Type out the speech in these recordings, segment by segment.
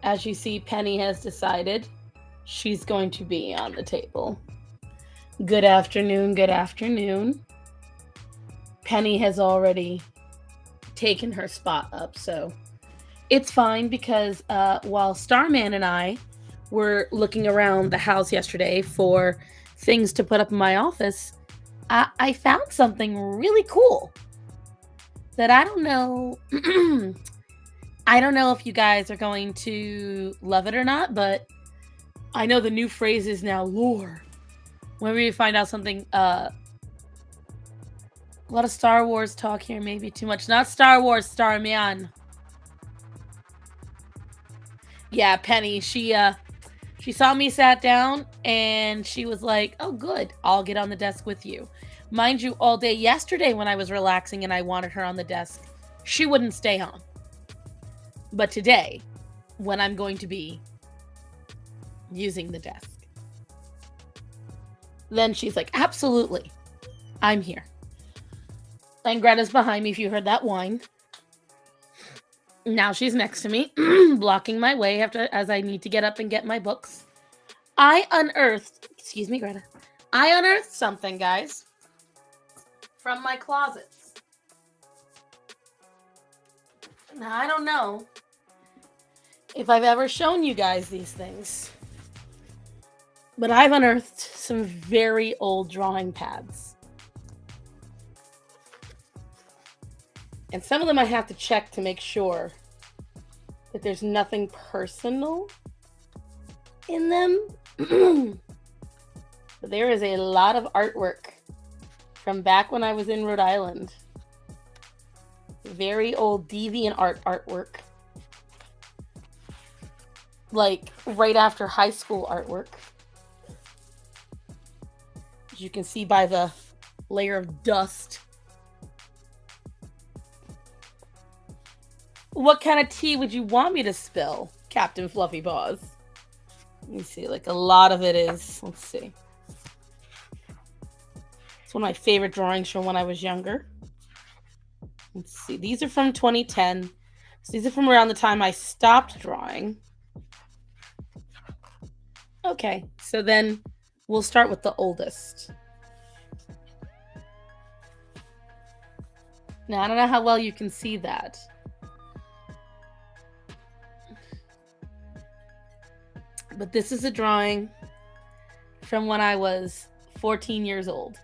As you see, Penny has decided she's going to be on the table. Good afternoon, good afternoon. Penny has already taken her spot up, so it's fine because while Starman and I were looking around the house yesterday for things to put up in my office, I found something really cool that I don't know. I don't know if you guys are going to love it or not, but I know the new phrase is now lore. Whenever you find out something, a lot of Star Wars talk here, maybe too much. Not Star Wars, Starman. Yeah, Penny, she saw me sat down and she was like, oh, good, I'll get on the desk with you. Mind you, all day yesterday when I was relaxing and I wanted her on the desk, she wouldn't stay on. But today, when I'm going to be using the desk, then she's like, absolutely, I'm here. And Greta's behind me if you heard that whine. Now she's next to me, blocking my way as I need to get up and get my books. Excuse me, Greta. I unearthed something, guys, from my closets. Now, I don't know if I've ever shown you guys these things, but I've unearthed some very old drawing pads. And some of them I have to check to make sure that there's nothing personal in them. But there is a lot of artwork from back when I was in Rhode Island. Very old deviant artwork. Like right after high school artwork. As you can see by the layer of dust. What kind of tea would you want me to spill, Captain Fluffy Paws? Let me see, like a lot of it is, let's see. It's one of my favorite drawings from when I was younger. Let's see, these are from 2010. So these are from around the time I stopped drawing. Okay, so then we'll start with the oldest. Now, I don't know how well you can see that. But this is a drawing from when I was 14 years old.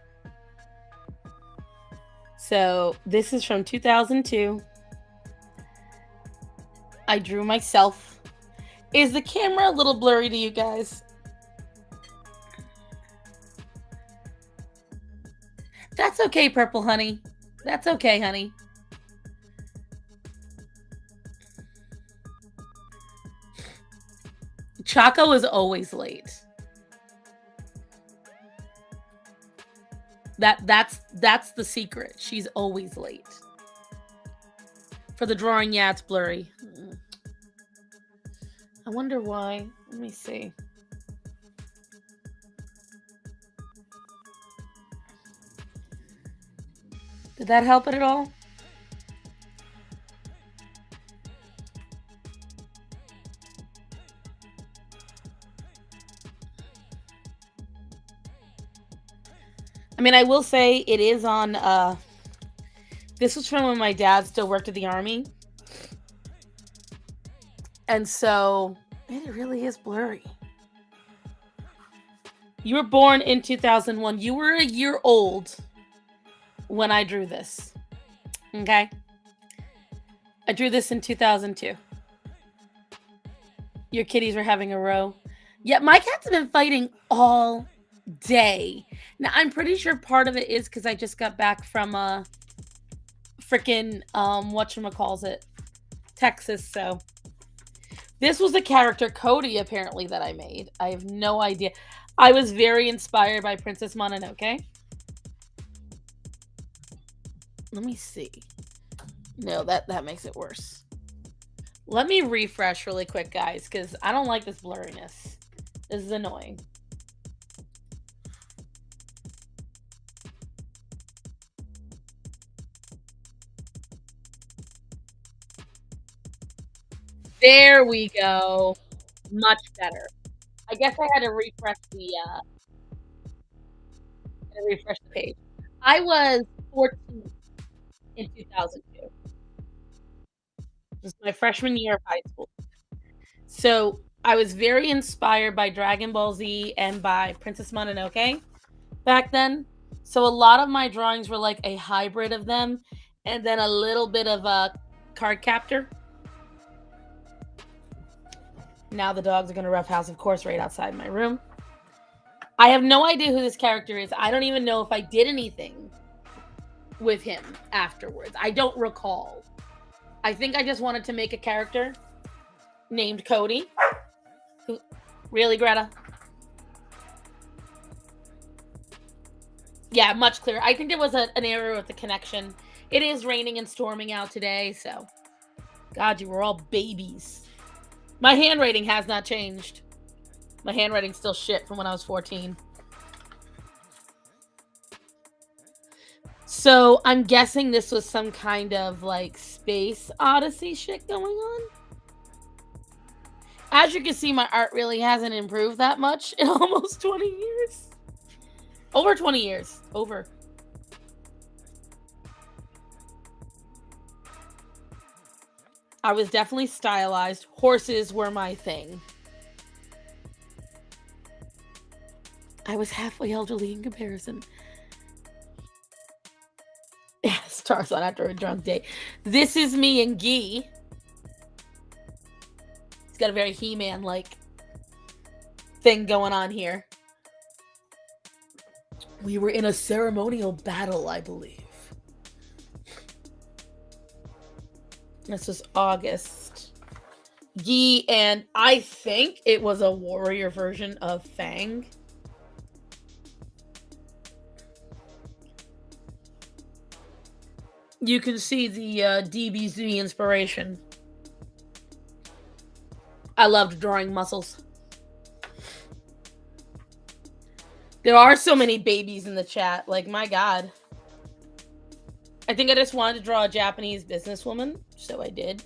So this is from 2002. I drew myself. Is the camera a little blurry to you guys? That's okay, Purple Honey. That's okay, honey. Choco is always late. That's the secret. She's always late. For the drawing, yeah, it's blurry. I wonder why. Let me see. Did that help it at all? I mean, I will say it is on, this was from when my dad still worked at the Army. And so, it really is blurry. You were born in 2001. You were a year old when I drew this. Okay? I drew this in 2002. Your kitties were having a row. Yeah, my cats have been fighting all day. Now, I'm pretty sure part of it is because I just got back from frickin' whatchamacallit, Texas, so. This was the character Cody, apparently, that I made. I have no idea. I was very inspired by Princess Mononoke. Let me see. No, that makes it worse. Let me refresh really quick, guys, because I don't like this blurriness. This is annoying. There we go. Much better. I guess I had to refresh the page. I was 14 in 2002. It was my freshman year of high school. So I was very inspired by Dragon Ball Z and by Princess Mononoke back then. So a lot of my drawings were like a hybrid of them and then a little bit of a card captor. Now the dogs are going to roughhouse, of course, right outside my room. I have no idea who this character is. I don't even know if I did anything with him afterwards. I don't recall. I think I just wanted to make a character named Cody. Who, really, Greta? Yeah, much clearer. I think there was an error with the connection. It is raining and storming out today, so... God, you were all babies. My handwriting has not changed. My handwriting's still shit from when I was 14. So, I'm guessing this was some kind of, like, space odyssey shit going on. As you can see, my art really hasn't improved that much in almost 20 years. Over 20 years. Over. I was definitely stylized. Horses were my thing. I was halfway elderly in comparison. Yes, Tarzan after a drunk day. This is me and Guy. He's got a very He-Man-like thing going on here. We were in a ceremonial battle, I believe. This was August. Guy, and I think it was a warrior version of Fang. You can see the DBZ inspiration. I loved drawing muscles. There are so many babies in the chat. Like, my God. I think I just wanted to draw a Japanese businesswoman, so I did.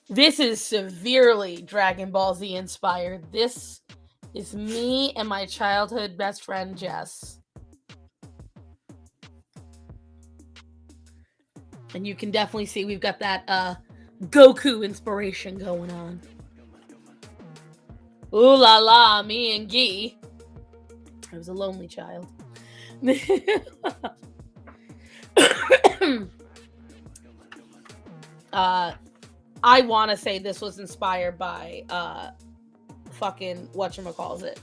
This is severely Dragon Ball Z inspired. This is me and my childhood best friend, Jess. And you can definitely see we've got that Goku inspiration going on. Ooh la la, me and Guy. I was a lonely child. I want to say this was inspired by fucking whatchamacallit.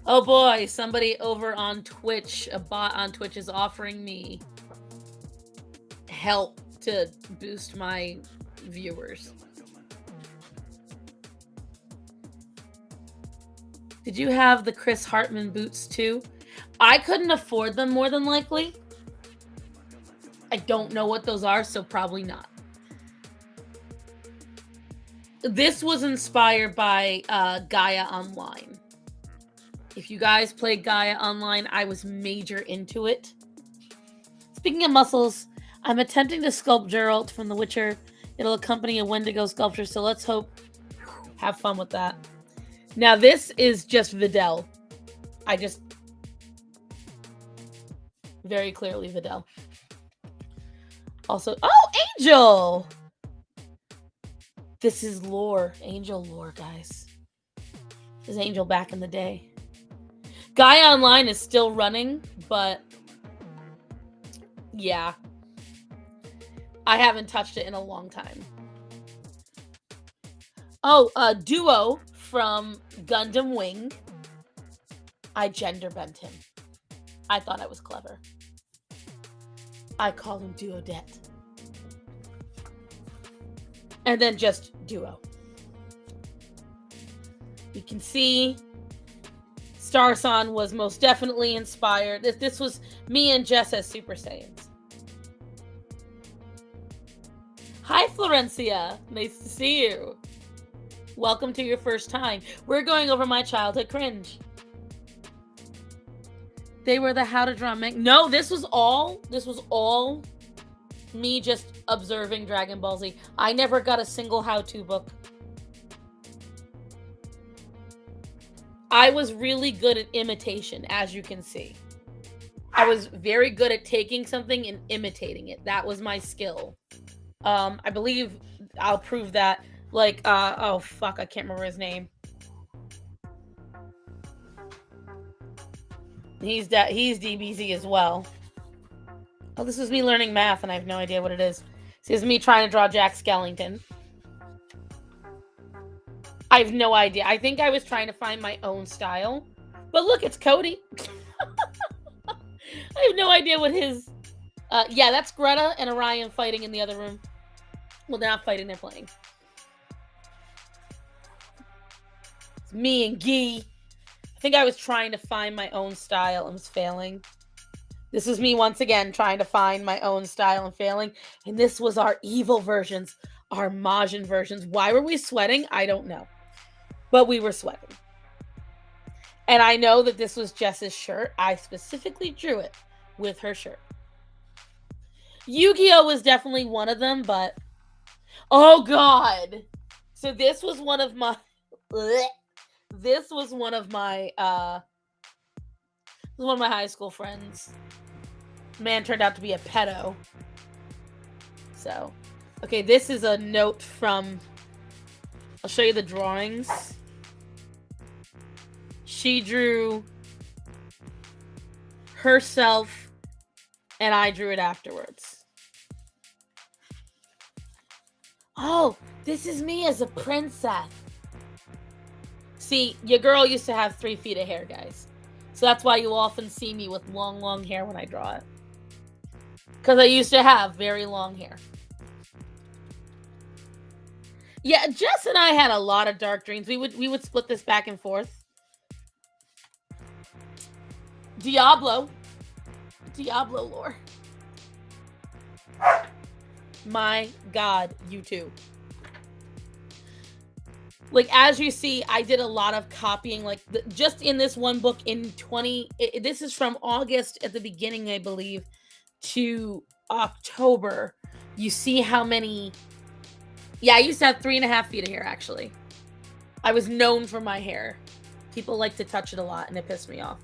Oh boy, somebody over on Twitch, a bot on Twitch is offering me help to boost my viewers. Did you have the Chris Hartman boots too? I couldn't afford them, more than likely. I don't know what those are, so probably not. This was inspired by Gaia Online. If you guys play Gaia Online, I was major into it. Speaking of muscles, I'm attempting to sculpt Geralt from The Witcher. It'll accompany a Wendigo sculpture, so let's hope. Have fun with that. Now, this is just Videl. Very clearly Videl. Also, oh, Angel! This is lore. Angel lore, guys. This is Angel back in the day. Gaia Online is still running, but yeah. I haven't touched it in a long time. Oh, Duo from Gundam Wing. I gender bent him. I thought I was clever. I call him Duodette. And then just Duo. You can see Starson was most definitely inspired. This was me and Jess as Super Saiyans. Hi, Florencia. Nice to see you. Welcome to your first time. We're going over my childhood cringe. They were the how to draw manga. No, this was all me just observing Dragon Ball Z. I never got a single how-to book. I was really good at imitation, as you can see. I was very good at taking something and imitating it. That was my skill. I believe I'll prove that. Like, oh fuck, I can't remember his name. He's DBZ as well. Oh, this is me learning math and I have no idea what it is. This is me trying to draw Jack Skellington. I have no idea. I think I was trying to find my own style. But look, it's Cody. I have no idea what his... yeah, that's Greta and Orion fighting in the other room. Well, they're not fighting, they're playing. It's me and Guy. I think I was trying to find my own style and was failing. This was me once again trying to find my own style and failing. And this was our evil versions, our Majin versions. Why were we sweating? I don't know. But we were sweating. And I know that this was Jess's shirt. I specifically drew it with her shirt. Yu-Gi-Oh! Was definitely one of them, but... Oh, God! So this was one of my... This was one of my high school friends. Man turned out to be a pedo. So, okay, this is a note from... I'll show you the drawings. She drew herself, and I drew it afterwards. Oh, this is me as a princess. See, your girl used to have 3 feet of hair, guys. So that's why you often see me with long, long hair when I draw it. Because I used to have very long hair. Yeah, Jess and I had a lot of dark dreams. We would split this back and forth. Diablo lore. My God, you too. Like, as you see, I did a lot of copying, like, just in this one book in this is from August at the beginning, I believe, to October. You see how many... Yeah, I used to have 3.5 feet of hair, actually. I was known for my hair. People like to touch it a lot, and it pissed me off.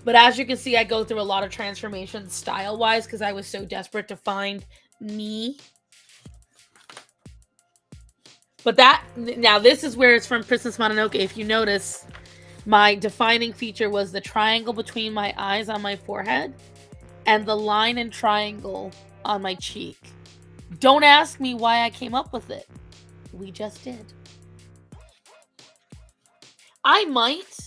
But as you can see, I go through a lot of transformations style-wise because I was so desperate to find me. But now this is where it's from Princess Mononoke. If you notice, my defining feature was the triangle between my eyes on my forehead and the line and triangle on my cheek. Don't ask me why I came up with it. We just did. I might.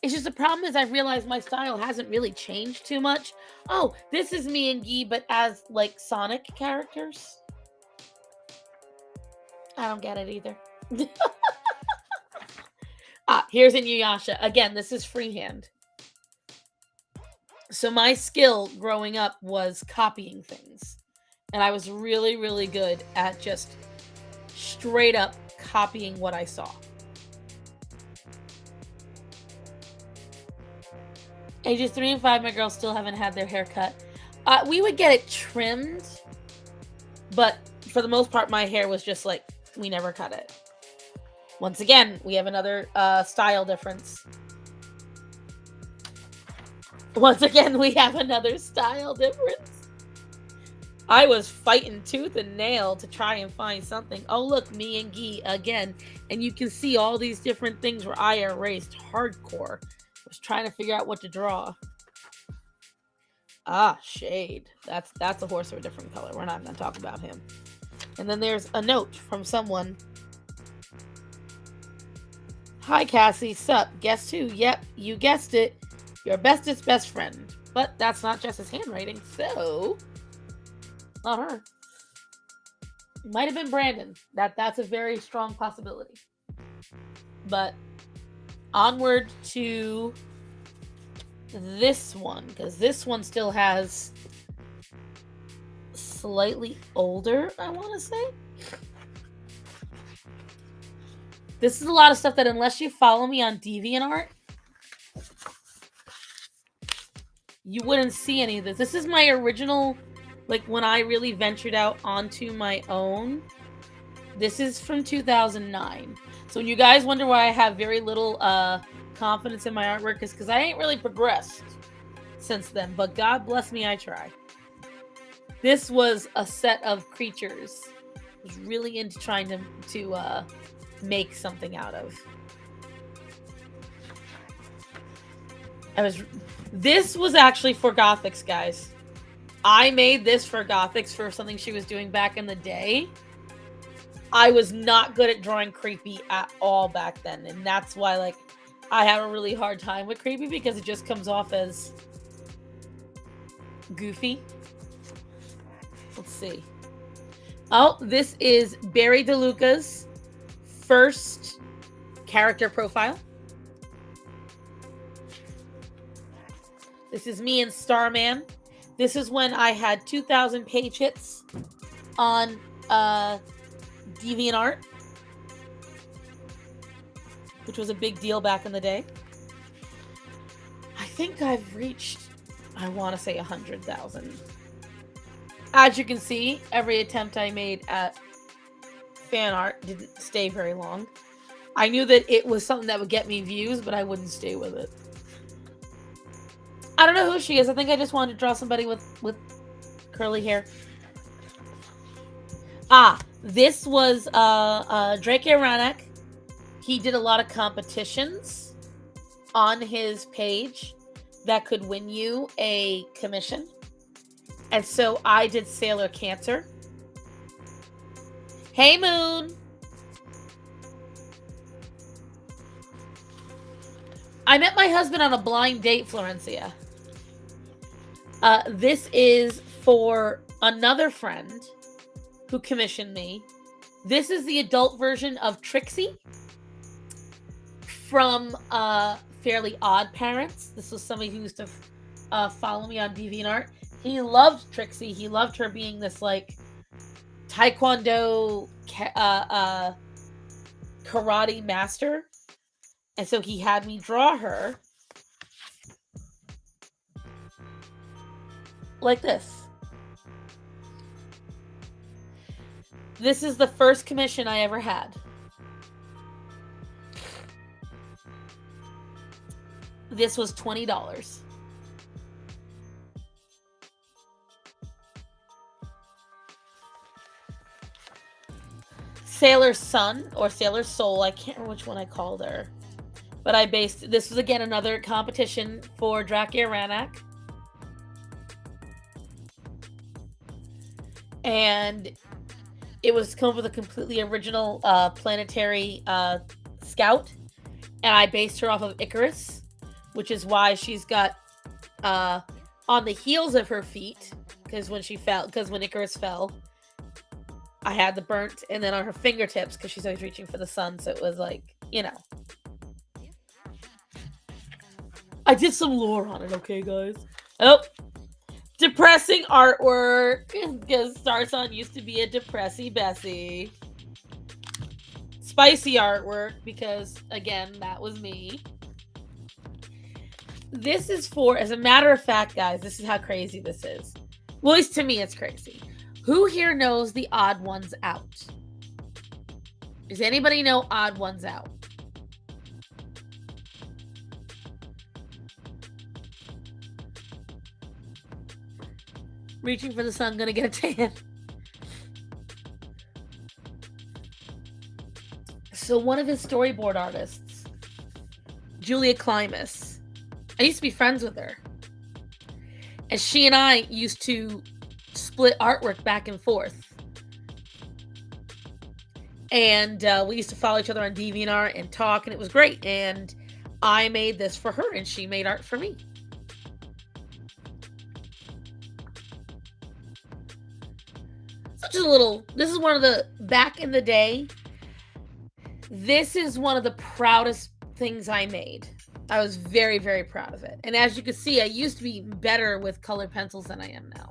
It's just the problem is I realized my style hasn't really changed too much. Oh, this is me and Guy, but as, like, Sonic characters. I don't get it either. Here's Inuyasha. Again, this is freehand. So my skill growing up was copying things. And I was really, really good at just straight up copying what I saw. Ages 3 and 5, my girls still haven't had their hair cut. We would get it trimmed, but for the most part, my hair was just like, we never cut it. Once again, we have another style difference. Once again, we have another style difference. I was fighting tooth and nail to try and find something. Oh, look, me and Guy again. And you can see all these different things where I erased hardcore. I was trying to figure out what to draw. Shade. That's a horse of a different color. We're not going to talk about him. And then there's a note from someone. Hi, Cassie. Sup? Guess who? Yep, you guessed it. Your bestest best friend. But that's not Jess's handwriting, so... Not her. Might have been Brandon. That's a very strong possibility. But onward to this one, because this one still has slightly older, I want to say. This is a lot of stuff that unless you follow me on DeviantArt, you wouldn't see any of this. This is my original, like when I really ventured out onto my own. This is from 2009. So when you guys wonder why I have very little confidence in my artwork, is because I ain't really progressed since then. But God bless me, I try. This was a set of creatures I was really into trying to make something out of. This was actually for Gothics, guys. I made this for Gothics for something she was doing back in the day. I was not good at drawing creepy at all back then, and that's why, like, I have a really hard time with creepy because it just comes off as goofy. Let's see. Oh, this is Barry DeLuca's first character profile. This is me and Starman. This is when I had 2,000 page hits on DeviantArt, which was a big deal back in the day. I think I've reached, I want to say 100,000. As you can see, every attempt I made at fan art didn't stay very long. I knew that it was something that would get me views, but I wouldn't stay with it. I don't know who she is. I think I just wanted to draw somebody with curly hair. This was Drake Aranak. He did a lot of competitions on his page that could win you a commission. And so I did Sailor Cancer. Hey, Moon! I met my husband on a blind date, Florencia. This is for another friend who commissioned me. This is the adult version of Trixie from Fairly Odd Parents. This was somebody who used to follow me on DeviantArt. He loved Trixie. He loved her being this, like, Taekwondo karate master. And so he had me draw her like this. This is the first commission I ever had. This was $20. Sailor Sun or Sailor Soul, I can't remember which one I called her. But I based, this was again another competition for Drake Aranak. And it was come up with a completely original planetary scout. And I based her off of Icarus, which is why she's got on the heels of her feet, because when Icarus fell, I had the burnt, and then on her fingertips, because she's always reaching for the sun, so it was like, you know. I did some lore on it, okay, guys? Oh, depressing artwork, because Starson used to be a depressy Bessie. Spicy artwork, because, again, that was me. This is for, as a matter of fact, guys, this is how crazy this is. Well, at least to me, it's crazy. Who here knows the Odd Ones Out? Does anybody know Odd Ones Out? Reaching for the sun, gonna get a tan. So one of his storyboard artists, Julia Klimas, I used to be friends with her. And she and I used to split artwork back and forth. And we used to follow each other on DeviantArt and talk, and it was great. And I made this for her, and she made art for me. Such a little, this is one of the, back in the day, this is one of the proudest things I made. I was very, very proud of it. And as you can see, I used to be better with colored pencils than I am now.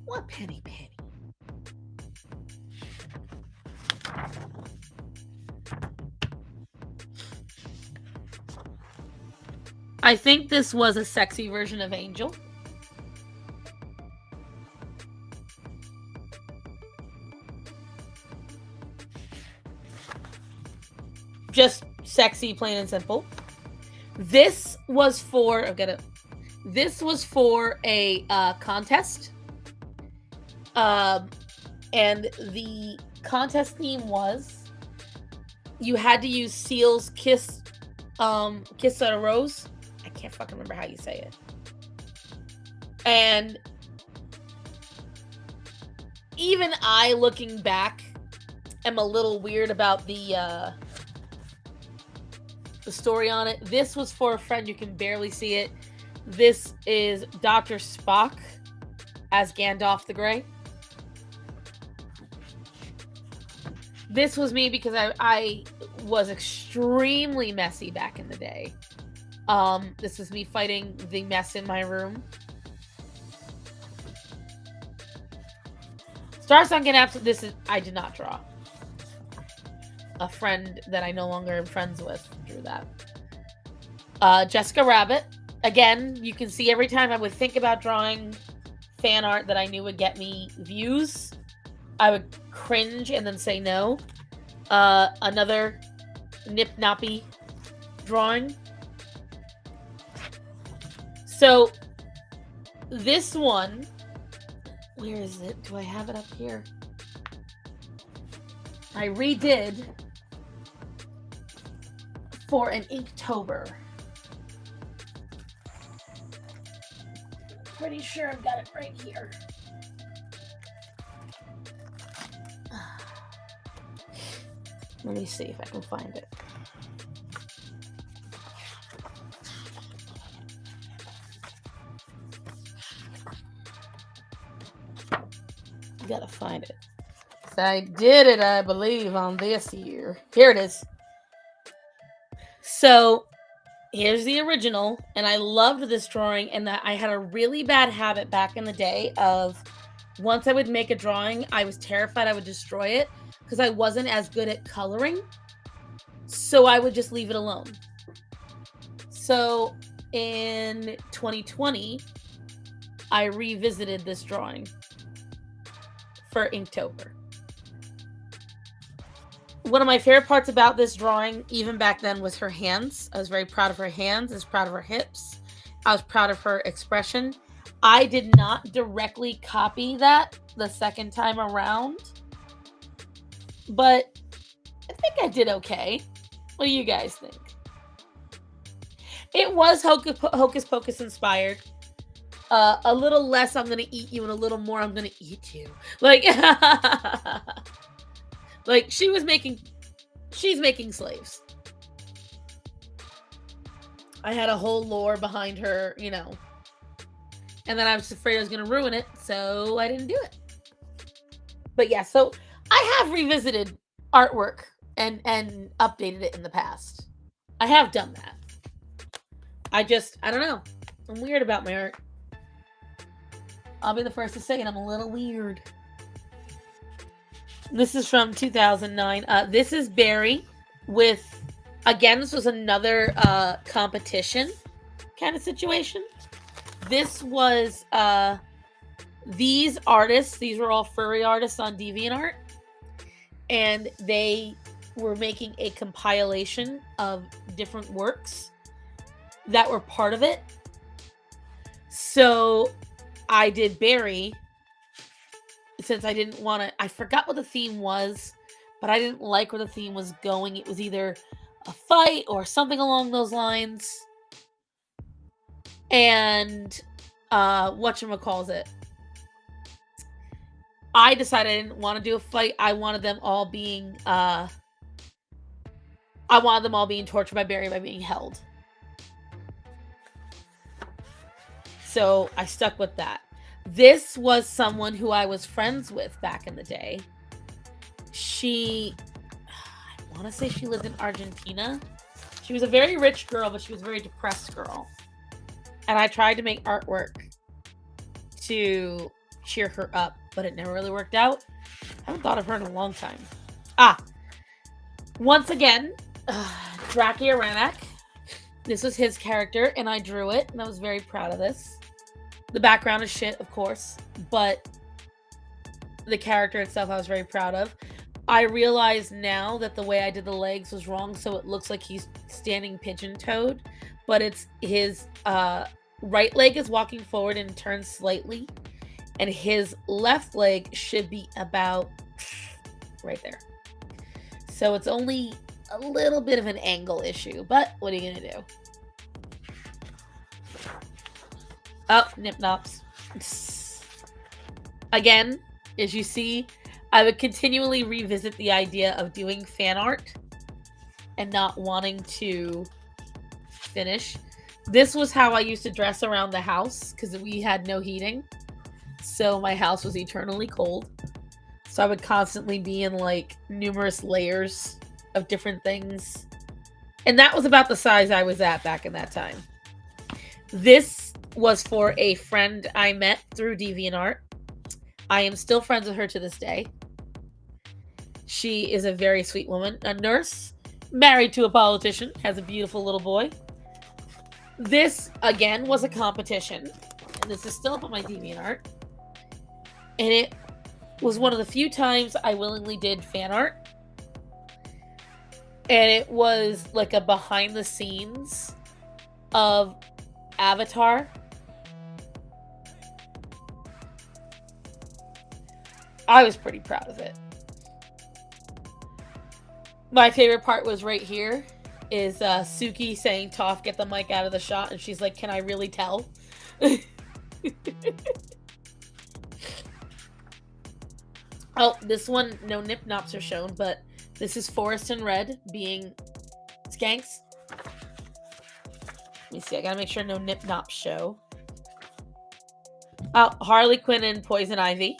What penny? I think this was a sexy version of Angel. Just sexy, plain and simple. This was for This was for a contest. And the contest theme was you had to use Seal's Kiss on a Rose. I can't fucking remember how you say it. And even I, looking back, am a little weird about the story on it. This was for a friend. You can barely see it. This is Dr. Spock as Gandalf the Grey. This was me because I was extremely messy back in the day. This was me fighting the mess in my room. Star Sunken Apps, I did not draw. A friend that I no longer am friends with drew that. Jessica Rabbit. Again, you can see every time I would think about drawing fan art that I knew would get me views, I would cringe and then say no. Another Nip Nappy drawing. So, this one, where is it? Do I have it up here? I redid for an Inktober. Pretty sure I've got it right here. Let me see if I can find it. Gotta find it. So I did it, I believe, on this year. Here it is. So here's the original, and I loved this drawing, and that I had a really bad habit back in the day of once I would make a drawing, I was terrified I would destroy it because I wasn't as good at coloring. So I would just leave it alone. So in 2020, I revisited this drawing for Inktober. One of my favorite parts about this drawing, even back then, was her hands. I was very proud of her hands. I was proud of her hips. I was proud of her expression. I did not directly copy that the second time around, but I think I did okay. What do you guys think? It was Hocus Pocus inspired. A little less, I'm going to eat you, and a little more, I'm going to eat you. Like, like she's making slaves. I had a whole lore behind her, you know. And then I was afraid I was going to ruin it, so I didn't do it. But yeah, so I have revisited artwork and updated it in the past. I have done that. I don't know. I'm weird about my art. I'll be the first to say it. I'm a little weird. This is from 2009. This is Barry with, again, this was another competition kind of situation. This was these artists. These were all furry artists on DeviantArt. And they were making a compilation of different works that were part of it. So I did Barry, since I didn't want to, I forgot what the theme was, but I didn't like where the theme was going. It was either a fight or something along those lines. And whatchamacallit, I decided I didn't want to do a fight. I wanted them all being tortured by Barry by being held. So I stuck with that. This was someone who I was friends with back in the day. I want to say she lived in Argentina. She was a very rich girl, but she was a very depressed girl. And I tried to make artwork to cheer her up, but it never really worked out. I haven't thought of her in a long time. Once again, Drachia Ranak. This was his character, and I drew it, and I was very proud of this. The background is shit, of course, but the character itself I was very proud of. I realize now that the way I did the legs was wrong, so it looks like he's standing pigeon-toed, but it's his right leg is walking forward and turns slightly, and his left leg should be about right there. So it's only a little bit of an angle issue, but what are you gonna do? Oh, nip nops. Again, as you see, I would continually revisit the idea of doing fan art and not wanting to finish. This was how I used to dress around the house because we had no heating. So my house was eternally cold. So I would constantly be in like numerous layers of different things. And that was about the size I was at back in that time. This was for a friend I met through DeviantArt. I am still friends with her to this day. She is a very sweet woman, a nurse, married to a politician, has a beautiful little boy. This, again, was a competition. And this is still up on my DeviantArt. And it was one of the few times I willingly did fan art. And it was like a behind the scenes of Avatar. I was pretty proud of it. My favorite part was right here is Suki saying, Toph, get the mic out of the shot. And she's like, can I really tell? Oh, this one, no nip nops are shown, but this is Forest and Red being skanks. Let me see, I gotta make sure no nip nops show. Oh, Harley Quinn and Poison Ivy.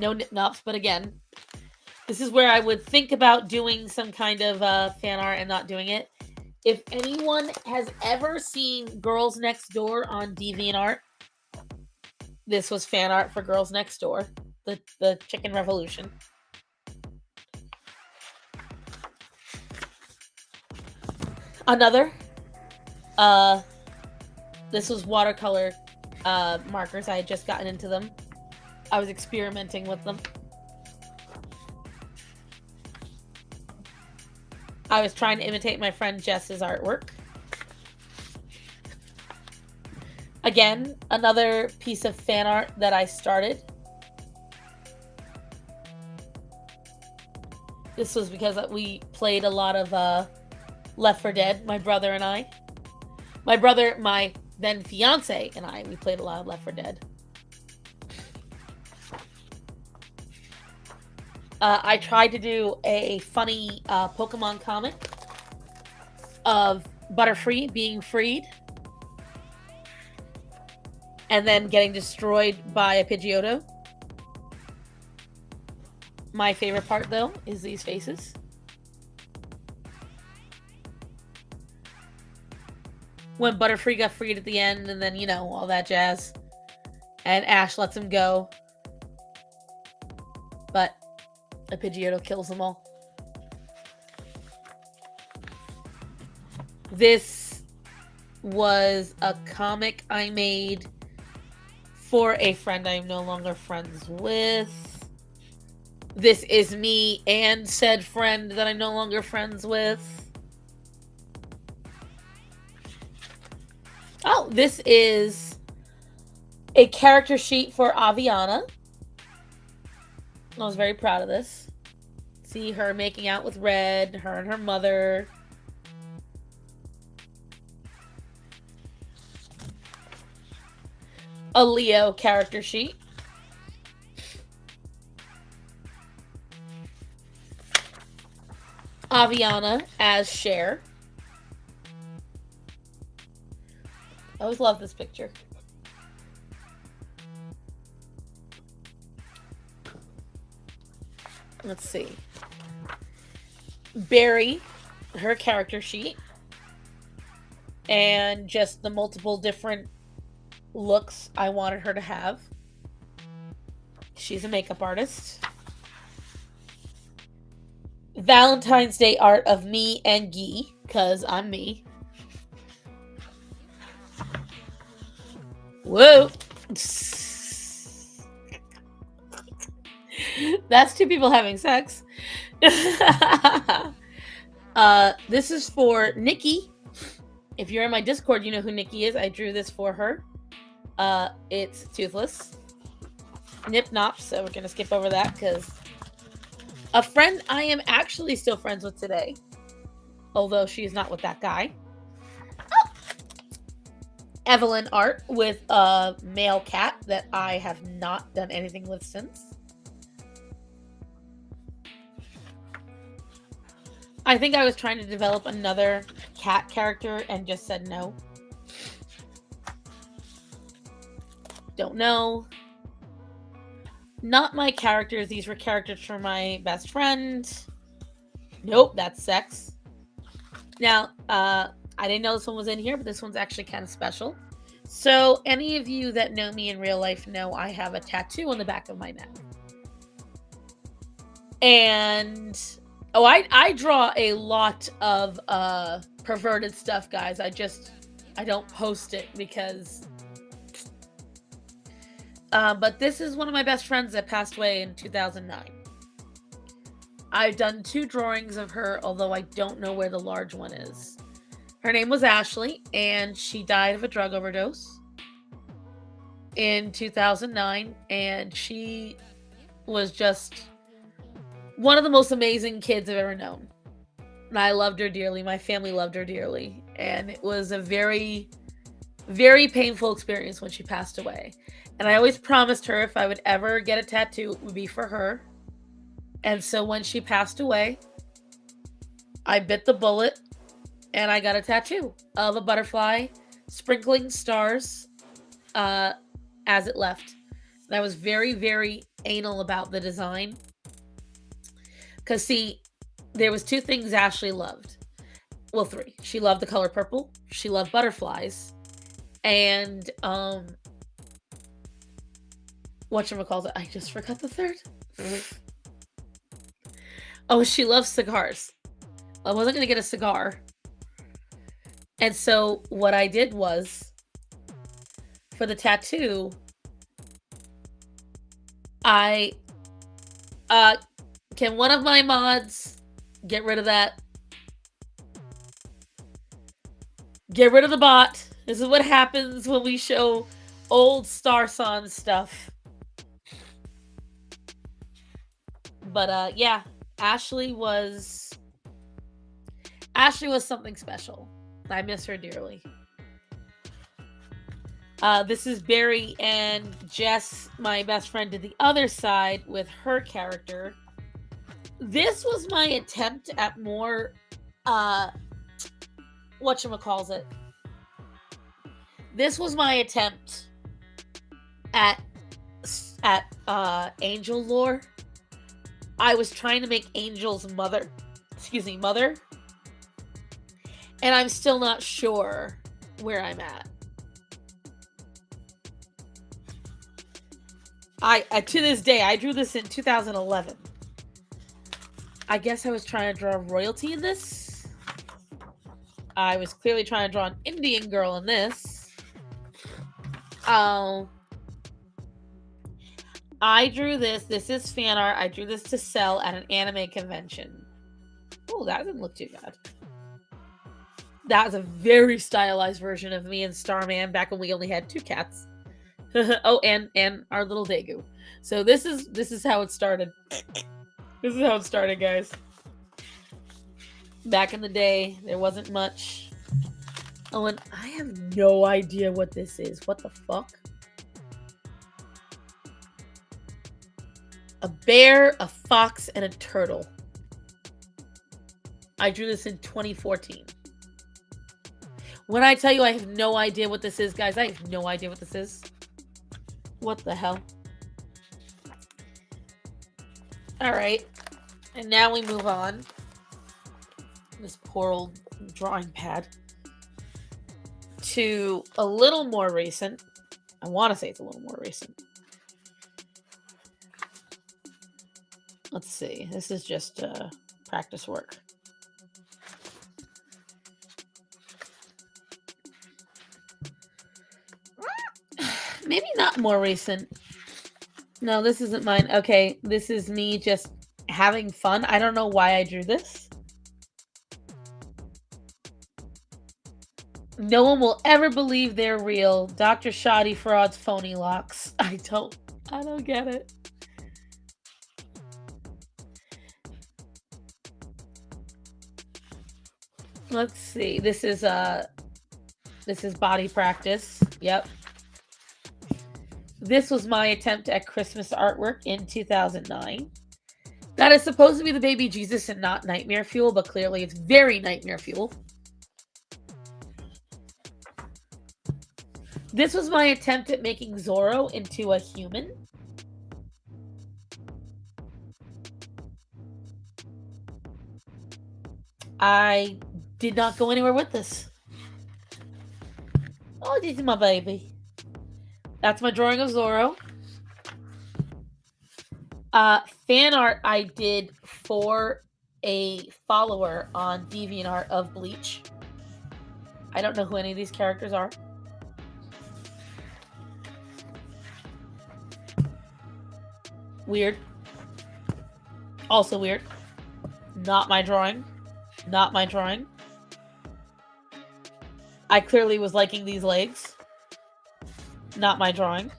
No nip nops, but again, this is where I would think about doing some kind of fan art and not doing it. If anyone has ever seen Girls Next Door on DeviantArt, this was fan art for Girls Next Door, the Chicken Revolution. Another, this was watercolor markers. I had just gotten into them. I was experimenting with them. I was trying to imitate my friend Jess's artwork. Again, another piece of fan art that I started. This was because we played a lot of Left 4 Dead, my brother and I. My brother, my then fiance, and I, we played a lot of Left 4 Dead. I tried to do a funny Pokemon comic of Butterfree being freed and then getting destroyed by a Pidgeotto. My favorite part, though, is these faces. When Butterfree got freed at the end, and then, you know, all that jazz. And Ash lets him go. But a Pidgeotto kills them all. This was a comic I made for a friend I'm no longer friends with. This is me and said friend that I'm no longer friends with. Oh, this is a character sheet for Aviana. I was very proud of this. See her making out with Red, her and her mother. A Leo character sheet. Aviana as Cher. I always love this picture. Let's see. Barry, her character sheet. And just the multiple different looks I wanted her to have. She's a makeup artist. Valentine's Day art of me and Guy, because I'm me. Whoa. That's two people having sex. This is for Nikki. If you're in my Discord, you know who Nikki is. I drew this for her. It's toothless. Nip Nop, so we're gonna skip over that because a friend I am actually still friends with today, although she's not with that guy. Oh. Evelyn art with a male cat that I have not done anything with since. I think I was trying to develop another cat character and just said no. Don't know. Not my characters. These were characters for my best friend. Nope, that's sex. Now, I didn't know this one was in here, but this one's actually kind of special. So, any of you that know me in real life know I have a tattoo on the back of my neck. And I draw a lot of perverted stuff, guys. I don't post it because but this is one of my best friends that passed away in 2009. I've done 2 drawings of her, although I don't know where the large one is. Her name was Ashley, and she died of a drug overdose in 2009, and she was just one of the most amazing kids I've ever known. And I loved her dearly. My family loved her dearly. And it was a very, very painful experience when she passed away. And I always promised her if I would ever get a tattoo, it would be for her. And so when she passed away, I bit the bullet and I got a tattoo of a butterfly sprinkling stars as it left. And I was very, very anal about the design. Because, see, there was 2 things Ashley loved. Well, 3. She loved the color purple. She loved butterflies. And, whatchamacallit, I just forgot the 3rd. Oh, she loves cigars. I wasn't going to get a cigar. And so what I did was, for the tattoo, can one of my mods get rid of that? Get rid of the bot. This is what happens when we show old Starson stuff. But yeah, Ashley was something special. I miss her dearly. This is Barry and Jess, my best friend, to the other side with her character. This was my attempt at more, whatchamacallit. This was my attempt at angel lore. I was trying to make Angel's mother. And I'm still not sure where I'm at. To this day, I drew this in 2011. I guess I was trying to draw royalty in this. I was clearly trying to draw an Indian girl in this. I drew this. This is fan art. I drew this to sell at an anime convention. Oh, that didn't look too bad. That's a very stylized version of me and Starman back when we only had 2 cats. Oh, and our little Daegu. So this is how it started. This is how it started, guys. Back in the day, there wasn't much. Oh, and I have no idea what this is. What the fuck? A bear, a fox, and a turtle. I drew this in 2014. When I tell you I have no idea what this is, guys, I have no idea what this is. What the hell? Alright. And now we move on. This poor old drawing pad. To a little more recent. I want to say it's a little more recent. Let's see. This is just practice work. Maybe not more recent. No, this isn't mine. Okay, this is me just having fun. I don't know why I drew this. No one will ever believe they're real. Dr. Shoddy Fraud's phony locks. I don't get it. Let's see. This is body practice. Yep. This was my attempt at Christmas artwork in 2009. That is supposed to be the baby Jesus and not nightmare fuel, but clearly it's very nightmare fuel. This was my attempt at making Zorro into a human. I did not go anywhere with this. Oh, this is my baby. That's my drawing of Zorro. Fan art I did for a follower on DeviantArt of Bleach. I don't know who any of these characters are. Weird. Also weird. Not my drawing. Not my drawing. I clearly was liking these legs. Not my drawing.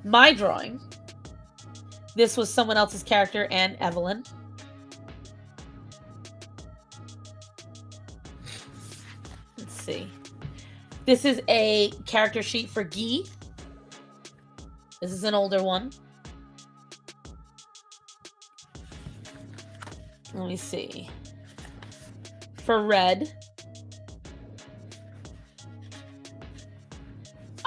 My drawing. This was someone else's character and Evelyn. Let's see. This is a character sheet for Guy. This is an older one. Let me see. For Red.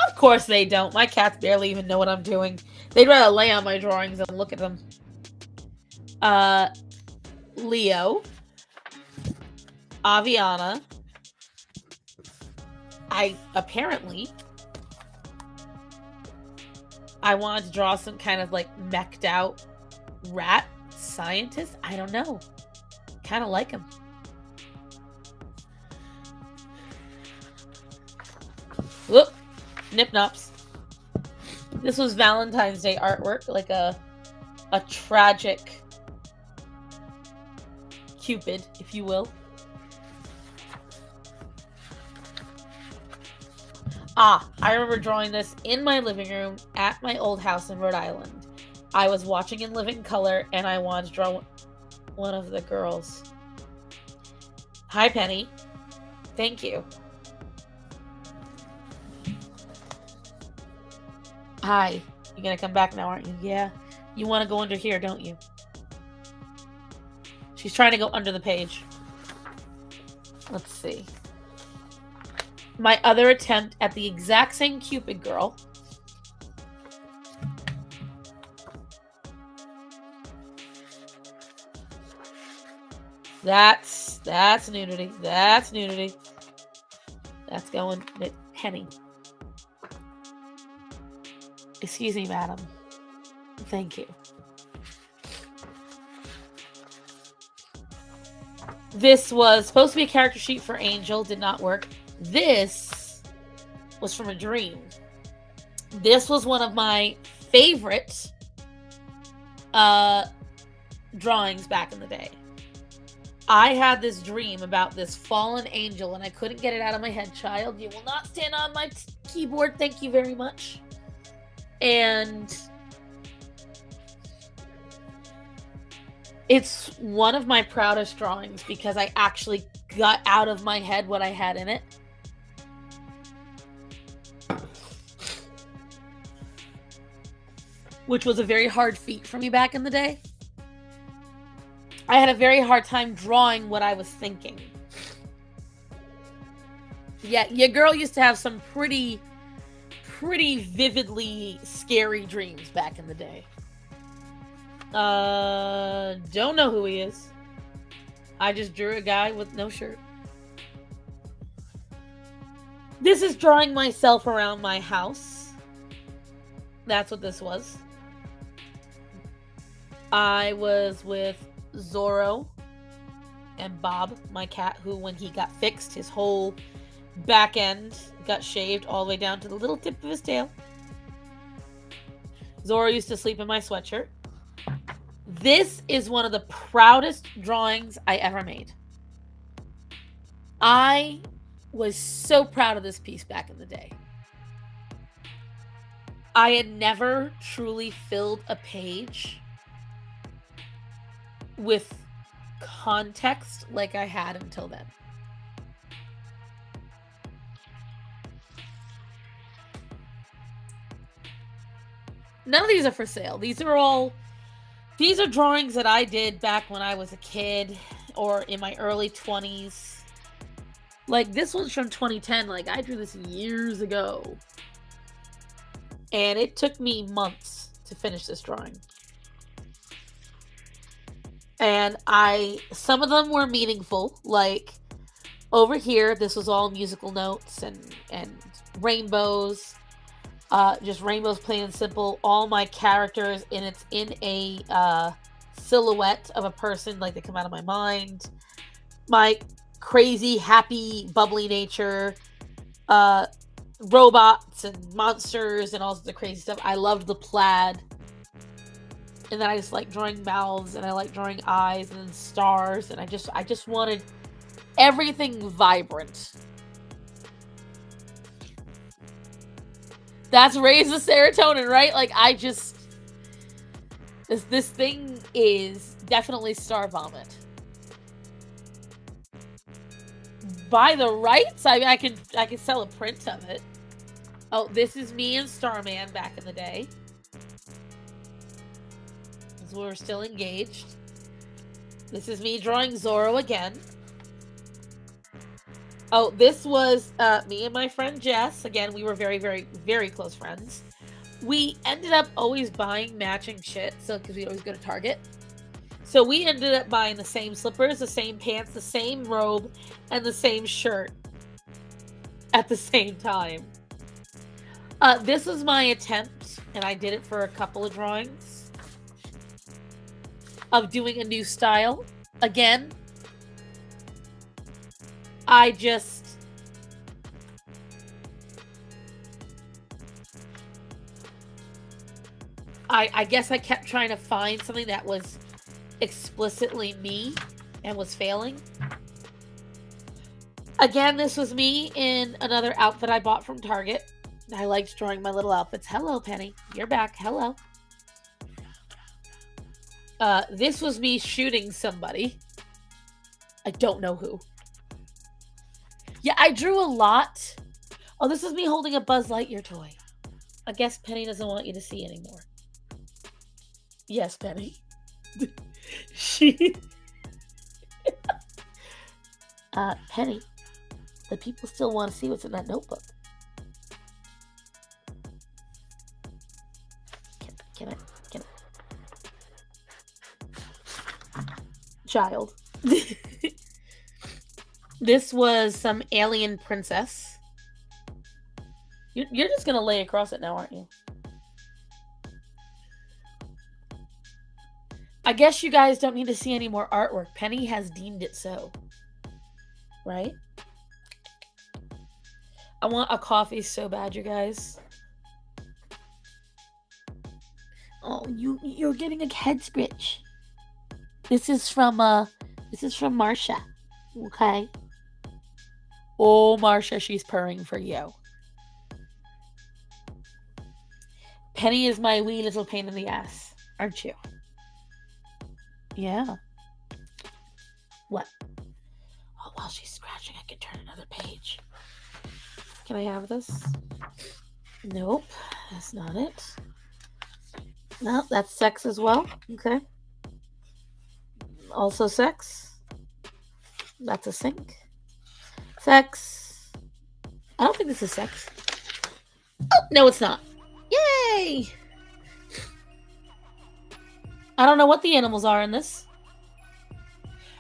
Of course they don't. My cats barely even know what I'm doing. They'd rather lay on my drawings and look at them. Leo. Aviana. I wanted to draw some kind of like mech'd out rat scientist. I don't know. Kind of like him. Whoop. Nip Nops. This was Valentine's Day artwork, like a tragic Cupid, if you will. I remember drawing this in my living room at my old house in Rhode Island. I was watching in living color, and I wanted to draw one of the girls. Hi, Penny. Thank you. Hi. You're gonna come back now, aren't you? Yeah. You want to go under here, don't you? She's trying to go under the page. Let's see. My other attempt at the exact same Cupid girl. That's nudity. That's nudity. That's going with Penny. Excuse me, madam. Thank you. This was supposed to be a character sheet for Angel. Did not work. This was from a dream. This was one of my favorite drawings back in the day. I had this dream about this fallen angel, and I couldn't get it out of my head. Child, you will not stand on my keyboard. Thank you very much. And it's one of my proudest drawings because I actually got out of my head what I had in it. Which was a very hard feat for me back in the day. I had a very hard time drawing what I was thinking. Yeah, your girl used to have some pretty vividly scary dreams back in the day. Don't know who he is. I just drew a guy with no shirt. This is drawing myself around my house. That's what this was. I was with Zorro and Bob, my cat, who when he got fixed, his whole back end got shaved all the way down to the little tip of his tail. Zora used to sleep in my sweatshirt. This is one of the proudest drawings I ever made. I was so proud of this piece back in the day. I had never truly filled a page with context like I had until then. None of these are for sale. These are drawings that I did back when I was a kid or in my early 20s. Like, this one's from 2010. Like, I drew this years ago. And it took me months to finish this drawing. And some of them were meaningful. Like, over here, this was all musical notes and rainbows. Just rainbows, plain and simple. All my characters, and it's in a silhouette of a person, like they come out of my mind. My crazy, happy, bubbly nature, robots and monsters and all sorts of crazy stuff. I loved the plaid. And then I just like drawing mouths, and I like drawing eyes and then stars, and I just wanted everything vibrant. That's raise the serotonin, right? Like, this thing is definitely star vomit. Buy the rights? I can sell a print of it. Oh, this is me and Starman back in the day. Because we were still engaged. This is me drawing Zorro again. Oh, this was me and my friend Jess. Again, we were very, very, very close friends. We ended up always buying matching shit, because we always go to Target. So we ended up buying the same slippers, the same pants, the same robe, and the same shirt at the same time. This was my attempt, and I did it for a couple of drawings, of doing a new style. Again, I guess I kept trying to find something that was explicitly me and was failing. Again, this was me in another outfit I bought from Target. I liked drawing my little outfits. Hello, Penny. You're back. Hello. This was me shooting somebody. I don't know who. Yeah, I drew a lot. Oh, this is me holding a Buzz Lightyear toy. I guess Penny doesn't want you to see anymore. Yes, Penny. Penny, the people still want to see what's in that notebook. Can I? Child. This was some alien princess. You're just gonna lay across it now, aren't you? I guess you guys don't need to see any more artwork. Penny has deemed it so. Right? I want a coffee so bad, you guys. Oh, you're getting a head scratch. This is from Marsha. Okay. Oh, Marsha, she's purring for you. Penny is my wee little pain in the ass, aren't you? Yeah. What? Oh, while she's scratching, I can turn another page. Can I have this? Nope, that's not it. No, that's sex as well. Okay. Also sex. That's a sink. Sex. I don't think this is sex. Oh, no, it's not. Yay! I don't know what the animals are in this.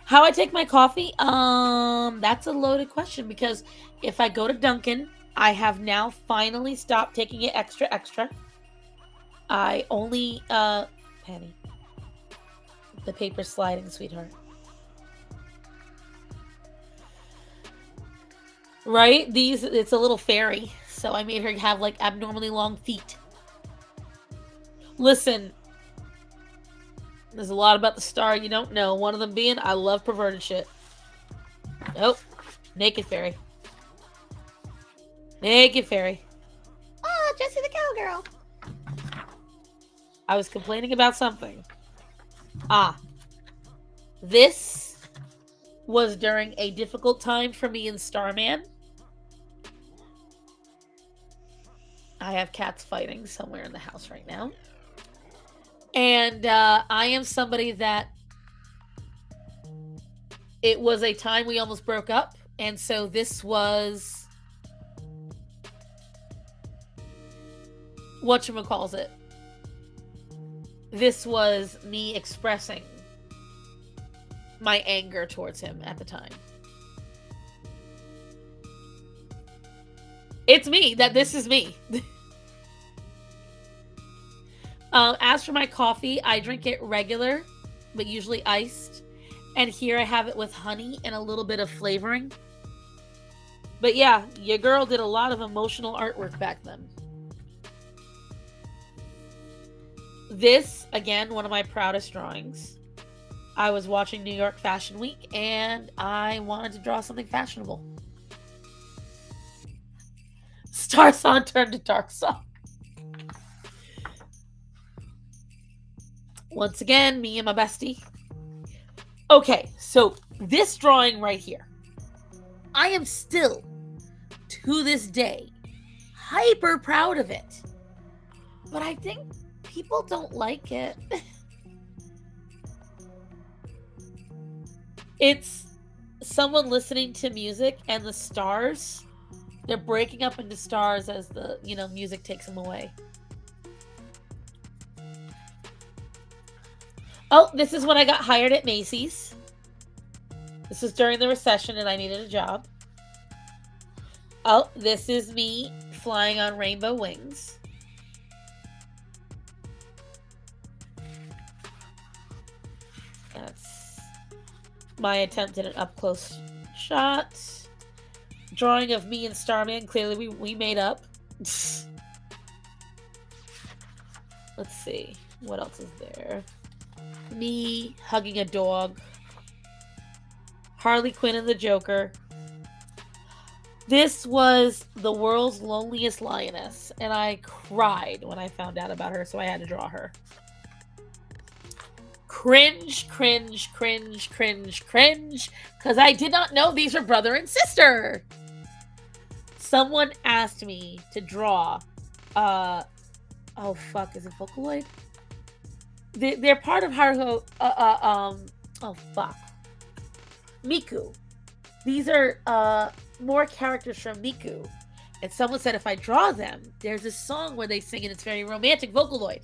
How I take my coffee? That's a loaded question, because if I go to Dunkin', I have now finally stopped taking it extra. I only, Penny. The paper's sliding, sweetheart. Right? It's a little fairy, so I made her have, like, abnormally long feet. Listen, there's a lot about the star you don't know. One of them being, I love perverted shit. Nope. Naked fairy. Naked fairy. Oh, Jessie the cowgirl. I was complaining about something. This was during a difficult time for me in Starman. I have cats fighting somewhere in the house right now. And I am somebody that it was a time we almost broke up. And so this was whatchamacallit. This was me expressing my anger towards him at the time. It's me. This is me. As for my coffee, I drink it regular, but usually iced. And here I have it with honey and a little bit of flavoring. But yeah, your girl did a lot of emotional artwork back then. This, again, one of my proudest drawings. I was watching New York Fashion Week and I wanted to draw something fashionable. Starson turned to Darkson. Once again, me and my bestie. Okay, so this drawing right here, I am still, to this day, hyper proud of it. But I think people don't like it. It's someone listening to music and the stars, they're breaking up into stars as the, music takes them away. Oh, this is when I got hired at Macy's. This was during the recession and I needed a job. Oh, this is me flying on rainbow wings. That's my attempt at an up-close shot. Drawing of me and Starman. Clearly we made up. Let's see. What else is there? Me hugging a dog. Harley Quinn and the Joker. This was the world's loneliest lioness, and I cried when I found out about her, so I had to draw her. Cringe, cringe, cringe, cringe, cringe, because I did not know these were brother and sister. Someone asked me to draw, oh fuck, is it Vocaloid? They're part of Haruho, oh fuck. Miku. These are, more characters from Miku. And someone said if I draw them, there's a song where they sing and it's very romantic, Vocaloid.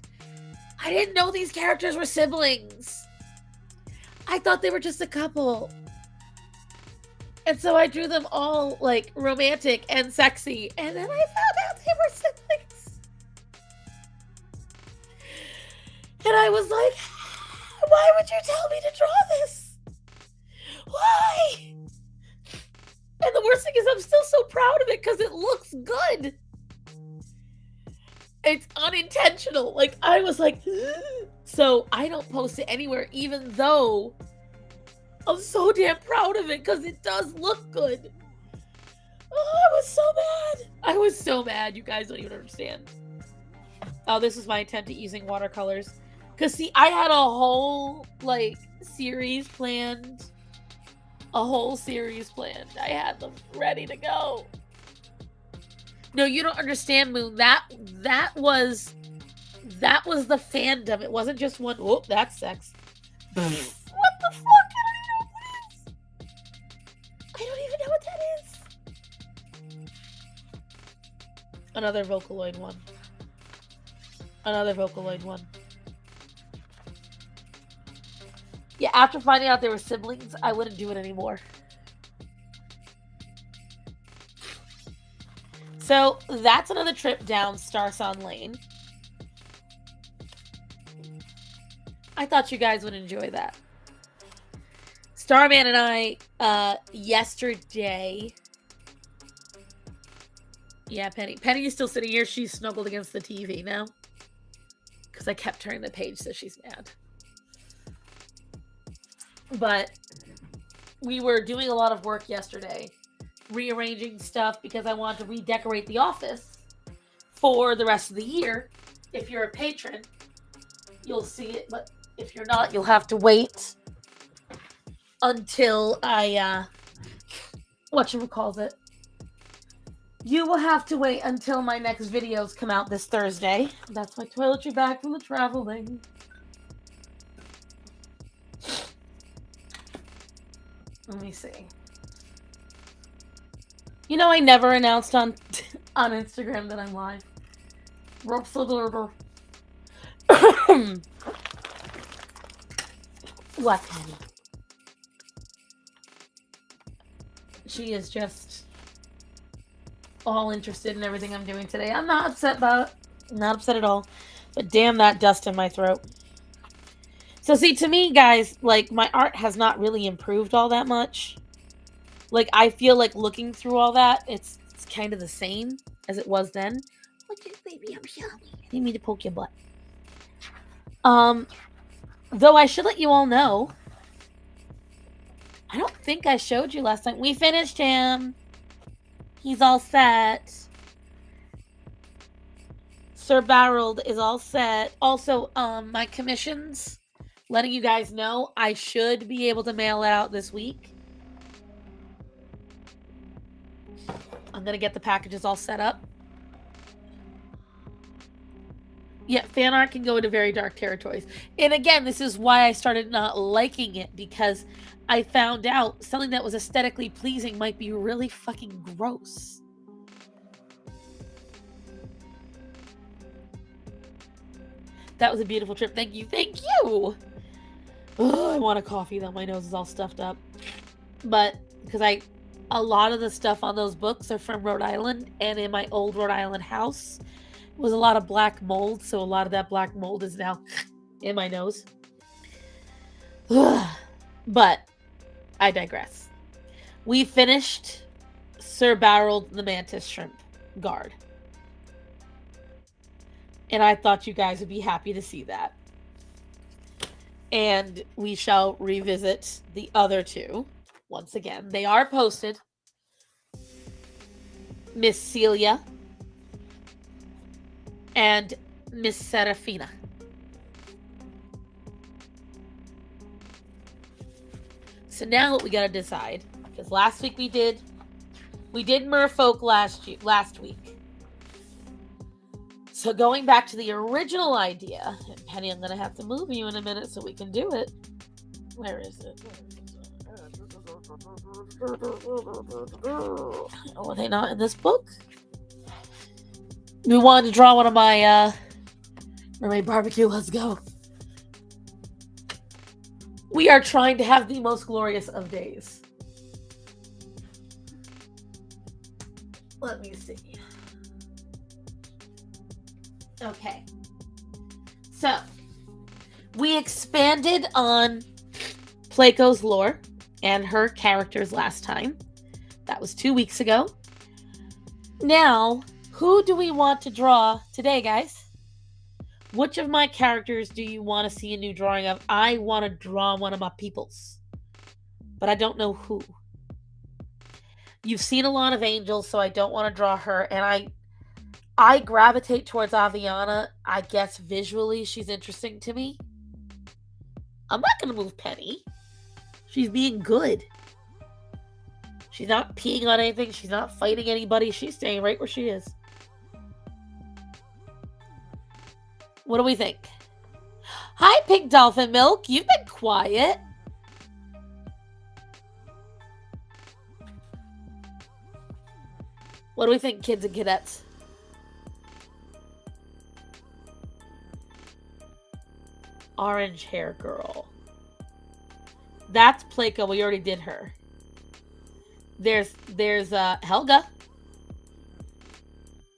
I didn't know these characters were siblings. I thought they were just a couple. And so I drew them all, like, romantic and sexy. And then I found out they were siblings. And I was like, why would you tell me to draw this? Why? And the worst thing is I'm still so proud of it because it looks good. It's unintentional. Like, I was like, so I don't post it anywhere, even though I'm so damn proud of it because it does look good. Oh, I was so mad. I was so mad. You guys don't even understand. Oh, this was my attempt at using watercolors. Because, see, I had a whole, like, series planned. A whole series planned. I had them ready to go. No, you don't understand, Moon. That was the fandom. It wasn't just one. Oh, that's sex. What the fuck? I don't even know what that is. Another Vocaloid one. Another Vocaloid one. Yeah, after finding out they were siblings, I wouldn't do it anymore. So, that's another trip down Starson Lane. I thought you guys would enjoy that. Starman and I, yesterday... Yeah, Penny is still sitting here. She's snuggled against the TV now. Because because I kept turning the page, so she's mad. But we were doing a lot of work yesterday, rearranging stuff because I wanted to redecorate the office for the rest of the year. If you're a patron, you'll see it, but if you're not, you'll have to wait until I, whatchamacallit. You will have to wait until my next videos come out this Thursday. That's my toiletry bag from the traveling. Let me see. You know, I never announced on Instagram that I'm live. What, Penny? She is just all interested in everything I'm doing today. I'm not upset about it. I'm not upset at all. But damn that dust in my throat. So see, to me, guys, like, my art has not really improved all that much. Like, I feel like looking through all that, it's kind of the same as it was then. Look at baby, I'm sorry. I didn't mean to poke your butt. Though I should let you all know, I don't think I showed you last time. We finished him. He's all set. Sir Barreled is all set. Also, my commissions, letting you guys know, I should be able to mail it out this week. I'm going to get the packages all set up. Yeah, fan art can go into very dark territories. And again, this is why I started not liking it, because I found out something that was aesthetically pleasing might be really fucking gross. That was a beautiful trip. Thank you. Thank you. Oh, I want a coffee though. My nose is all stuffed up. But because a lot of the stuff on those books are from Rhode Island, and in my old Rhode Island house was a lot of black mold, so a lot of that black mold is now in my nose. But I digress. We finished Sir Barreled the Mantis Shrimp Guard. And I thought you guys would be happy to see that. And we shall revisit the other two once again. They are posted. Miss Celia and Miss Serafina. So now what we gotta decide, because last week we did Merfolk last week. So going back to the original idea, and Penny, I'm gonna have to move you in a minute so we can do it. Where is it? Oh, are they not in this book? We wanted to draw one of my mermaid barbecue. Let's go. We are trying to have the most glorious of days. Let me see. Okay. So, we expanded on Placo's lore and her characters last time. That was 2 weeks ago. Now, who do we want to draw today, guys? Which of my characters do you want to see a new drawing of? I want to draw one of my peoples, but I don't know who. You've seen a lot of angels, so I don't want to draw her, and I gravitate towards Aviana. I guess visually she's interesting to me. I'm not going to move Penny. She's being good. She's not peeing on anything. She's not fighting anybody. She's staying right where she is. What do we think? Hi, Pink Dolphin Milk. You've been quiet. What do we think, kids and cadets? Orange hair girl. That's Placo. We already did her. There's Helga.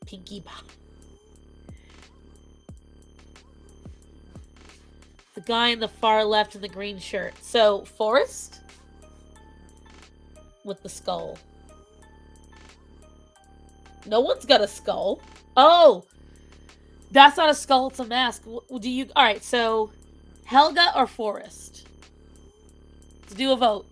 Pinkie Pie. The guy in the far left in the green shirt. So, Forrest with the skull. No one's got a skull. Oh! That's not a skull, it's a mask. Do you... All right, so Helga or Forrest? Let's do a vote.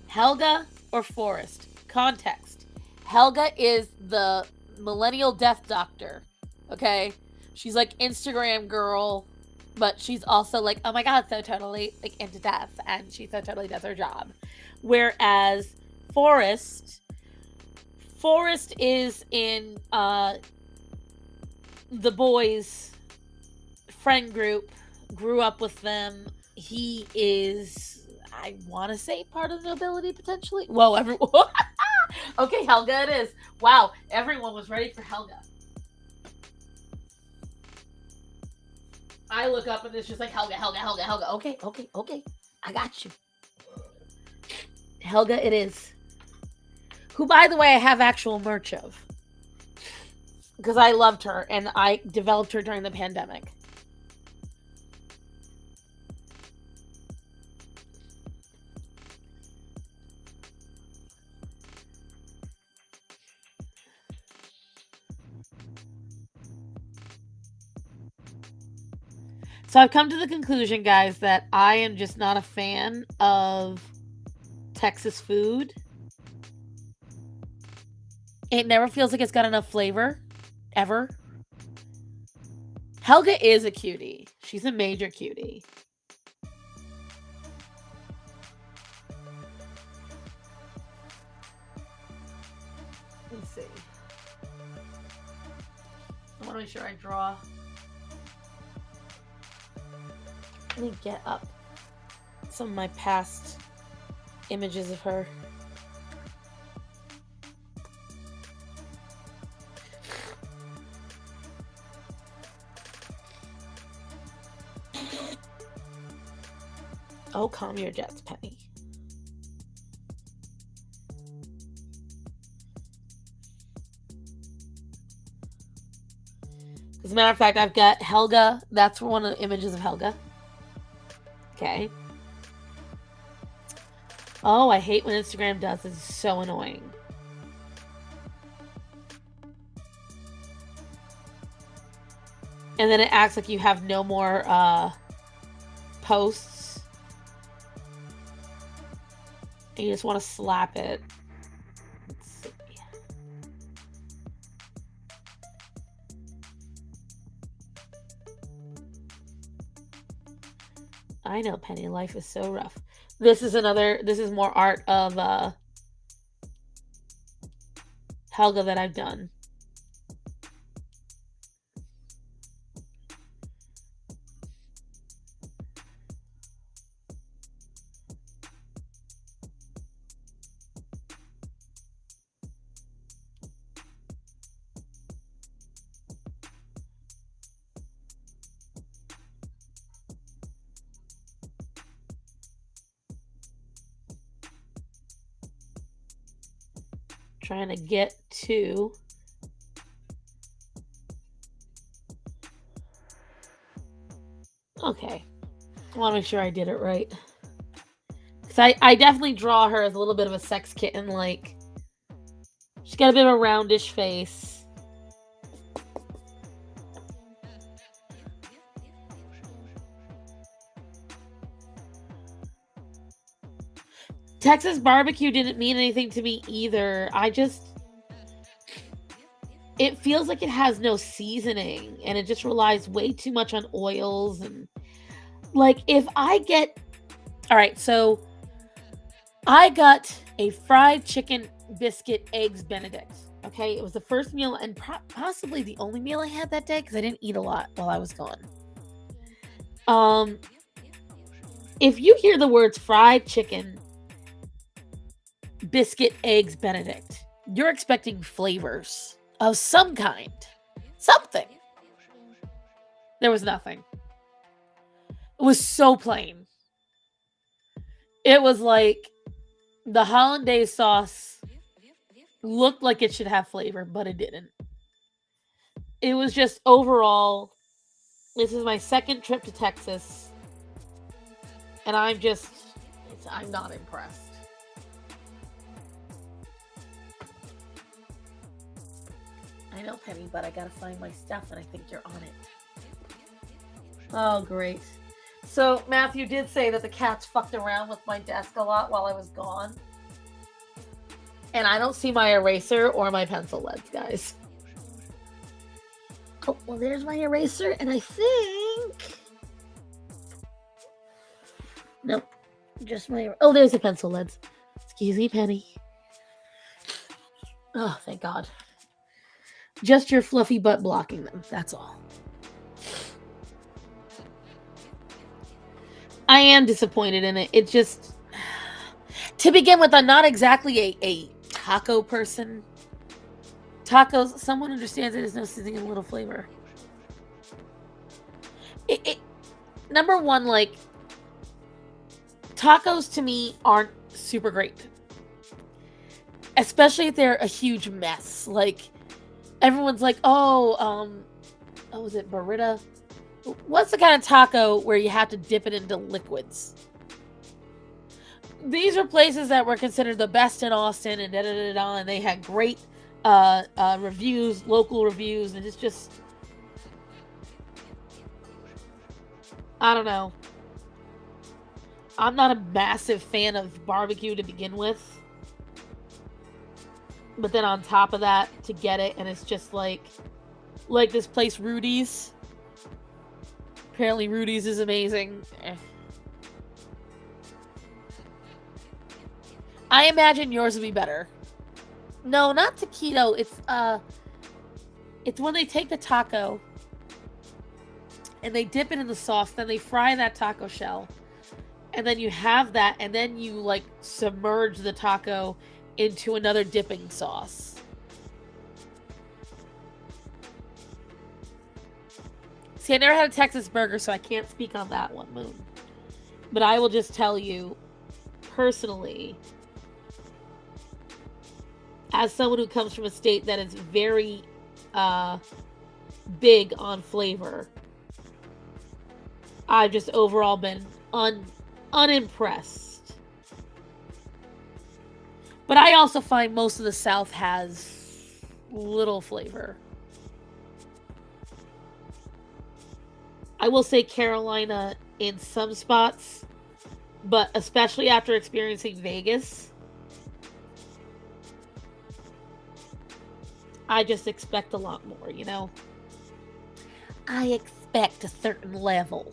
Helga or Forrest? Context. Helga is the millennial death doctor, okay? She's like Instagram girl, but she's also like, oh my god, so totally like into death, and she so totally does her job. Whereas Forrest is in the boys' friend group, grew up with them. He is, I want to say, part of the nobility potentially. Whoa, everyone. Okay, Helga it is. Wow, everyone was ready for Helga. I look up and it's just like Helga. Okay. I got you. Helga it is. Who, by the way, I have actual merch of. Because I loved her and I developed her during the pandemic. So I've come to the conclusion, guys, that I am just not a fan of Texas food. It never feels like it's got enough flavor, ever. Helga is a cutie. She's a major cutie. Let's see. I want to make sure I draw. Let me get up some of my past images of her. Oh, calm your jets, Penny. As a matter of fact, I've got Helga. That's one of the images of Helga. Okay. Oh, I hate when Instagram does this. It's so annoying. And then it acts like you have no more posts. And you just want to slap it. Let's see. I know, Penny. Life is so rough. This is more art of Helga that I've done. Trying to get to okay. I want to make sure I did it right. Because I definitely draw her as a little bit of a sex kitten. Like, she's got a bit of a roundish face. Texas barbecue didn't mean anything to me either. It feels like it has no seasoning and it just relies way too much on oils. And like, if I get, all right, so I got a fried chicken biscuit eggs Benedict. Okay, it was the first meal and possibly the only meal I had that day because I didn't eat a lot while I was gone. If you hear the words fried chicken biscuit eggs Benedict, you're expecting flavors of some kind. Something. There was nothing. It was so plain. It was like the hollandaise sauce looked like it should have flavor, but it didn't. It was just overall, this is my second trip to Texas, and I'm not impressed. I know, Penny, but I gotta find my stuff, and I think you're on it. Oh, great. So, Matthew did say that the cats fucked around with my desk a lot while I was gone. And I don't see my eraser or my pencil leads, guys. Oh, well, there's my eraser, and I think... Nope. Just my... Oh, there's the pencil leads. Excuse me, Penny. Oh, thank God. Just your fluffy butt blocking them. That's all. I am disappointed in it. It just... To begin with, I'm not exactly a taco person. Tacos, someone understands it. There's no seasoning and little flavor. Number one, like... Tacos to me aren't super great. Especially if they're a huge mess. Like, everyone's like, oh, was it burrito? What's the kind of taco where you have to dip it into liquids? These are places that were considered the best in Austin and da-da-da-da, and they had great reviews, local reviews, and it's just... I don't know. I'm not a massive fan of barbecue to begin with. But then on top of that, to get it, and it's just like this place, Rudy's. Apparently Rudy's is amazing. I imagine yours would be better. No, not taquito. It's when they take the taco and they dip it in the sauce, then they fry that taco shell. And then you have that, and then you, like, submerge the taco into another dipping sauce. See, I never had a Texas burger, so I can't speak on that one, Moon. But I will just tell you, personally, as someone who comes from a state that is very big on flavor, I've just overall been unimpressed. But I also find most of the South has little flavor. I will say Carolina in some spots, but especially after experiencing Vegas, I just expect a lot more, you know? I expect a certain level.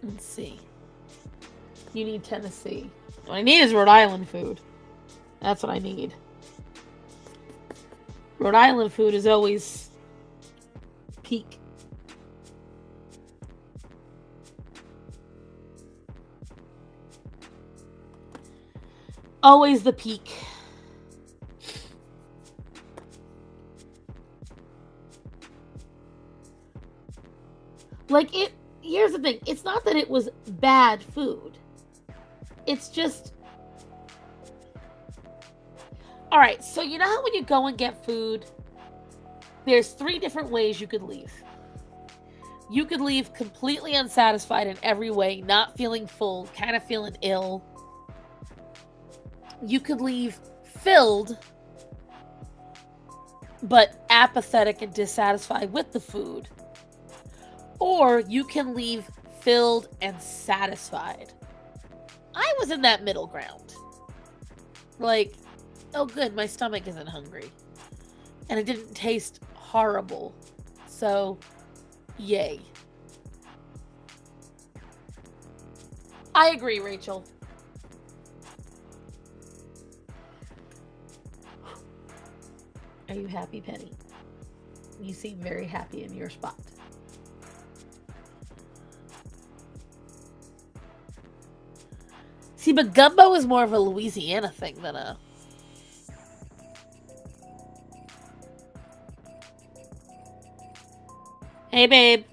Let's see. You need Tennessee. What I need is Rhode Island food. That's what I need. Rhode Island food is always peak. Always the peak. Like, here's the thing. It's not that it was bad food. It's just... Alright, so you know how when you go and get food, there's 3 different ways you could leave. You could leave completely unsatisfied in every way, not feeling full, kind of feeling ill. You could leave filled, but apathetic and dissatisfied with the food. Or you can leave filled and satisfied. I was in that middle ground. Like, oh good, my stomach isn't hungry. And it didn't taste horrible. So, yay. I agree, Rachel. Are you happy, Penny? You seem very happy in your spot. See, but gumbo is more of a Louisiana thing than a... Hey, babe.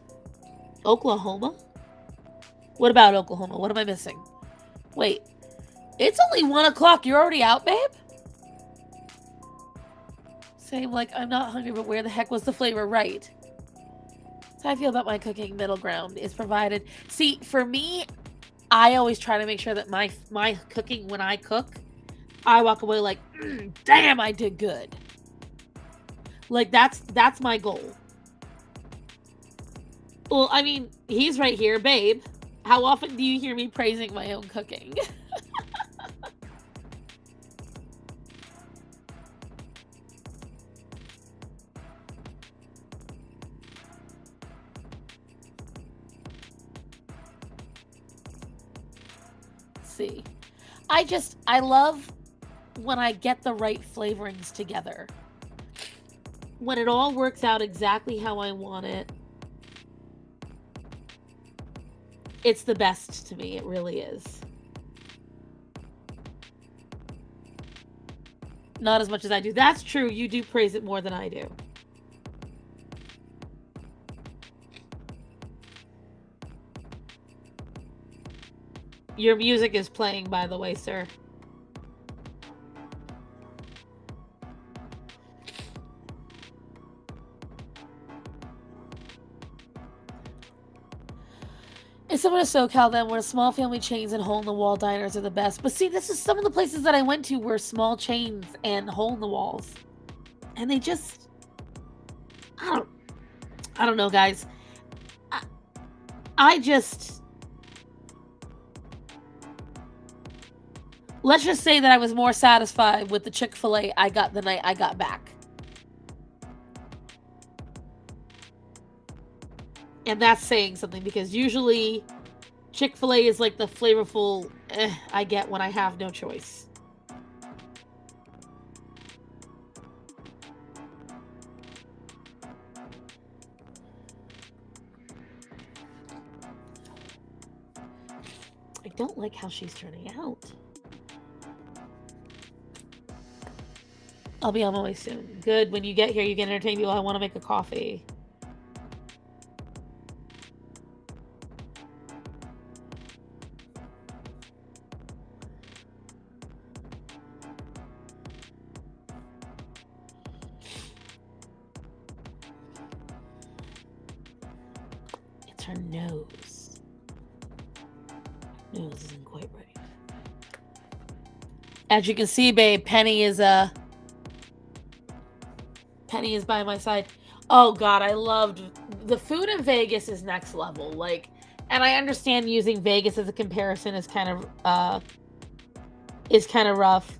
Oklahoma? What about Oklahoma? What am I missing? Wait. It's only 1 o'clock. You're already out, babe? Same, like, I'm not hungry, but where the heck was the flavor? Right. That's how I feel about my cooking. Middle ground is provided. See, for me, I always try to make sure that my cooking, when I cook, I walk away like, damn, I did good. Like, that's my goal. Well, I mean, he's right here, babe. How often do you hear me praising my own cooking? See, I love when I get the right flavorings together. When it all works out exactly how I want it, it's the best to me. It really is. Not as much as I do. That's true. You do praise it more than I do. Your music is playing, by the way, sir. It's similar to SoCal then, where small family chains and hole-in-the-wall diners are the best. But see, this is some of the places that I went to were small chains and hole-in-the-walls. And they just... I don't know, guys. I just... Let's just say that I was more satisfied with the Chick-fil-A I got the night I got back. And that's saying something, because usually Chick-fil-A is like the flavorful I get when I have no choice. I don't like how she's turning out. I'll be on my way soon. Good. When you get here, you can entertain people. I want to make a coffee. It's her nose. Nose isn't quite ready. As you can see, babe, Penny is by my side. Oh God, I loved the food in Vegas is next level. Like, and I understand using Vegas as a comparison is kind of rough.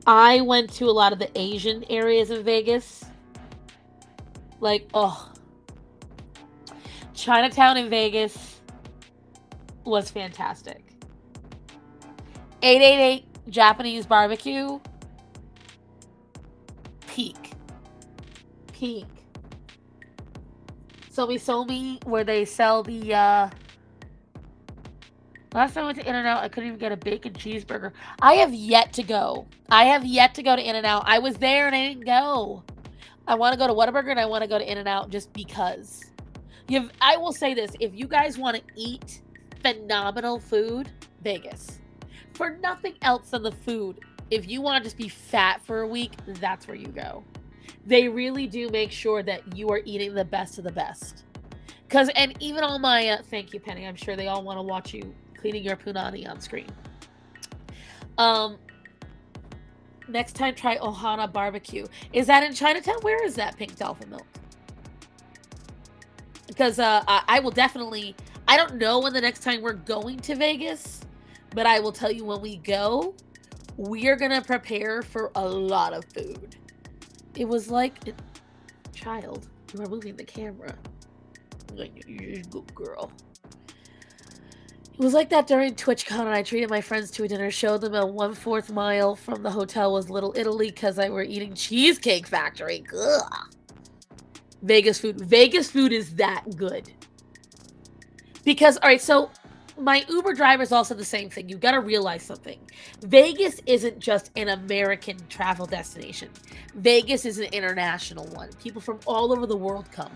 I went to a lot of the Asian areas in Vegas. Like, oh, Chinatown in Vegas was fantastic. 888 Japanese barbecue, peak. Somi, where they sell the last time I went to In-N-Out, I couldn't even get a bacon cheeseburger. I have yet to go to In-N-Out. I was there and I didn't go. I want to go to Whataburger and I want to go to In-N-Out just because. I will say this, if you guys want to eat phenomenal food, Vegas. For nothing else than the food. If you want to just be fat for a week, that's where you go. They really do make sure that you are eating the best of the best. And even all my, thank you, Penny. I'm sure they all want to watch you cleaning your punani on screen. Next time, try Ohana Barbecue. Is that in Chinatown? Where is that, Pink Dolphin Milk? Because I will definitely, I don't know when the next time we're going to Vegas, but I will tell you when we go, we are going to prepare for a lot of food. It was like, child, you are moving the camera. Like, you're a good girl. It was like that during TwitchCon, and I treated my friends to a dinner, showed them a 1/4 mile from the hotel was Little Italy because I were eating Cheesecake Factory. Ugh. Vegas food is that good. Because, all right, so my Uber drivers also the same thing. You've got to realize something. Vegas isn't just an American travel destination. Vegas is an international one. People from all over the world come.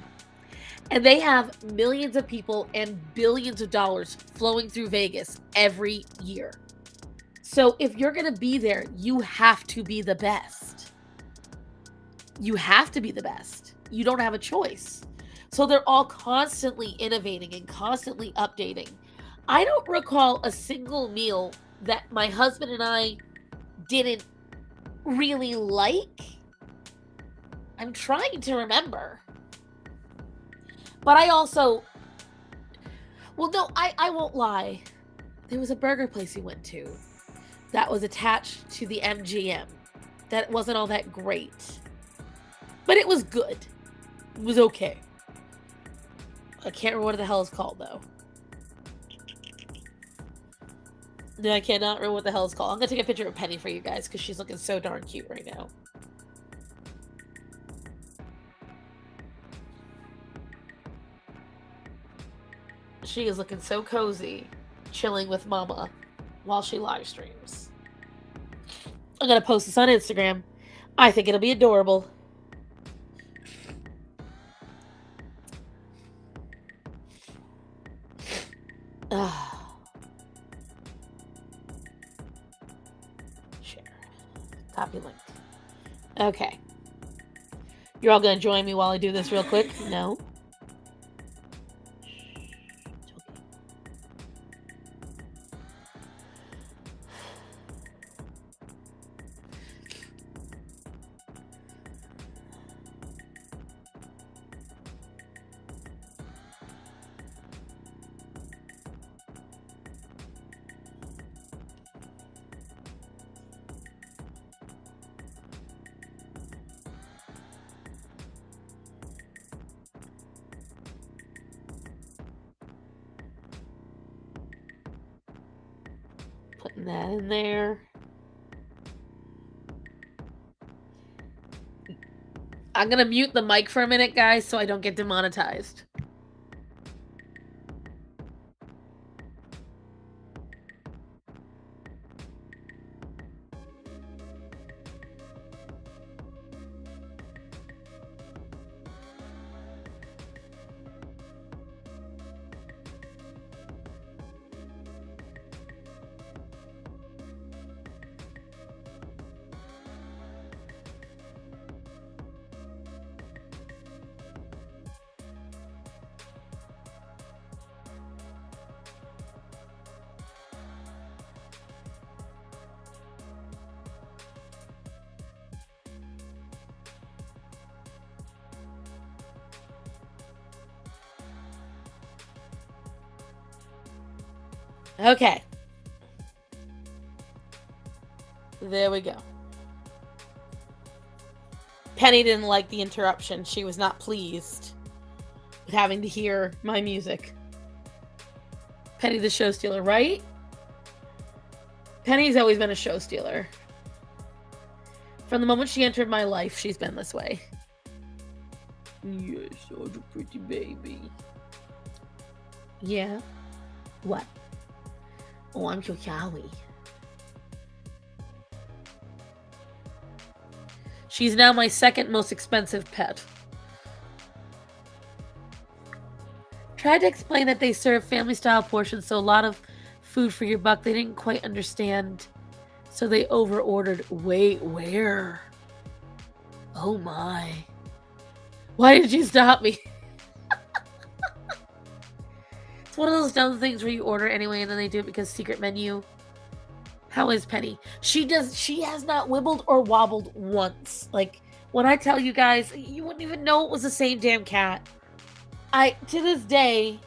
And they have millions of people and billions of dollars flowing through Vegas every year. So if you're going to be there, you have to be the best. You have to be the best. You don't have a choice. So they're all constantly innovating and constantly updating. I don't recall a single meal that my husband and I didn't really like. I'm trying to remember. But I also... Well, no, I won't lie. There was a burger place we went to that was attached to the MGM. That wasn't all that great. But it was good. It was okay. I can't remember what the hell it's called, though. No, I cannot remember what the hell it's called. I'm going to take a picture of Penny for you guys because she's looking so darn cute right now. She is looking so cozy, chilling with Mama while she live streams. I'm going to post this on Instagram. I think it'll be adorable. Share. Copy link. Okay. You're all going to join me while I do this real quick? No. Putting that in there. I'm going to mute the mic for a minute, guys, so I don't get demonetized. Okay. There we go. Penny didn't like the interruption. She was not pleased with having to hear my music. Penny the show stealer, right? Penny's always been a show stealer. From the moment she entered my life, she's been this way. Yes, such a pretty baby. Yeah? What? Oh, I'm so sorry. She's now my second most expensive pet. Tried to explain that they serve family-style portions, so a lot of food for your buck. They didn't quite understand, so they over-ordered. Wait, where? Oh my. Why did you stop me? It's one of those dumb things where you order anyway and then they do it because secret menu. How is Penny? She has not wibbled or wobbled once. Like, when I tell you guys, you wouldn't even know it was the same damn cat. To this day,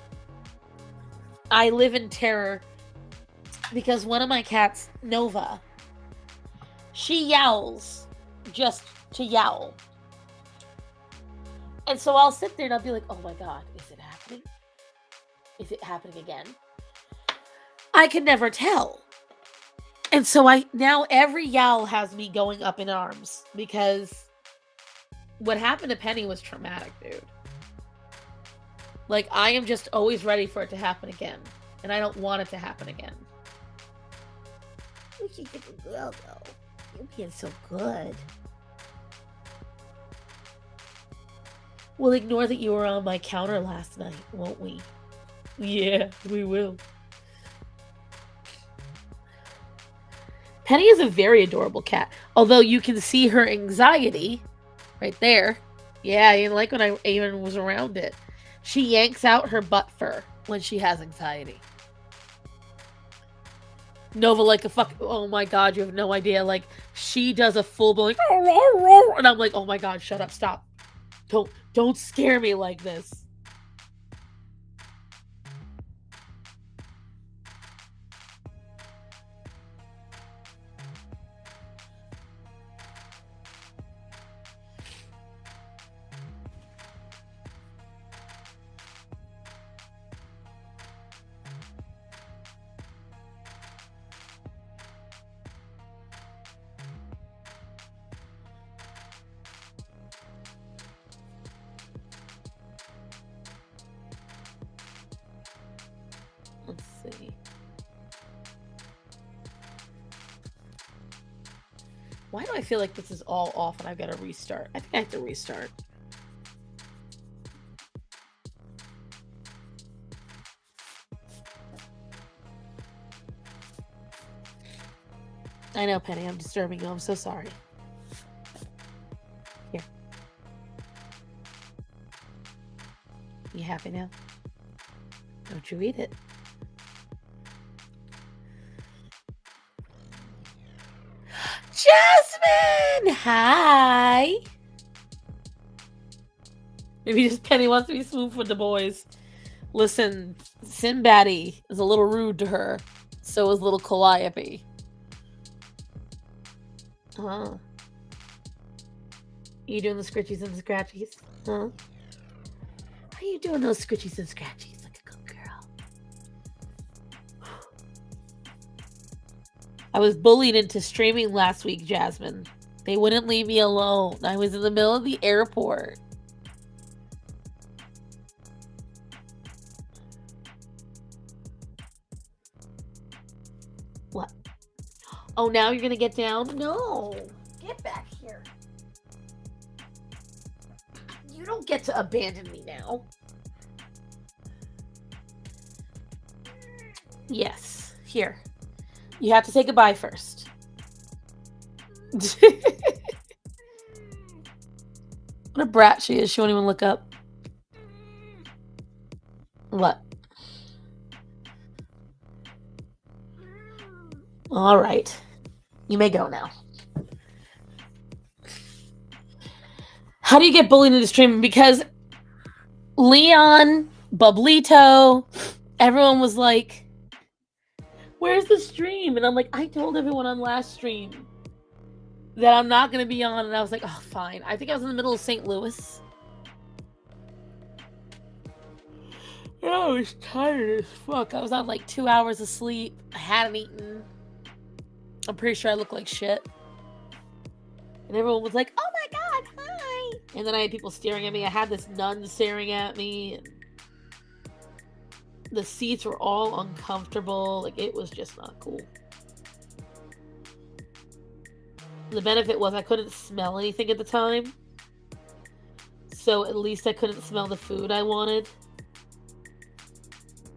I live in terror because one of my cats, Nova, she yowls just to yowl. And so I'll sit there and I'll be like, oh my God, is it happening? Is it happening again? I can never tell. And so now every yowl has me going up in arms because what happened to Penny was traumatic, dude. Like, I am just always ready for it to happen again. And I don't want it to happen again. You should get a girl, though. You're being so good. We'll ignore that you were on my counter last night, won't we? Yeah, we will. Penny is a very adorable cat. Although you can see her anxiety right there. Yeah, I didn't like when I even was around it. She yanks out her butt fur when she has anxiety. Nova like a fuck. Oh my god, you have no idea. Like, she does a full blown like, and I'm like, oh my god, shut up, stop. Don't scare me like this. Let's see. Why do I feel like this is all off and I've got to restart? I think I have to restart. I know, Penny, I'm disturbing you. I'm so sorry. Here. You happy now? Don't you eat it? Jasmine! Hi! Maybe just Penny wants to be smooth with the boys. Listen, Sinbaddy is a little rude to her. So is little Calliope. Huh? You doing the scritchies and the scratchies? Huh? How you doing those scritchies and scratchies like a good girl? I was bullied into streaming last week, Jasmine. They wouldn't leave me alone. I was in the middle of the airport. What? Oh, now you're gonna get down? No. Get back here. You don't get to abandon me now. Yes. Here. You have to say goodbye first. What a brat she is. She won't even look up. What? All right. You may go now. How do you get bullied into streaming? Because Leon, Bublito, everyone was like, where's the stream? And I'm like, I told everyone on last stream that I'm not going to be on. And I was like, oh, fine. I think I was in the middle of St. Louis. And I was tired as fuck. I was on like 2 hours of sleep. I hadn't eaten. I'm pretty sure I look like shit. And everyone was like, oh my god, hi. And then I had people staring at me. I had this nun staring at me. And the seats were all uncomfortable. Like, it was just not cool. The benefit was I couldn't smell anything at the time. So at least I couldn't smell the food I wanted.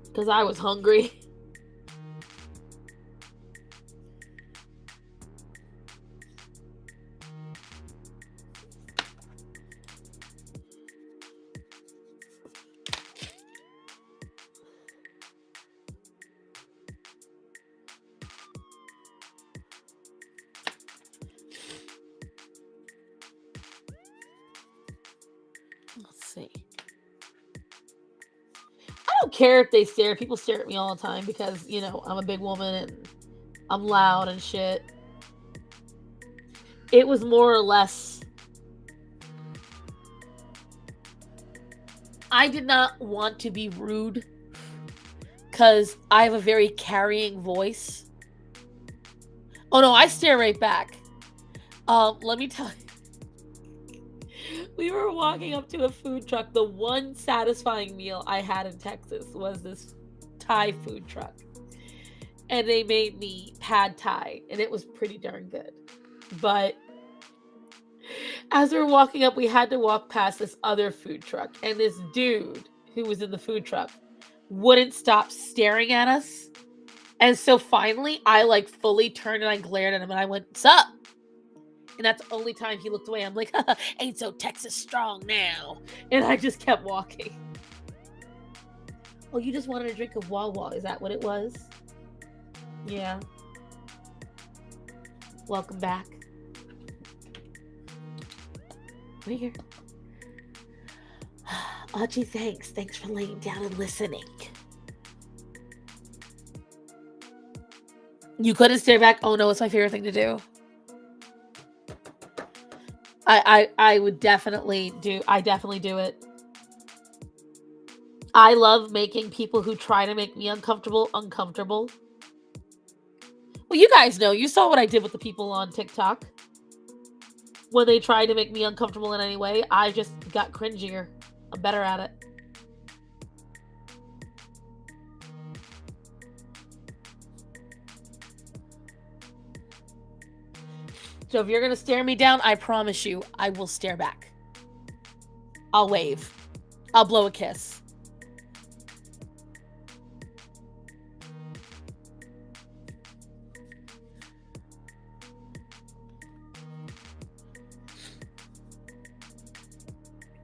Because I was hungry. Let's see. I don't care if they stare. People stare at me all the time because, you know, I'm a big woman and I'm loud and shit. It was more or less, I did not want to be rude because I have a very carrying voice. Oh no, I stare right back. Let me tell you. We were walking up to a food truck. The one satisfying meal I had in Texas was this Thai food truck. And they made me pad Thai, and it was pretty darn good. But as we were walking up, we had to walk past this other food truck. And this dude who was in the food truck wouldn't stop staring at us. And so finally, I like fully turned and I glared at him and I went, "Sup?" And that's the only time he looked away. I'm like, "Ain't so Texas strong now." And I just kept walking. Oh, you just wanted a drink of Wawa. Is that what it was? Yeah. Welcome back. We're here. Audrey, thanks. Thanks for laying down and listening. You couldn't stare back? Oh no, it's my favorite thing to do. I would definitely do. I definitely do it. I love making people who try to make me uncomfortable. Well, you guys know. You saw what I did with the people on TikTok. When they tried to make me uncomfortable in any way, I just got cringier. I'm better at it. So if you're going to stare me down, I promise you, I will stare back. I'll wave. I'll blow a kiss.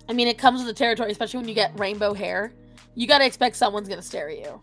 I mean, it comes with the territory, especially when you get rainbow hair. You got to expect someone's going to stare at you.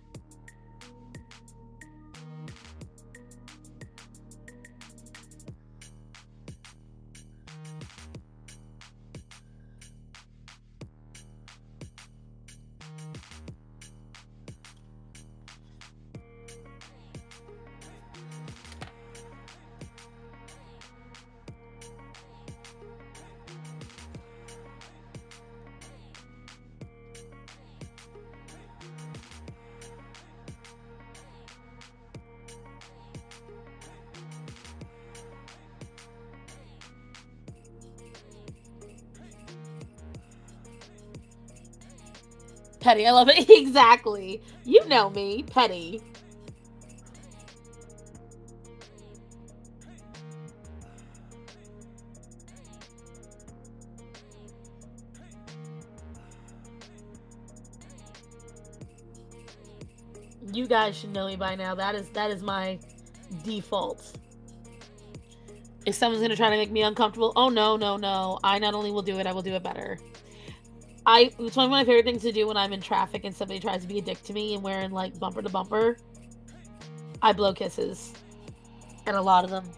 Petty, I love it. Exactly. You know me, petty. You guys should know me by now. That is my default. If someone's gonna try to make me uncomfortable, oh no. I not only will do it, I will do it better. It's one of my favorite things to do when I'm in traffic and somebody tries to be a dick to me and we're in like bumper to bumper. I blow kisses. And a lot of them.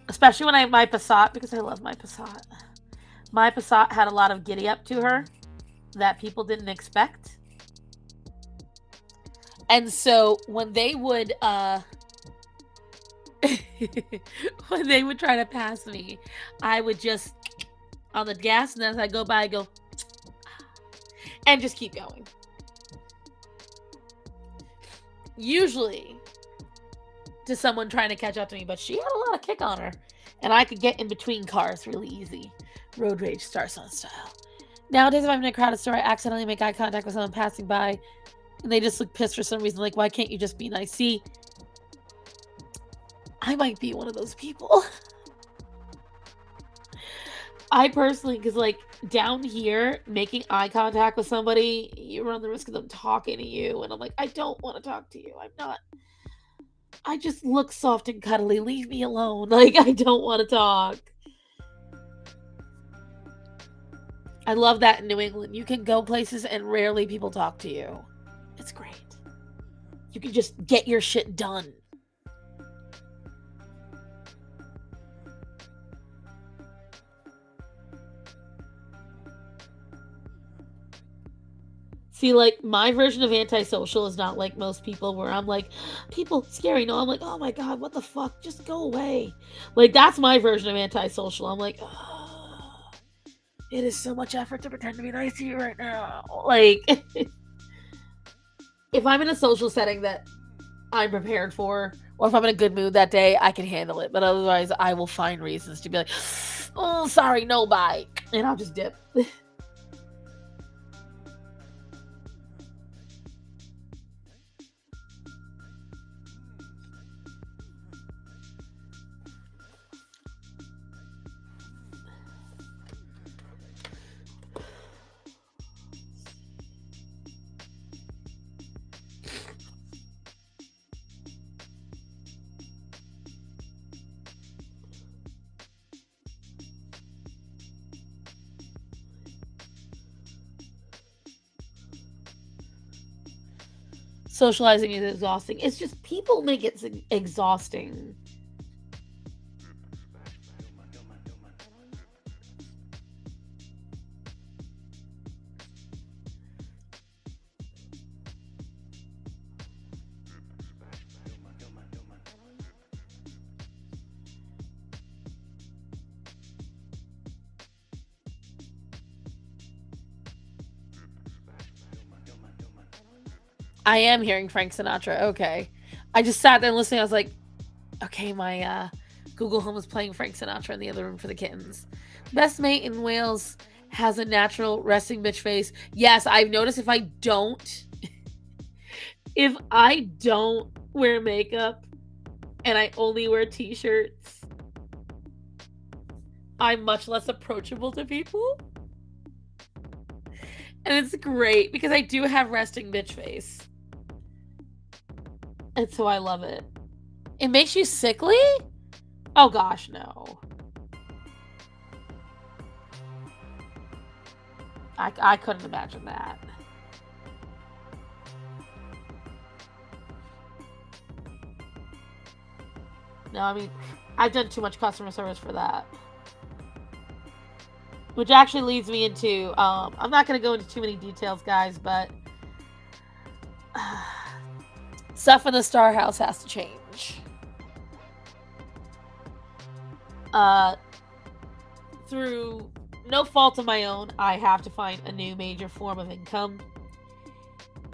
Especially when I have my Passat, because I love my Passat. My Passat had a lot of giddy up to her that people didn't expect. And so when they would when they would try to pass me, I would just on the gas, and as I go by, I go and just keep going. Usually to someone trying to catch up to me, but she had a lot of kick on her, and I could get in between cars really easy. Road rage starts on style. Nowadays, if I'm in a crowded store, I accidentally make eye contact with someone passing by, and they just look pissed for some reason. Like, why can't you just be nice? See, I might be one of those people. I personally, because like down here, making eye contact with somebody, you run the risk of them talking to you. And I'm like, I don't want to talk to you. I just look soft and cuddly. Leave me alone. Like, I don't want to talk. I love that in New England. You can go places and rarely people talk to you. It's great. You can just get your shit done. See, like, my version of antisocial is not like most people where I'm like, people scary. No, I'm like, oh my God, what the fuck? Just go away. Like, that's my version of antisocial. I'm like, oh, it is so much effort to pretend to be nice to you right now. Like, if I'm in a social setting that I'm prepared for, or if I'm in a good mood that day, I can handle it. But otherwise, I will find reasons to be like, oh, sorry, no, bye. And I'll just dip. socializing is exhausting. It's just people make it exhausting. I am hearing Frank Sinatra. Okay. I just sat there listening. I was like, okay, my Google Home is playing Frank Sinatra in the other room for the kittens. Best mate in Wales has a natural resting bitch face. Yes, I've noticed if I don't wear makeup and I only wear t-shirts, I'm much less approachable to people. And it's great because I do have resting bitch face. And so I love it. It makes you sickly? Oh gosh, no. I couldn't imagine that. No, I mean, I've done too much customer service for that. Which actually leads me into, I'm not going to go into too many details, guys, but stuff in the Star House has to change. Through no fault of my own, I have to find a new major form of income.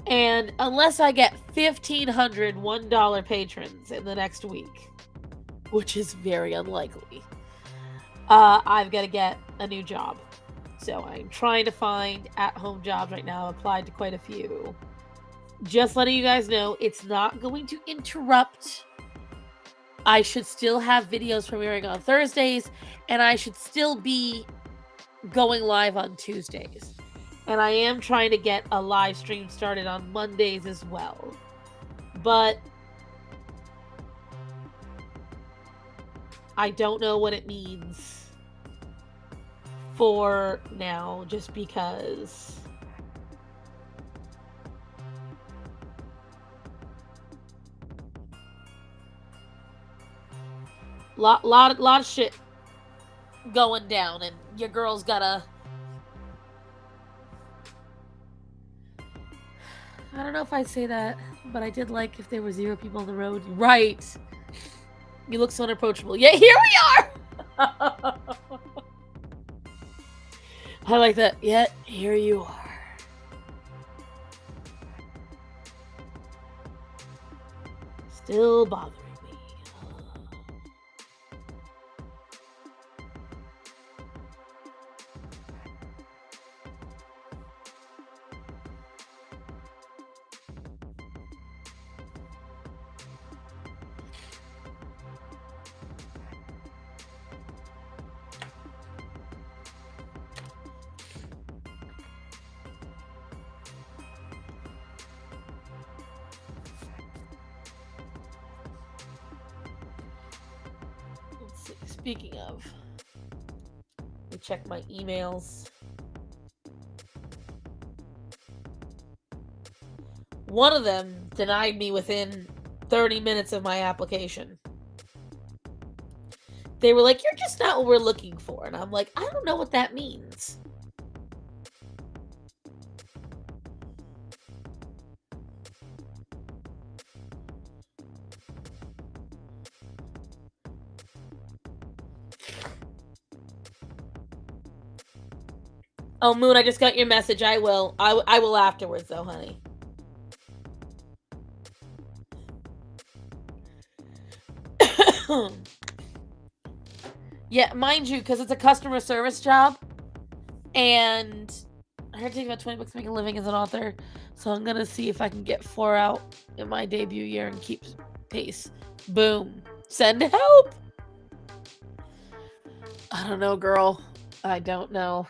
And unless I get 1,500 $1 patrons in the next week, which is very unlikely, I've got to get a new job. So I'm trying to find at-home jobs right now. I've applied to quite a few. Just letting you guys know, it's not going to interrupt. I should still have videos premiering on Thursdays, and I should still be going live on Tuesdays. And I am trying to get a live stream started on Mondays as well. But I don't know what it means for now, just because lot of shit going down, and your girl's gotta. I don't know if I'd say that, but I did like if there were 0 people on the road. Right. You look so unapproachable. Yeah, here we are! I like that. Yeah, here you are. Still bothering me. Speaking of, let me check my emails. One of them denied me within 30 minutes of my application. They were like, "You're just not what we're looking for." And I'm like, I don't know what that means. Oh, Moon, I just got your message. I will. I will afterwards, though, honey. Yeah, mind you, because it's a customer service job, and I heard it takes about 20 bucks to make a living as an author, so I'm gonna see if I can get 4 out in my debut year and keep pace. Boom. Send help! I don't know, girl. I don't know.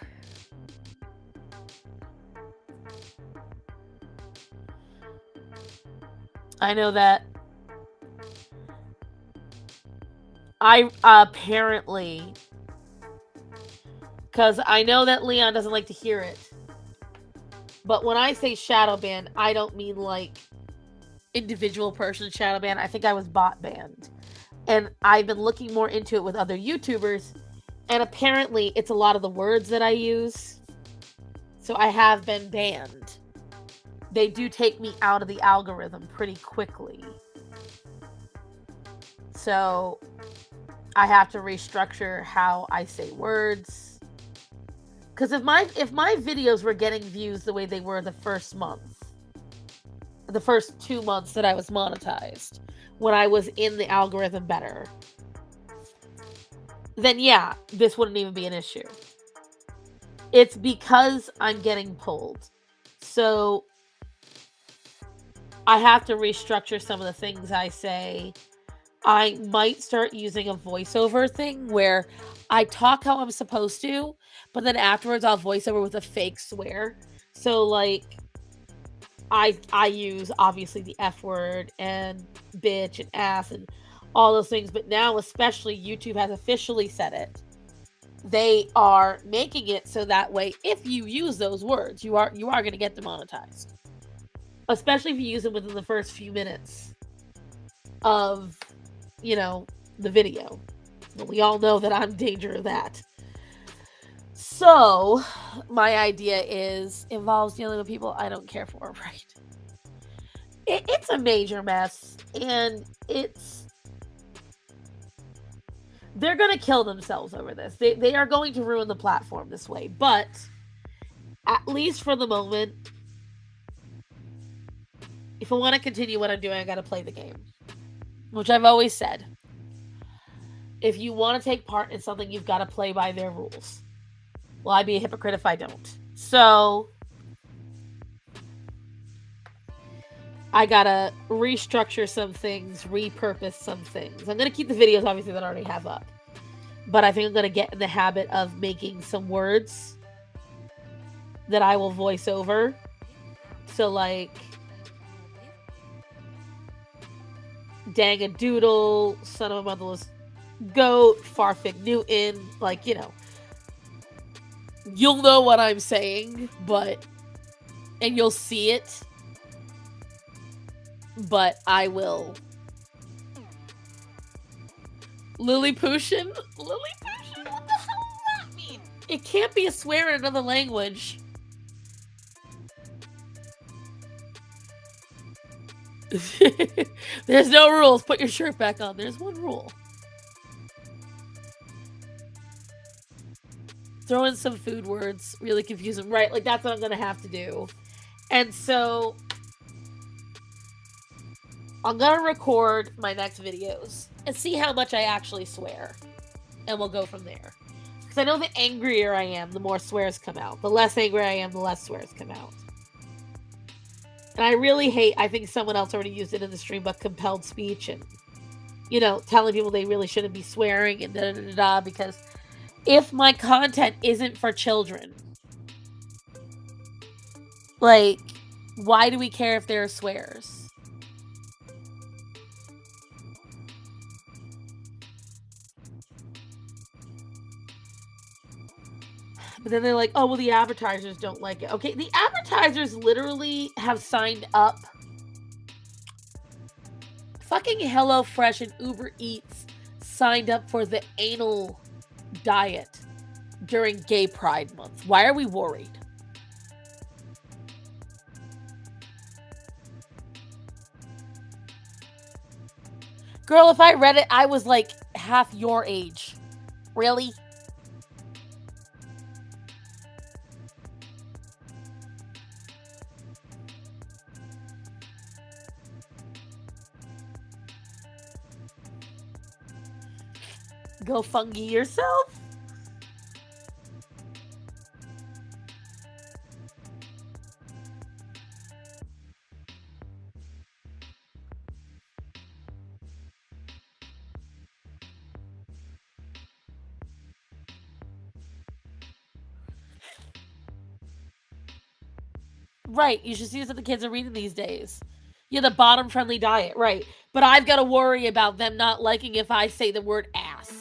I know that I apparently, because I know that Leon doesn't like to hear it, but when I say shadow ban, I don't mean like individual person shadow banned. I think I was bot banned. And I've been looking more into it with other YouTubers, and apparently it's a lot of the words that I use. So I have been banned. They do take me out of the algorithm pretty quickly. So I have to restructure how I say words. Because if my videos were getting views the way they were the first 2 months that I was monetized, when I was in the algorithm better, then yeah, this wouldn't even be an issue. It's because I'm getting pulled. So I have to restructure some of the things I say. I might start using a voiceover thing where I talk how I'm supposed to, but then afterwards I'll voice over with a fake swear. So like I use obviously the F word and bitch and ass and all those things, but now especially YouTube has officially said it. They are making it so that way if you use those words, you are going to get demonetized. Especially if you use them within the first few minutes of, the video. But we all know that I'm in danger of that. So, my idea involves dealing with people I don't care for, right? It's a major mess, and they're going to kill themselves over this. They are going to ruin the platform this way, but at least for the moment, if I want to continue what I'm doing, I got to play the game, which I've always said. If you want to take part in something, you've got to play by their rules. Well, I'd be a hypocrite if I don't. So I gotta restructure some things, repurpose some things. I'm gonna keep the videos, obviously, that I already have up. But I think I'm gonna get in the habit of making some words that I will voice over. So like dang a doodle, son of a motherless goat, Farfig Newton, like, you'll know what I'm saying, and you'll see it, but I will. Lilliputian? Lilliputian? What the hell does that mean? It can't be a swear in another language. There's no rules. Put your shirt back on. There's one rule. Throw in some food words. Really confuse them. Right, like that's what I'm going to have to do. And so I'm going to record my next videos and see how much I actually swear. And we'll go from there. Because I know the angrier I am, the more swears come out. The less angry I am, the less swears come out. And I really hate, I think someone else already used it in the stream, but compelled speech and, telling people they really shouldn't be swearing and da-da-da-da, because if my content isn't for children, like, why do we care if there are swears? But then they're like, oh, well, the advertisers don't like it. Okay, the advertisers literally have signed up. Fucking HelloFresh and Uber Eats signed up for the anal diet during Gay Pride Month. Why are we worried? Girl, if I read it, I was like half your age. Really? Go fungi yourself? Right, you should see what the kids are reading these days. Yeah, the bottom-friendly diet, right. But I've got to worry about them not liking if I say the word ass.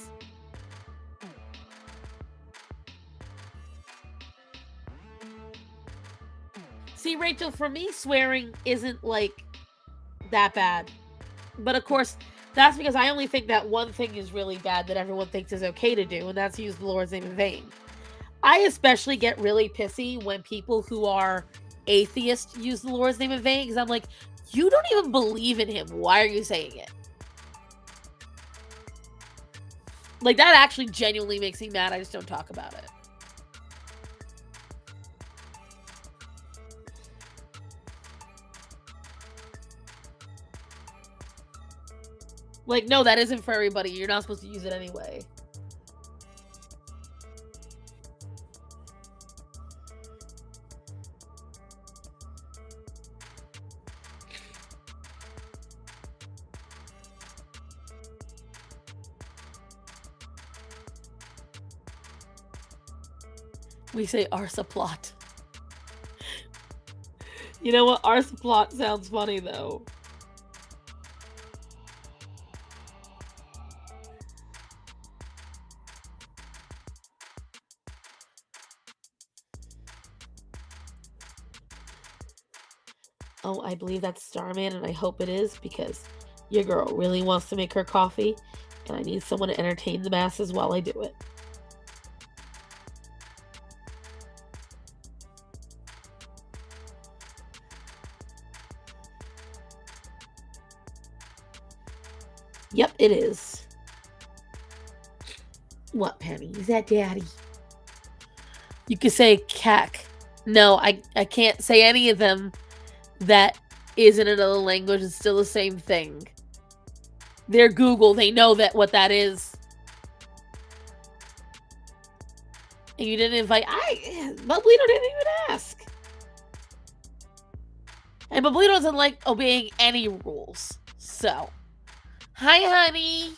See, Rachel, for me, swearing isn't like that bad. But of course, that's because I only think that one thing is really bad that everyone thinks is okay to do, and that's use the Lord's name in vain. I especially get really pissy when people who are atheists use the Lord's name in vain, because I'm like, you don't even believe in him. Why are you saying it? Like, that actually genuinely makes me mad. I just don't talk about it. Like, no, that isn't for everybody. You're not supposed to use it anyway. We say Arsa plot. You know what? Arsa plot sounds funny, though. Oh, I believe that's Starman, and I hope it is, because your girl really wants to make her coffee, and I need someone to entertain the masses while I do it. Yep, it is. What, Penny? Is that Daddy? You could say cack. No, I can't say any of them that is in another language. It's still the same thing. They're Google. They know that what that is. And you didn't invite... Bubbleito didn't even ask. And Bubbleito doesn't like obeying any rules. So... Hi, honey.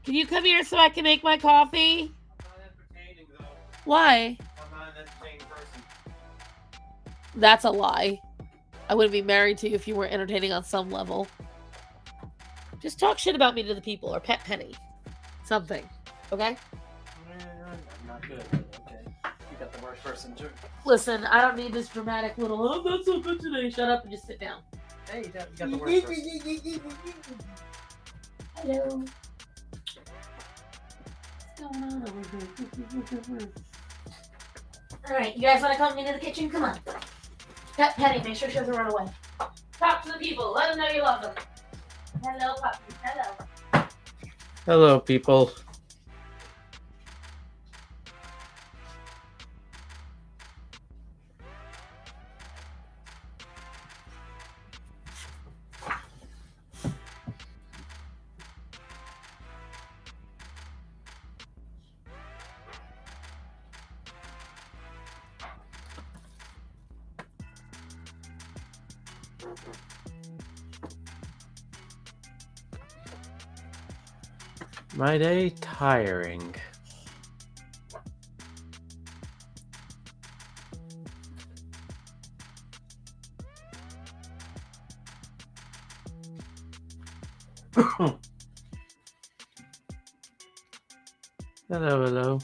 Can you come here so I can make my coffee? I'm not entertaining, though. Why? I'm not an entertaining person. That's a lie. I wouldn't be married to you if you weren't entertaining on some level. Just talk shit about me to the people, or pet Penny. Something. Okay? I'm not good at it, okay? You got the worst person, too. Listen, I don't need this dramatic little, oh, that's so good today. Shut up and just sit down. Hey, you got the worst person. Hello. What's going on over here? Alright, you guys want to come into the kitchen? Come on. Pet Penny, make sure she doesn't run away. Talk to the people. Let them know you love them. Hello, puppy. Hello. Hello, people. My day tiring. Hello, hello.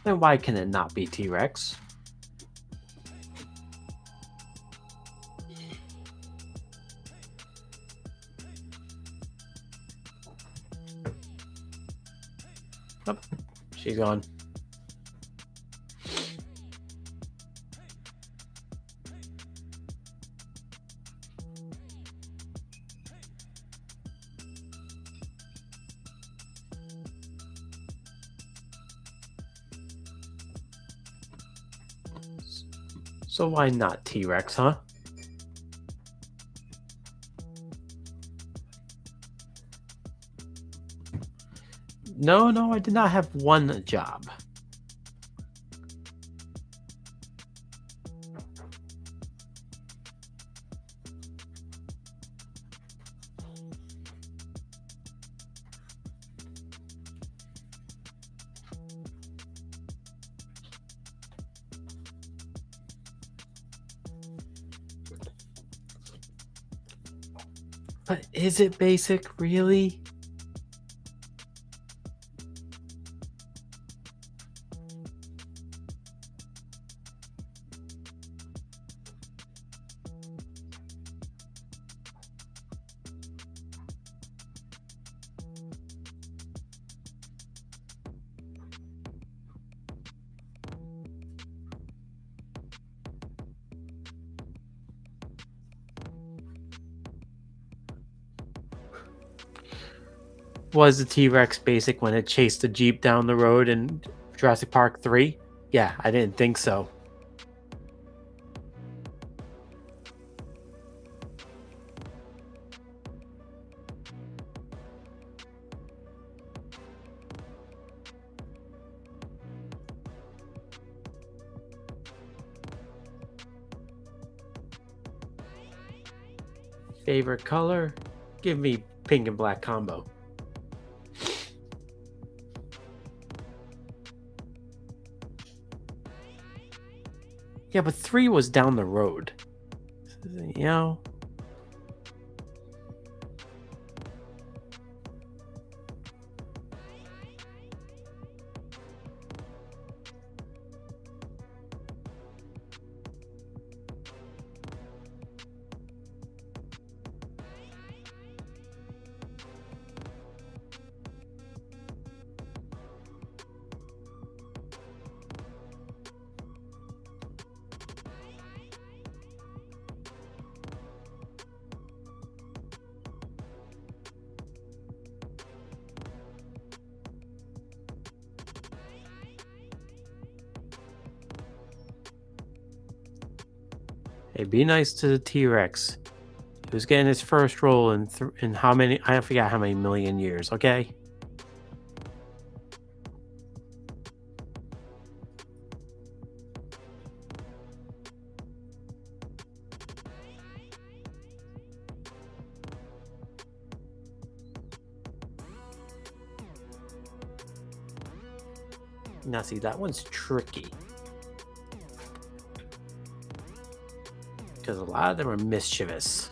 Then why can it not be T-Rex? Oh, she's gone. So why not T-Rex, huh? No, I did not have one job. But is it basic, really? Was the T-Rex basic when it chased the Jeep down the road in Jurassic Park 3? Yeah, I didn't think so. Favorite color? Give me pink and black combo. Yeah, but 3 was down the road. You know? Hey, be nice to the T-Rex. He was getting his first role in how many? I forgot how many million years. Okay. Now, see, that one's tricky. Because a lot of them are mischievous.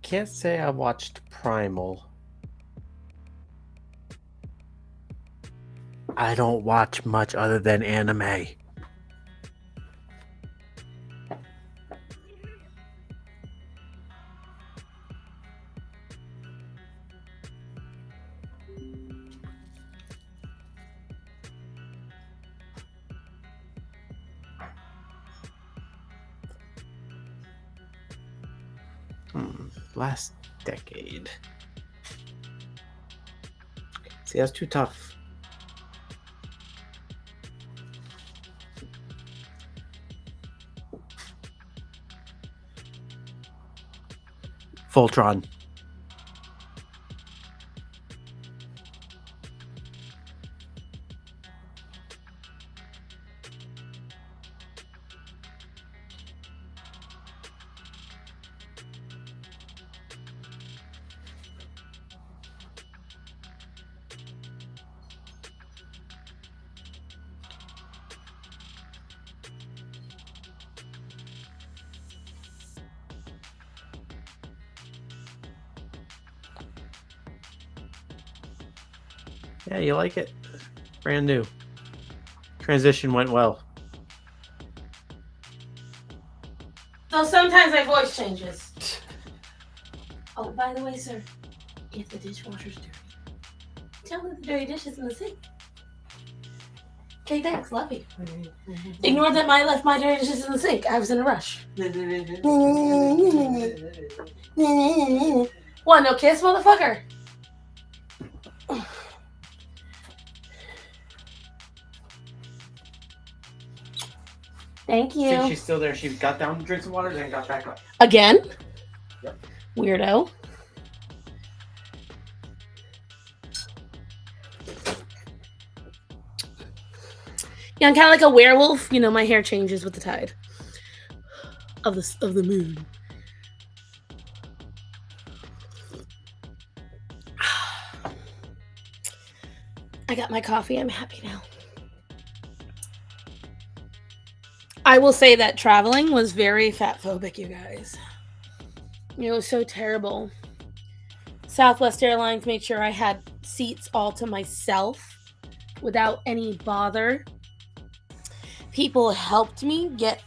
Can't say I watched Primal. I don't watch much other than anime. Last decade. See, that's too tough. Voltron. Yeah, you like it? Brand new. Transition went well. So sometimes my voice changes. Oh, by the way, sir, if the dishwasher's dirty, tell me the dirty dishes in the sink. Okay, thanks, love you. Ignore that I left my dirty dishes in the sink. I was in a rush. What, no kiss, motherfucker? Thank See, you. she's still there. She got down to drink some water, then got back up. Again? Yep. Weirdo. Yeah, I'm kind of like a werewolf. You know, my hair changes with the tide of the moon. I got my coffee. I'm happy now. I will say that traveling was very fat phobic, you guys. It was so terrible. Southwest Airlines made sure I had seats all to myself without any bother. People helped me get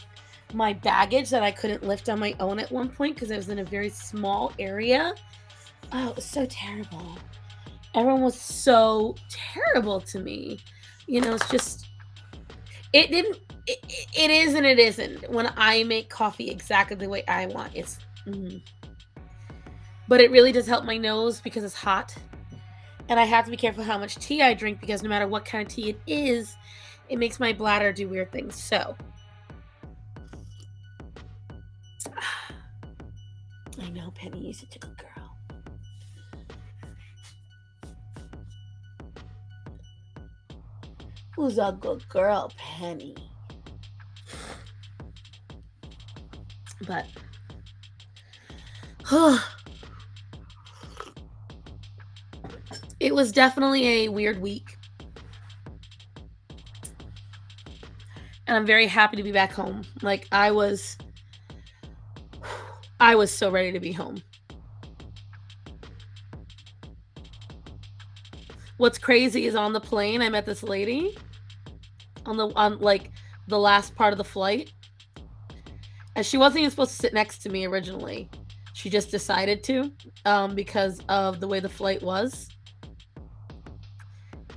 my baggage that I couldn't lift on my own at one point because I was in a very small area. Oh, it was so terrible. Everyone was so terrible to me. You know, it's just, it is and it isn't. When I make coffee exactly the way I want, it's, but it really does help my nose because it's hot. And I have to be careful how much tea I drink because no matter what kind of tea it is, it makes my bladder do weird things. So, I know, Penny, you're such a good girl. Who's a good girl, Penny? But, it was definitely a weird week. And I'm very happy to be back home. Like, I was so ready to be home. What's crazy is on the plane, I met this lady on like the last part of the flight. And she wasn't even supposed to sit next to me originally. She just decided to because of the way the flight was.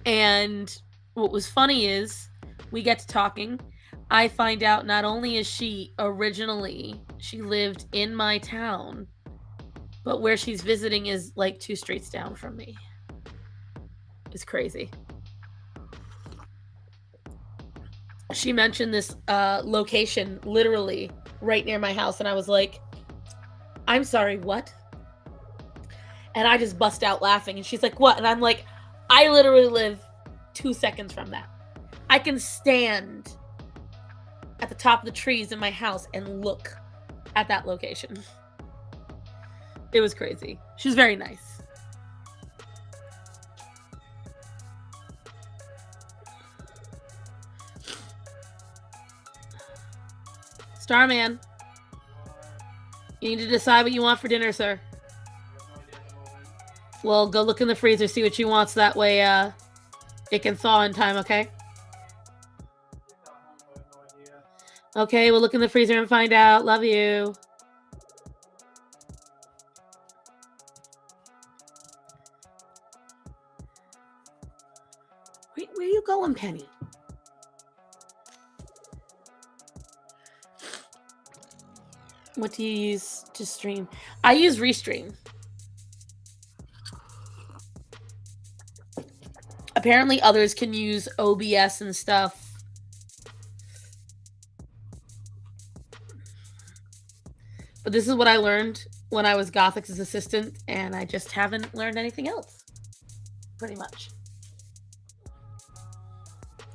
And what was funny is we get to talking. I find out not only is she lived in my town, but where she's visiting is like 2 streets down from me. It's crazy. She mentioned this location literally right near my house, and I was like, I'm sorry, what? And I just bust out laughing, and she's like, what? And I'm like, I literally live 2 seconds from that. I can stand at the top of the trees in my house and look at that location. It was crazy. She was very nice. Starman, you need to decide what you want for dinner, sir. Well, go look in the freezer, see what you want, so that way it can thaw in time, okay? Okay, we'll look in the freezer and find out. Love you. Where are you going, Penny? What do you use to stream? I use Restream. Apparently others can use OBS and stuff. But this is what I learned when I was Gothic's assistant, and I just haven't learned anything else. Pretty much.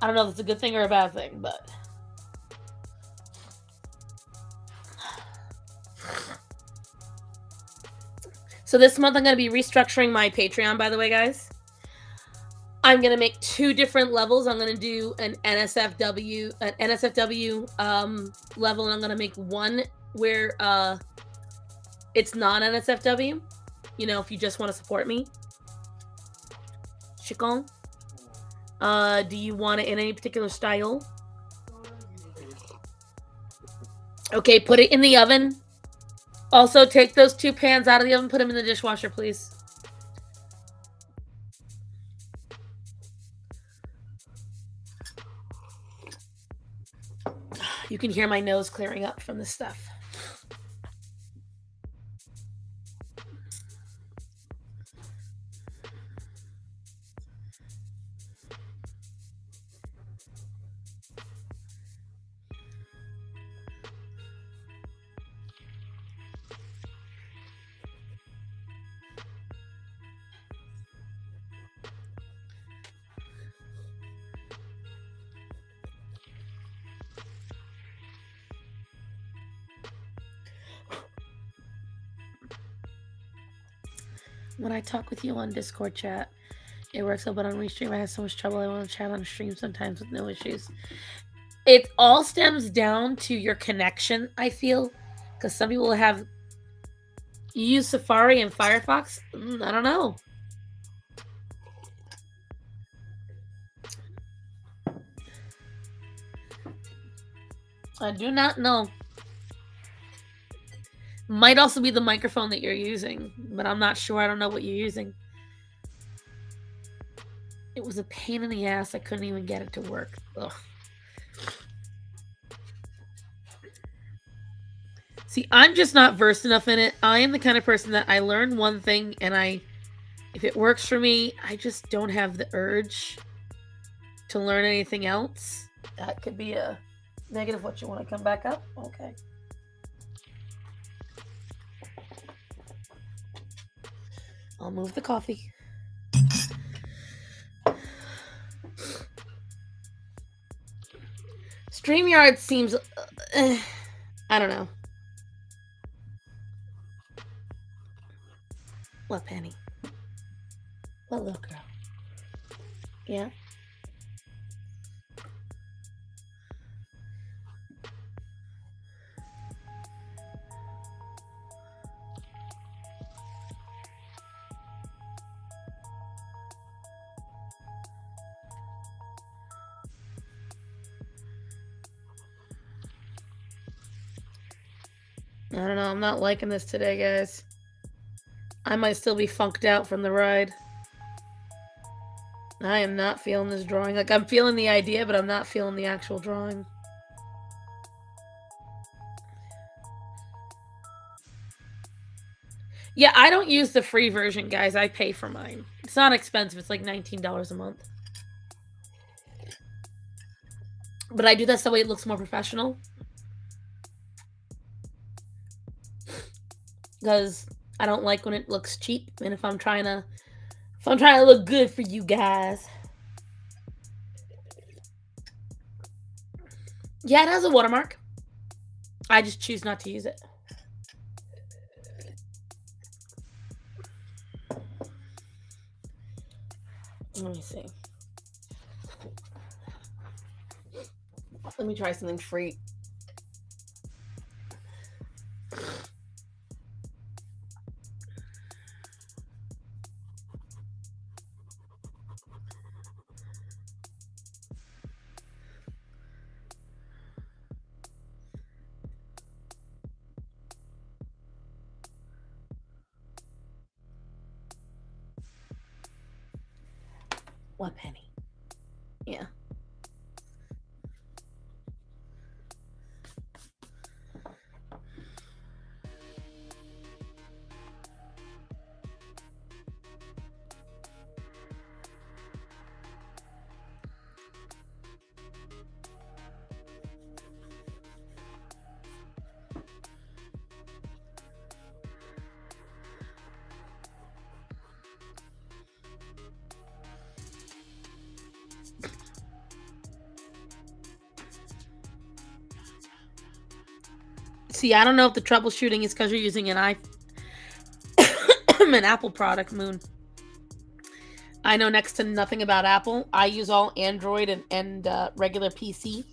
I don't know if it's a good thing or a bad thing, but... So this month I'm going to be restructuring my Patreon, by the way, guys. I'm going to make 2 different levels. I'm going to do an NSFW level, and I'm going to make one where it's non-NSFW. You know, if you just want to support me. Chicon? Do you want it in any particular style? Okay, put it in the oven. Also, take those 2 pans out of the oven, put them in the dishwasher, please. You can hear my nose clearing up from this stuff. when I talk with you on Discord chat, it works out, but on Restream, I have so much trouble. I want to chat on stream sometimes with no issues. It all stems down to your connection, I feel, because some people have use Safari and Firefox. I don't know. I do not know. Might also be the microphone that you're using, but I'm not sure. I don't know what you're using. It was a pain in the ass. I couldn't even get it to work. Ugh. See, I'm just not versed enough in it. I am the kind of person that I learn one thing and if it works for me, I just don't have the urge to learn anything else. That could be a negative. What, you want to come back up? Okay. I'll move the coffee. StreamYard seems... I don't know. What, Penny? What, little girl? Yeah? I don't know. I'm not liking this today, guys. I might still be funked out from the ride. I am not feeling this drawing. Like, I'm feeling the idea, but I'm not feeling the actual drawing. Yeah, I don't use the free version, guys. I pay for mine. It's not expensive. It's like $19 a month. But I do that so it looks more professional. Because I don't like when it looks cheap, and if I'm trying to look good for you guys. Yeah, it has a watermark. I just choose not to use it. Let me see. Let me try something free. What, Penny? Yeah. See, I don't know if the troubleshooting is because you're using an an Apple product, Moon. I know next to nothing about Apple. I use all Android and regular PC.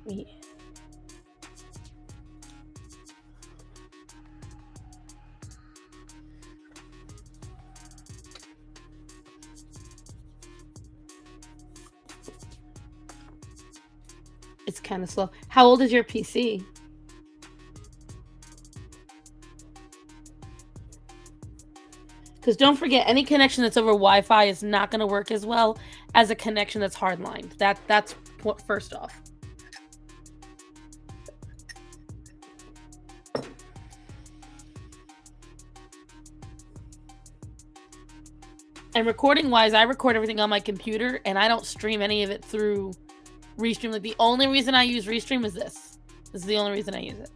Yeah. It's kind of slow. How old is your PC? Because don't forget, any connection that's over Wi-Fi is not going to work as well as a connection that's hardlined. That's first off. And recording-wise, I record everything on my computer, and I don't stream any of it through Restream. Like, the only reason I use Restream is this. This is the only reason I use it.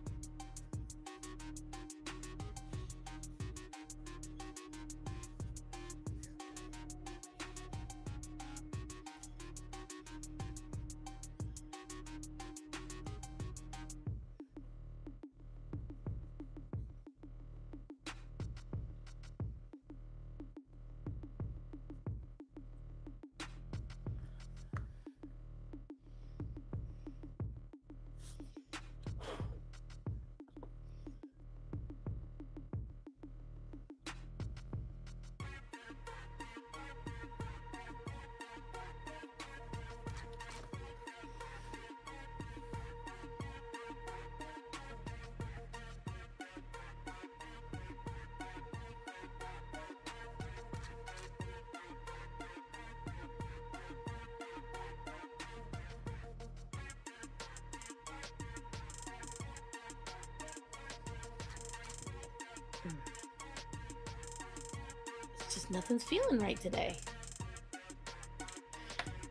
Just nothing's feeling right today.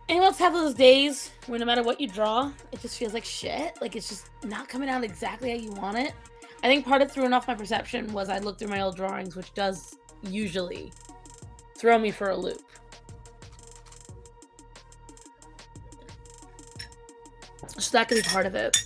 Anyone else have those days where no matter what you draw, it just feels like shit? Like it's just not coming out exactly how you want it? I think part of throwing off my perception was I looked through my old drawings, which does usually throw me for a loop. So that could be part of it.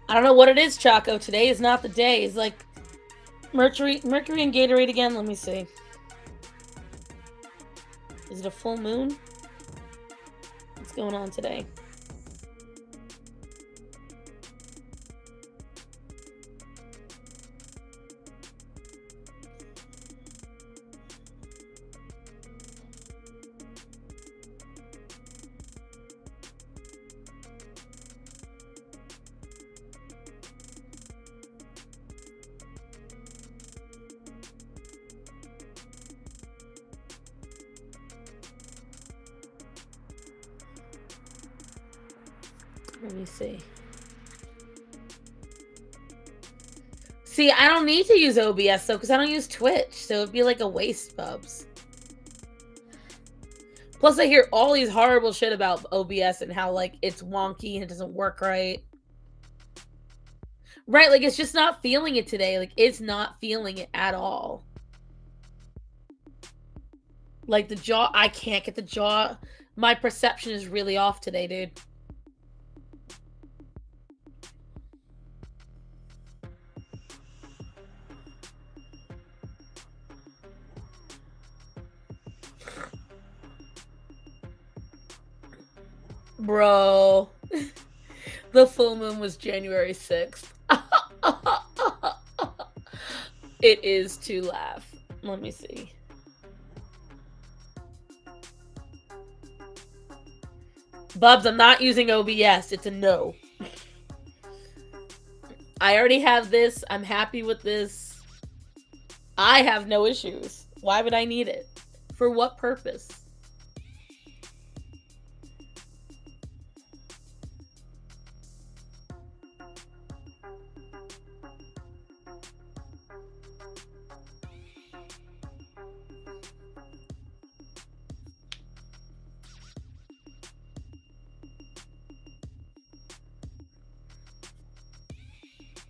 I don't know what it is, Choco. Today is not the day. It's like Mercury and Gatorade again. Let me see. Is it a full moon? What's going on today? Let me see. See, I don't need to use OBS though, because I don't use Twitch, so it'd be like a waste, Bubs. Plus, I hear all these horrible shit about OBS and how like it's wonky and it doesn't work right. Right, like it's just not feeling it today. Like it's not feeling it at all. Like the jaw, I can't get the jaw. My perception is really off today, dude. Bro, the full moon was January 6th. It is to laugh. Let me see. Bubs, I'm not using OBS. It's a no. I already have this. I'm happy with this. I have no issues. Why would I need it? For what purpose?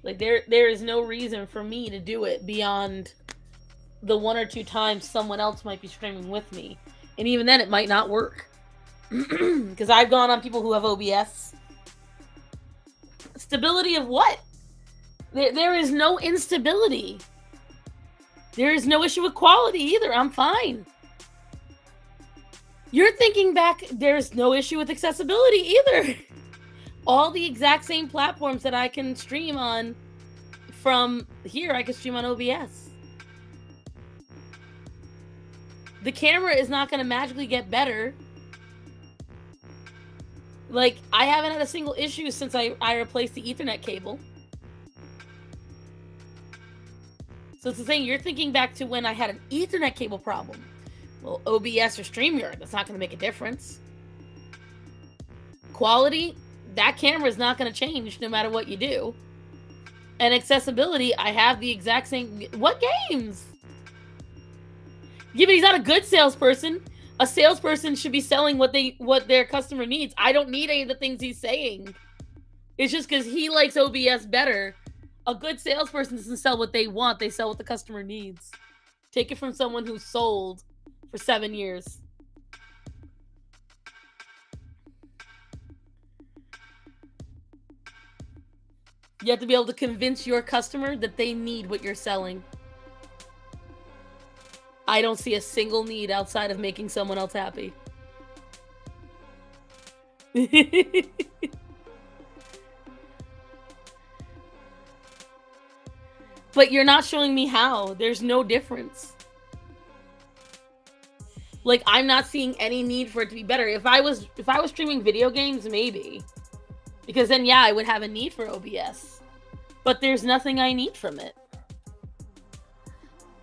Like there is no reason for me to do it beyond the one or two times someone else might be streaming with me. And even then it might not work. Because I've gone on people who have OBS. Stability of what? There is no instability. There is no issue with quality either. I'm fine. You're thinking back, there's no issue with accessibility either. All the exact same platforms that I can stream on from here, I can stream on OBS. The camera is not going to magically get better. Like, I haven't had a single issue since I replaced the Ethernet cable. So it's the thing, you're thinking back to when I had an Ethernet cable problem. Well, OBS or StreamYard, that's not going to make a difference. Quality, that camera is not going to change no matter what you do. And accessibility, I have the exact same... What games? Yeah, but he's not a good salesperson. A salesperson should be selling what their customer needs. I don't need any of the things he's saying. It's just because he likes OBS better. A good salesperson doesn't sell what they want. They sell what the customer needs. Take it from someone who sold for 7 years. You have to be able to convince your customer that they need what you're selling. I don't see a single need outside of making someone else happy. But you're not showing me how. There's no difference. Like, I'm not seeing any need for it to be better. If I was streaming video games, maybe. Because then, yeah, I would have a need for OBS. But there's nothing I need from it.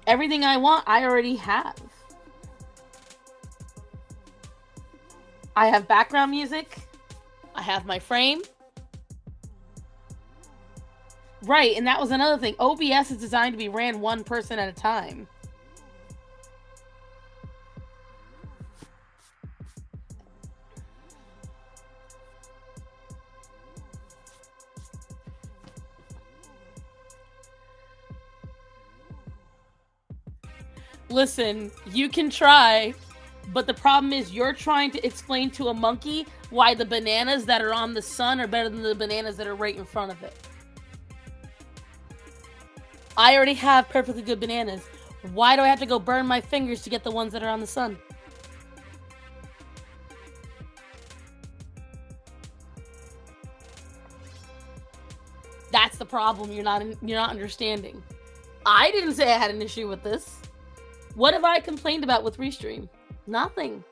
Everything I want, I already have. I have background music. I have my frame. Right, and that was another thing. OBS is designed to be ran one person at a time. Listen, you can try, but the problem is you're trying to explain to a monkey why the bananas that are on the sun are better than the bananas that are right in front of it. I already have perfectly good bananas. Why do I have to go burn my fingers to get the ones that are on the sun? That's the problem you're not understanding. I didn't say I had an issue with this. What have I complained about with Restream? Nothing.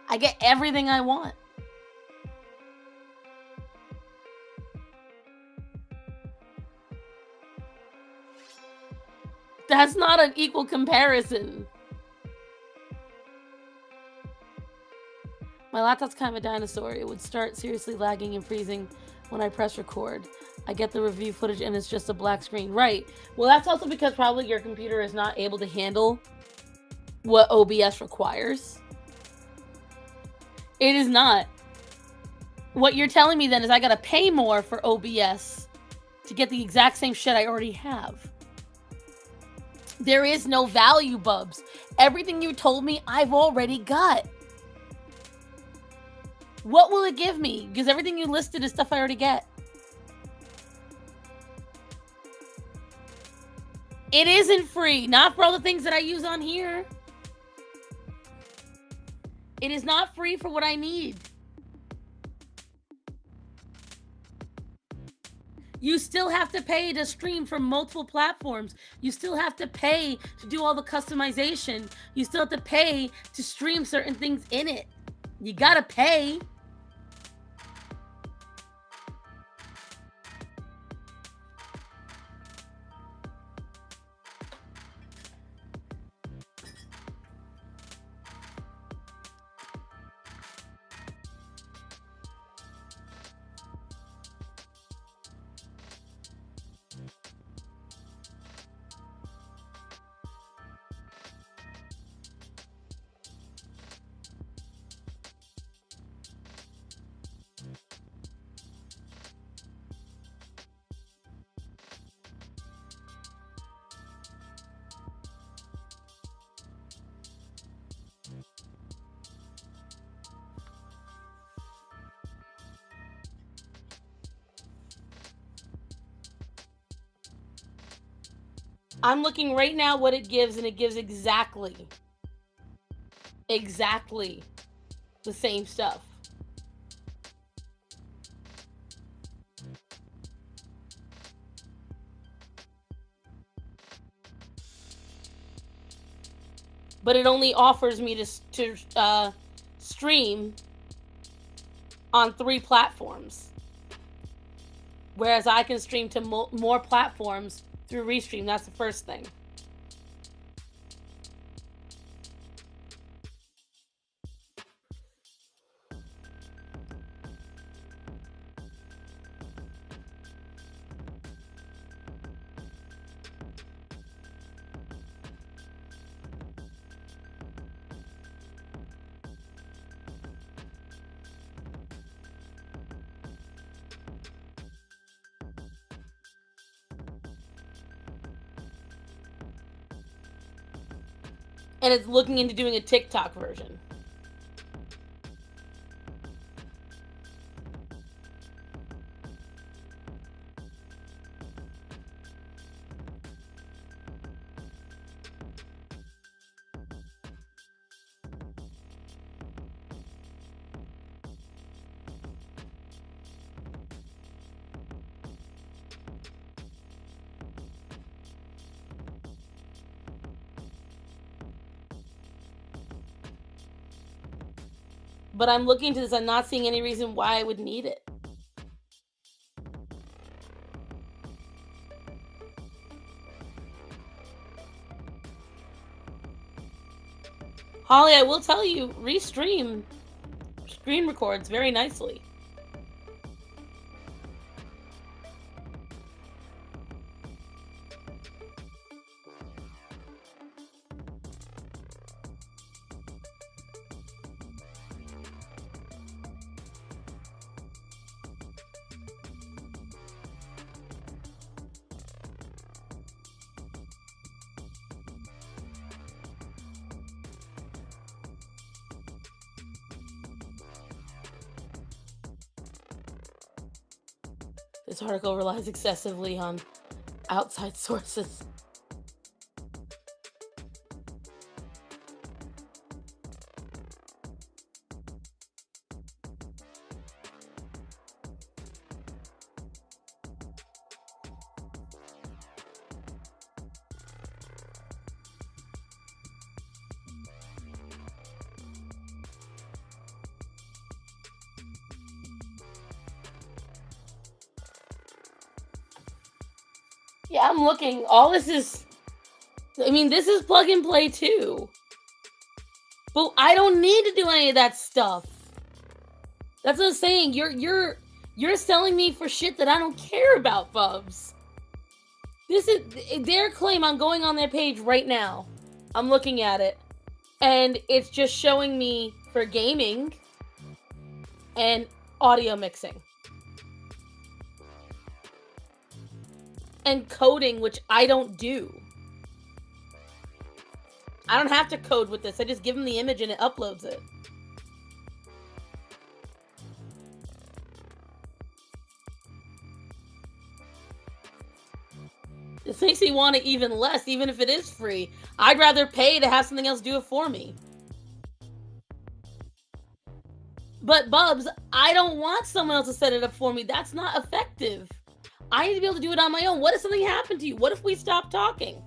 I get everything I want. That's not an equal comparison. My laptop's kind of a dinosaur. It would start seriously lagging and freezing when I press record. I get the review footage and it's just a black screen. Right. Well, that's also because probably your computer is not able to handle what OBS requires. It is not. What you're telling me then is I gotta pay more for OBS to get the exact same shit I already have. There is no value, Bubs. Everything you told me, I've already got. What will it give me? Because everything you listed is stuff I already get. It isn't free. Not for all the things that I use on here. It is not free for what I need. You still have to pay to stream from multiple platforms. You still have to pay to do all the customization. You still have to pay to stream certain things in it. You gotta pay. I'm looking right now what it gives, and it gives exactly the same stuff. but it only offers me to stream on 3 platforms. Whereas I can stream to more platforms through Restream. That's the first thing. And it's looking into doing a TikTok version. But I'm looking into this. I'm not seeing any reason why I would need it. Holly, I will tell you, Restream screen records very nicely. This article relies excessively on outside sources. Yeah, I'm looking. All this is, I mean, this is plug and play too. But I don't need to do any of that stuff. That's what I'm saying. You're selling me for shit that I don't care about, Bubs. This is their claim. I'm going on their page right now. I'm looking at it, and it's just showing me for gaming and audio mixing. And coding, which I don't do. I don't have to code with this. I just give them the image and it uploads it. This makes me want it even less, even if it is free. I'd rather pay to have something else do it for me. But Bubs, I don't want someone else to set it up for me. That's not effective. I need to be able to do it on my own. What if something happened to you? What if we stop talking?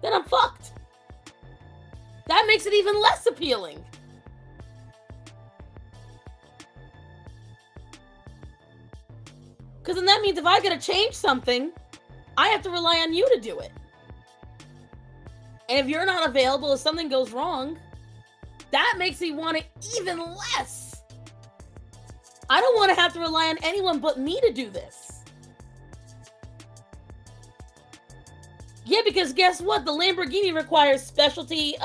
Then I'm fucked. That makes it even less appealing. Because then that means if I gotta change something, I have to rely on you to do it. And if you're not available, if something goes wrong, that makes me want it even less. I don't want to have to rely on anyone but me to do this. Yeah, because guess what? The Lamborghini requires specialty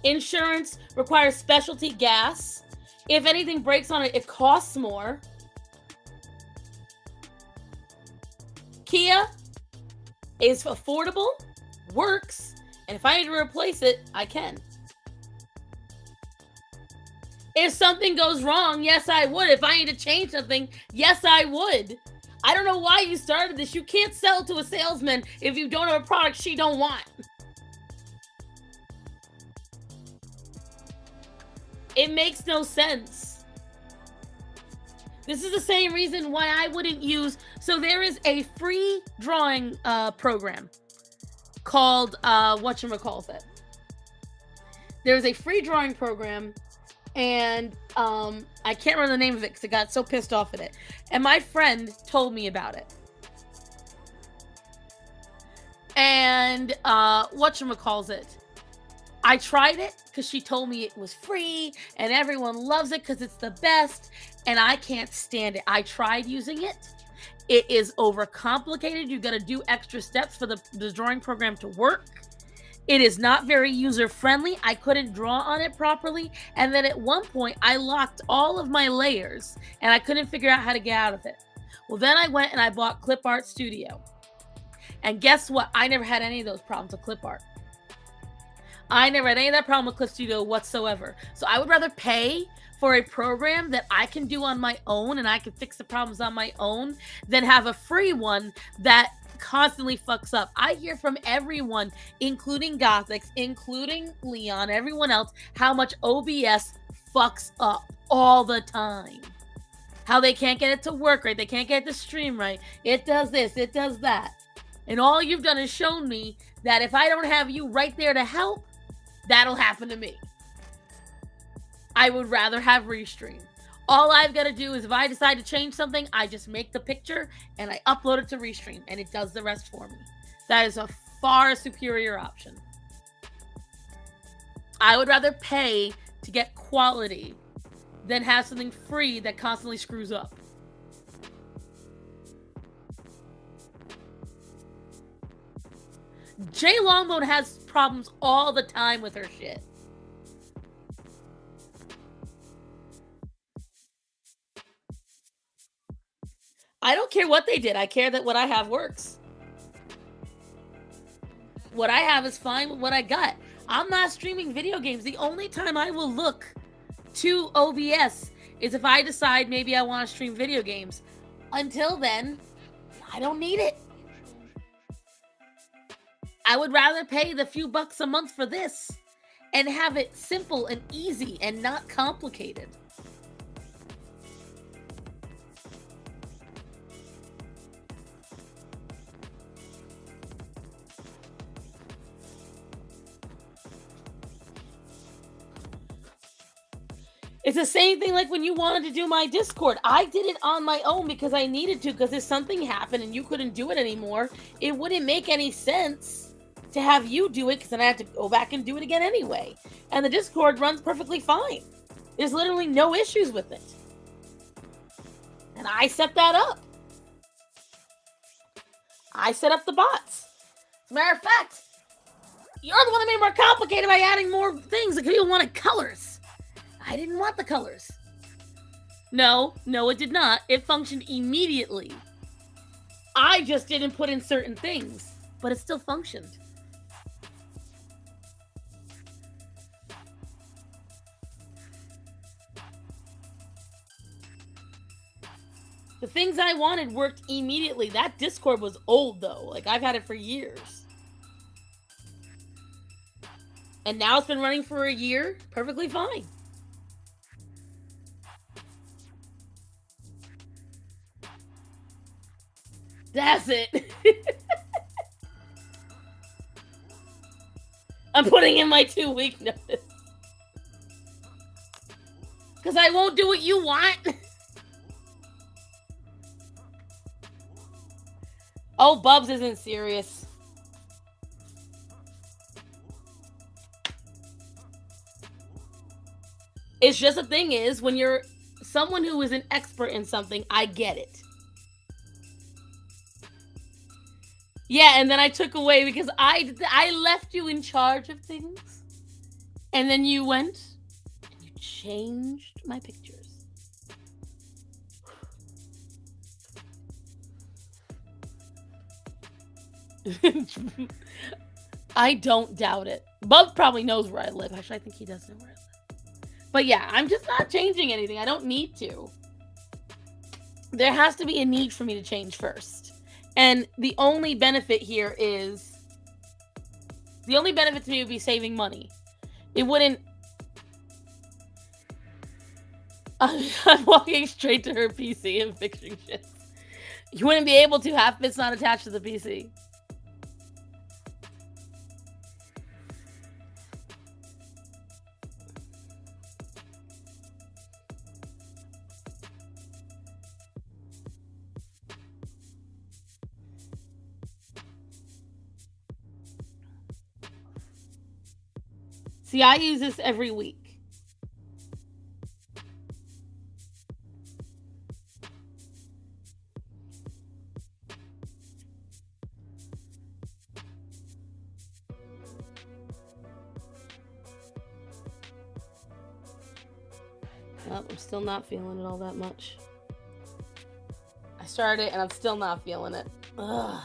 insurance, requires specialty gas. If anything breaks on it, it costs more. Kia is affordable, works, and if I need to replace it, I can. If something goes wrong, yes, I would. If I need to change something, yes, I would. I don't know why you started this. You can't sell to a salesman if you don't have a product she don't want. It makes no sense. This is the same reason why I wouldn't use... So there is a free drawing program called, whatchamacallit. There's a free drawing program, and I can't remember the name of it because I got so pissed off at it. And my friend told me about it. And whatchamacallit, I tried it because she told me it was free and everyone loves it because it's the best, and I can't stand it. I tried using it. It is overcomplicated. You got to do extra steps for the drawing program to work. It is not very user-friendly. I couldn't draw on it properly. And then at one point, I locked all of my layers and I couldn't figure out how to get out of it. Well, then I went and I bought Clip Art Studio. And guess what? I never had any of those problems with Clip Art. I never had any of that problem with Clip Studio whatsoever. So I would rather pay for a program that I can do on my own and I can fix the problems on my own than have a free one that constantly fucks up. I hear from everyone, including Gothics, including Leon, everyone else, how much OBS fucks up all the time. How they can't get it to work right. They can't get it to stream right. It does this. It does that. And all you've done is shown me that if I don't have you right there to help, that'll happen to me. I would rather have Restream. All I've got to do is if I decide to change something, I just make the picture and I upload it to Restream and it does the rest for me. That is a far superior option. I would rather pay to get quality than have something free that constantly screws up. Jay Longbone has problems all the time with her shit. I don't care what they did. I care that what I have works. What I have is fine with what I got. I'm not streaming video games. The only time I will look to OBS is if I decide maybe I want to stream video games. Until then, I don't need it. I would rather pay the few bucks a month for this and have it simple and easy and not complicated. It's the same thing like when you wanted to do my Discord. I did it on my own because I needed to, because if something happened and you couldn't do it anymore, it wouldn't make any sense to have you do it because then I have to go back and do it again anyway. And the Discord runs perfectly fine. There's literally no issues with it. And I set that up. I set up the bots. As a matter of fact, you're the one that made it more complicated by adding more things. Like people wanted colors. I didn't want the colors. No, it did not. It functioned immediately. I just didn't put in certain things, but it still functioned. The things I wanted worked immediately. That Discord was old, though. Like, I've had it for years. And now it's been running for a year. Perfectly fine. That's it. I'm putting in my 2-week notice. Because I won't do what you want. Oh, Bubs isn't serious. It's just the thing is, when you're someone who is an expert in something, I get it. Yeah, and then I took away because I left you in charge of things. And then you went and you changed my pictures. I don't doubt it. Bub probably knows where I live. Actually, I think he does know where I live. But yeah, I'm just not changing anything. I don't need to. There has to be a need for me to change first. And the only benefit here is... The only benefit to me would be saving money. It wouldn't... I'm walking straight to her PC and fixing shit. You wouldn't be able to if it's not attached to the PC. See, I use this every week. Well, I'm still not feeling it all that much. I started it and I'm still not feeling it. Ugh.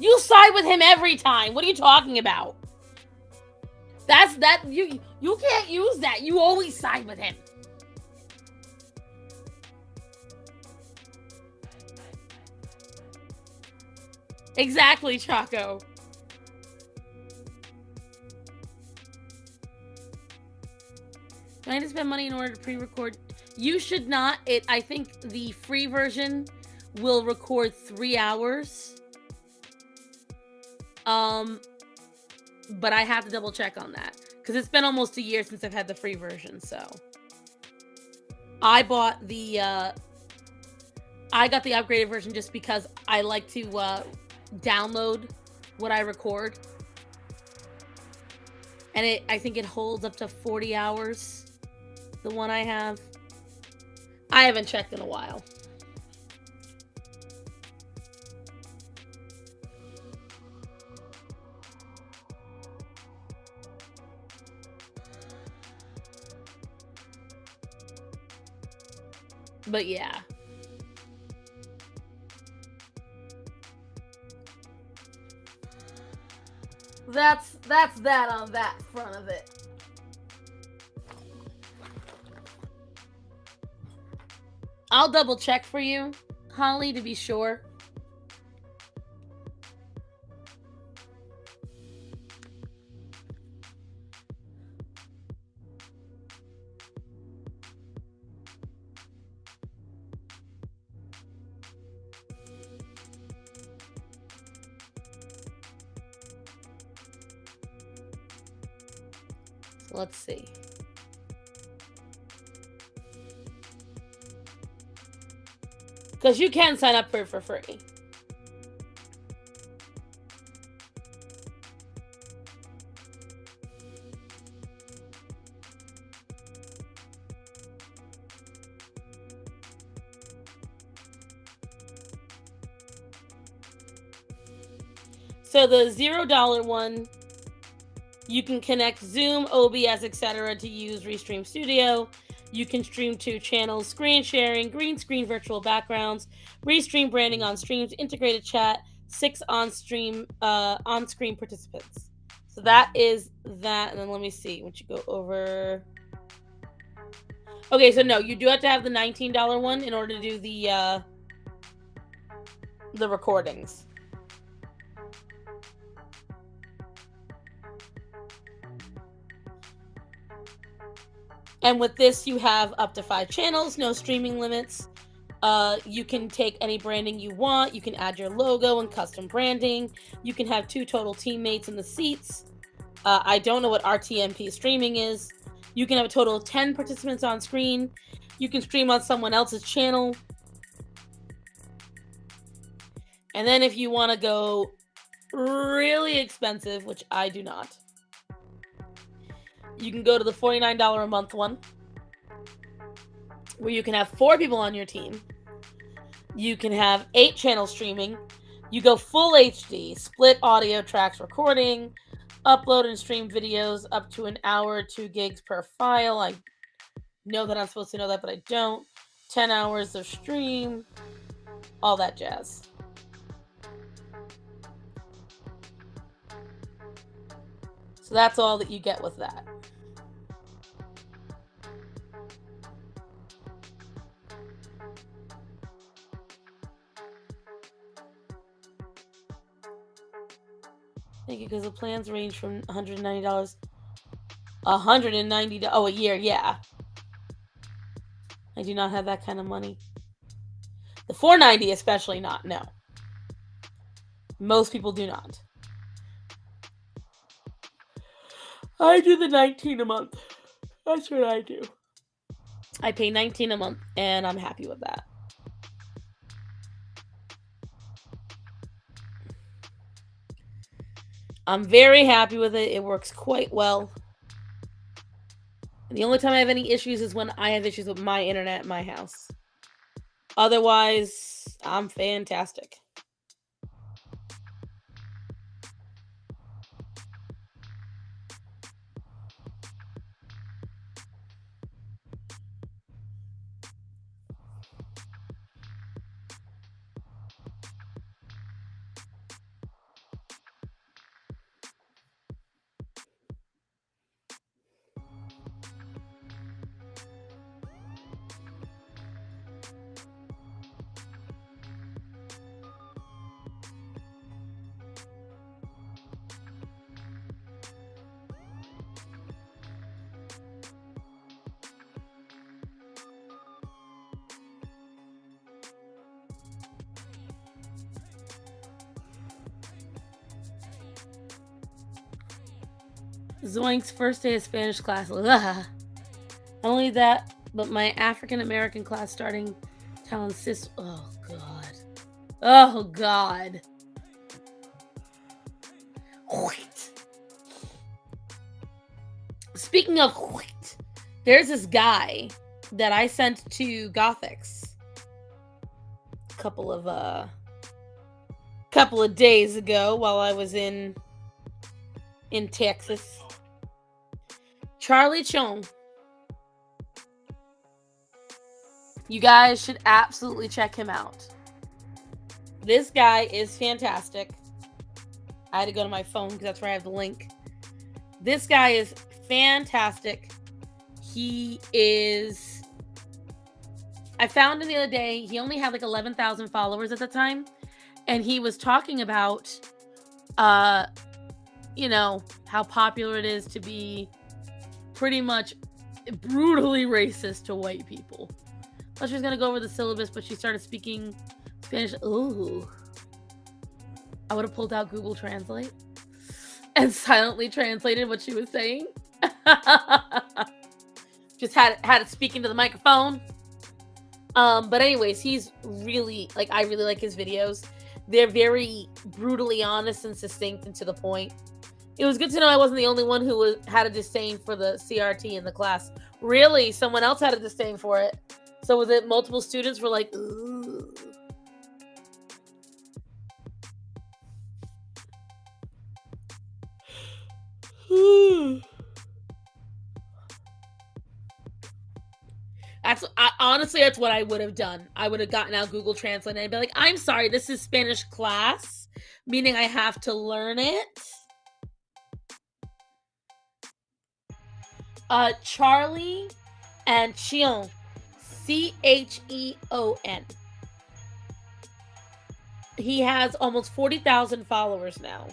You side with him every time. What are you talking about? You can't use that. You always side with him. Exactly, Chaco. Do I need to spend money in order to pre-record? You should not. I think the free version will record 3 hours. But I have to double check on that because it's been almost a year since I've had the free version. So I bought I got the upgraded version just because I like to download what I record, and I think it holds up to 40 hours. The one I have. I haven't checked in a while. But yeah. That's that on that front of it. I'll double check for you, Holly, to be sure. Let's see. Because you can sign up for it for free. So the $0 one, you can connect Zoom, OBS, etc. to use Restream Studio. You can stream 2 channels, screen sharing, green screen virtual backgrounds, Restream branding on streams, integrated chat, 6 on-screen participants. So that is that. And then let me see. Once you go over... Okay, so no, you do have to have the $19 one in order to do the recordings. And with this, you have up to 5 channels, no streaming limits. You can take any branding you want. You can add your logo and custom branding. You can have 2 total teammates in the seats. I don't know what RTMP streaming is. You can have a total of 10 participants on screen. You can stream on someone else's channel. And then if you want to go really expensive, which I do not, you can go to the $49 a month one, where you can have 4 people on your team. You can have 8 channel streaming. You go full HD, split audio tracks recording, upload and stream videos up to an hour, 2 gigs per file. I know that I'm supposed to know that, but I don't. 10 hours of stream, all that jazz. So that's all that you get with that. Thank you, because the plans range from $190, $190, a year, yeah. I do not have that kind of money. The $490 especially not, no. Most people do not. I do the $19 a month. That's what I do. I pay $19 a month, and I'm happy with that. I'm very happy with it. It works quite well. And the only time I have any issues is when I have issues with my internet at my house. Otherwise, I'm fantastic. Zoink's first day of Spanish class. Ugh. Not only that, but my African American class starting telling sis. Oh God. Oh God. Speaking of, there's this guy that I sent to Gothics a couple of days ago while I was in Texas. Charlie Chong. You guys should absolutely check him out. This guy is fantastic. I had to go to my phone because that's where I have the link. This guy is fantastic. He is... I found him the other day. He only had like 11,000 followers at the time. And he was talking about, you know, how popular it is to be pretty much brutally racist to white people. I thought she was going to go over the syllabus, but she started speaking Spanish. Ooh. I would have pulled out Google Translate and silently translated what she was saying. Just had it speaking to the microphone. But anyways, he's really, like, I really like his videos. They're very brutally honest and succinct and to the point. It was good to know I wasn't the only one who had a disdain for the CRT in the class. Really, someone else had a disdain for it. So was it multiple students were like, ooh. Honestly, that's what I would have done. I would have gotten out Google Translate and I'd be like, I'm sorry, this is Spanish class, meaning I have to learn it. Charlie and Cheon, Cheon. He has almost 40,000 followers now.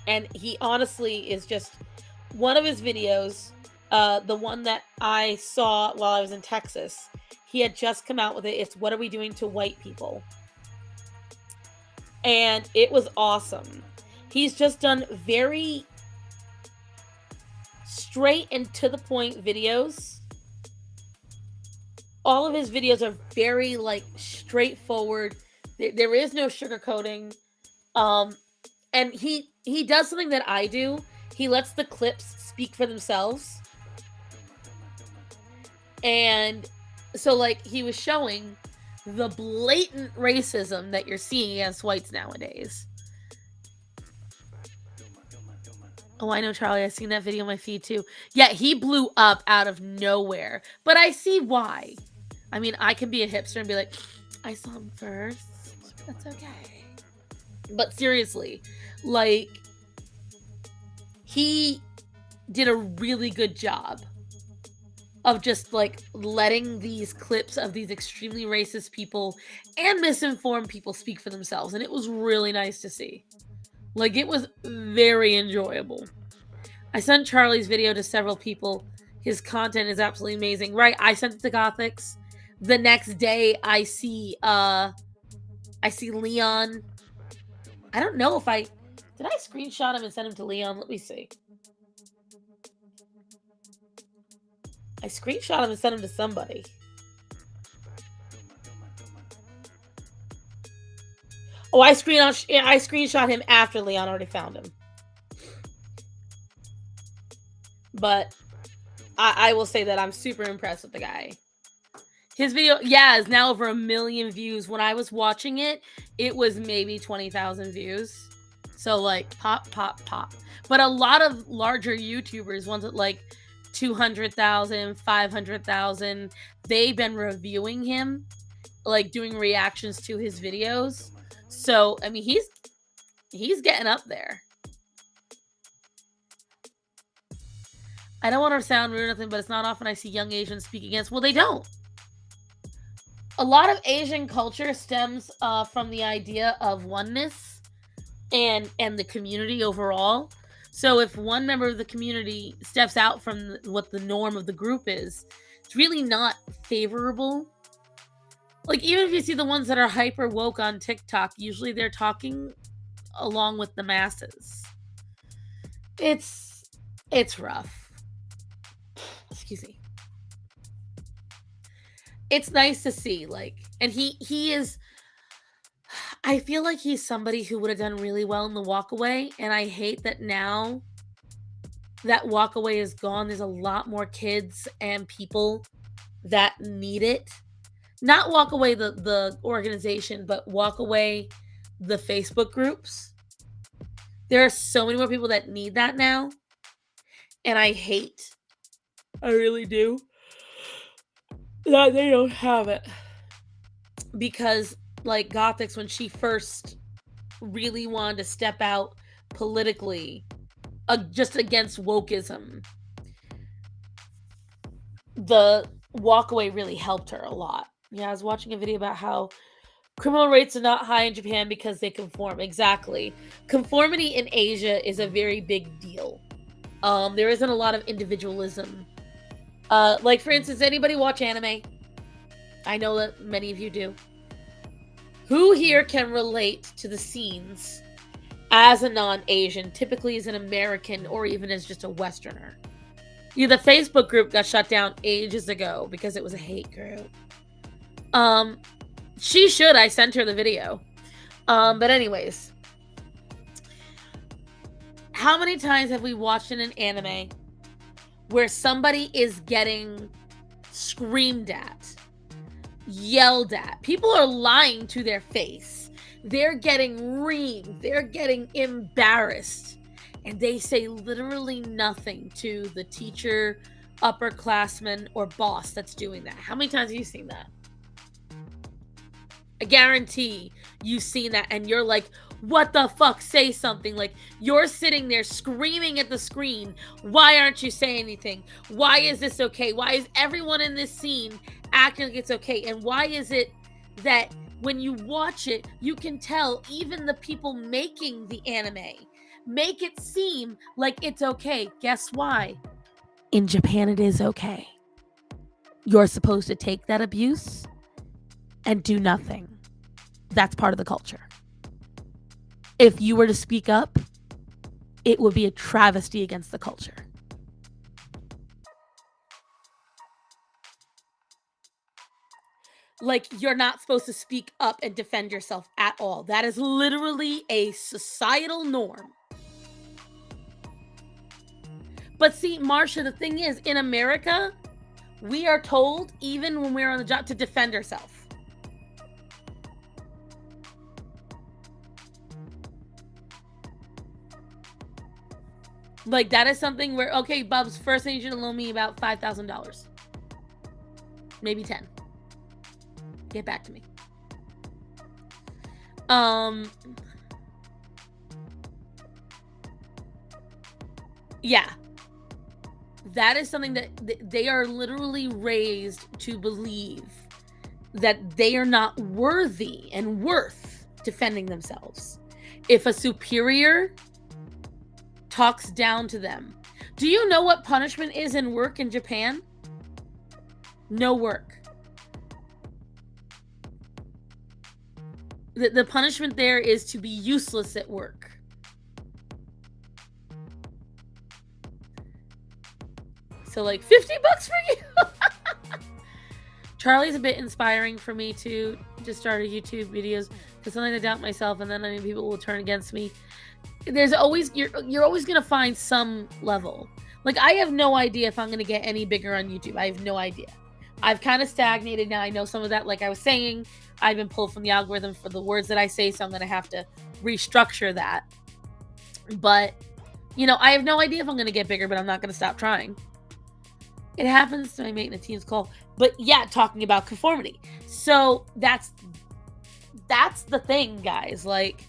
And he honestly is just one of his videos, the one that I saw while I was in Texas. He had just come out with it. It's What Are We Doing to White People? And it was awesome. He's just done very straight and to the point videos. All of his videos are very like straightforward. There is no sugarcoating. And he does something that I do. He lets the clips speak for themselves. And so like he was showing the blatant racism that you're seeing against whites nowadays. Oh, I know, Charlie. I've seen that video on my feed too. Yeah, he blew up out of nowhere. But I see why. I mean, I can be a hipster and be like, I saw him first. That's okay. But seriously, like, he did a really good job of just, like, letting these clips of these extremely racist people and misinformed people speak for themselves. And it was really nice to see. Like, it was very enjoyable. I sent Charlie's video to several people. His content is absolutely amazing. Right, I sent it to Gothics. The next day, I see Leon. I don't know if did I screenshot him and send him to Leon? Let me see. I screenshot him and sent him to somebody. Oh, I screenshot him after Leon already found him. But I will say that I'm super impressed with the guy. His video, yeah, is now over 1 million views. When I was watching it, it was maybe 20,000 views. So like pop, pop, pop. But a lot of larger YouTubers, ones at like 200,000, 500,000, they've been reviewing him, like doing reactions to his videos. So I mean, he's getting up there. I don't want to sound rude or nothing, but it's not often I see young Asians speak against. Well, they don't. A lot of Asian culture stems from the idea of oneness and the community overall. So if one member of the community steps out from what the norm of the group is, it's really not favorable. Like, even if you see the ones that are hyper woke on TikTok, usually they're talking along with the masses. It's rough. Excuse me. It's nice to see, like, and he is, I feel like he's somebody who would have done really well in the walkaway, and I hate that now that walkaway is gone. There's a lot more kids and people that need it. Not walkaway the organization, but walkaway the Facebook groups. There are so many more people that need that now, and I really do, that they don't have it. Because, like, Gothix, when she first really wanted to step out politically just against wokeism, the walkaway really helped her a lot. Yeah, I was watching a video about how criminal rates are not high in Japan because they conform. Exactly. Conformity in Asia is a very big deal. There isn't a lot of individualism. Like, for instance, anybody watch anime? I know that many of you do. Who here can relate to the scenes as a non-Asian, typically as an American, or even as just a Westerner? Yeah, the Facebook group got shut down ages ago because it was a hate group. She should. I sent her the video. But anyways. How many times have we watched in an anime where somebody is getting screamed at, yelled at? People are lying to their face. They're getting reamed. They're getting embarrassed. And they say literally nothing to the teacher, upperclassman, or boss that's doing that. How many times have you seen that? I guarantee you've seen that and you're like, what the fuck? Say something. Like, you're sitting there screaming at the screen. Why aren't you saying anything? Why is this okay? Why is everyone in this scene acting like it's okay? And why is it that when you watch it, you can tell even the people making the anime make it seem like it's okay? Guess why? In Japan, it is okay. You're supposed to take that abuse and do nothing. That's part of the culture. If you were to speak up, it would be a travesty against the culture. Like, you're not supposed to speak up and defend yourself at all. That is literally a societal norm. But see, Marsha, the thing is, in America, we are told, even when we're on the job, to defend ourselves. Like, that is something where, okay, Bubs, first I need you to loan me about $5,000. Maybe 10. Get back to me. Yeah. That is something that they are literally raised to believe that they are not worthy and worth defending themselves. If a superior talks down to them. Do you know what punishment is in work in Japan? No work. The punishment there is to be useless at work. So, like, $50 for you? Charlie's a bit inspiring for me to start a YouTube videos, because sometimes I doubt myself, and then I mean, people will turn against me. There's always, you're always gonna find some level. Like, I have no idea if I'm going to get any bigger on YouTube. I have no idea. I've kind of stagnated now. I know some of that, like I was saying, I've been pulled from the algorithm for the words that I say, so I'm going to have to restructure that. But, you know, I have no idea if I'm going to get bigger, but I'm not going to stop trying. It happens to my mate in a team's call. But yeah, talking about conformity. So that's the thing, guys. Like,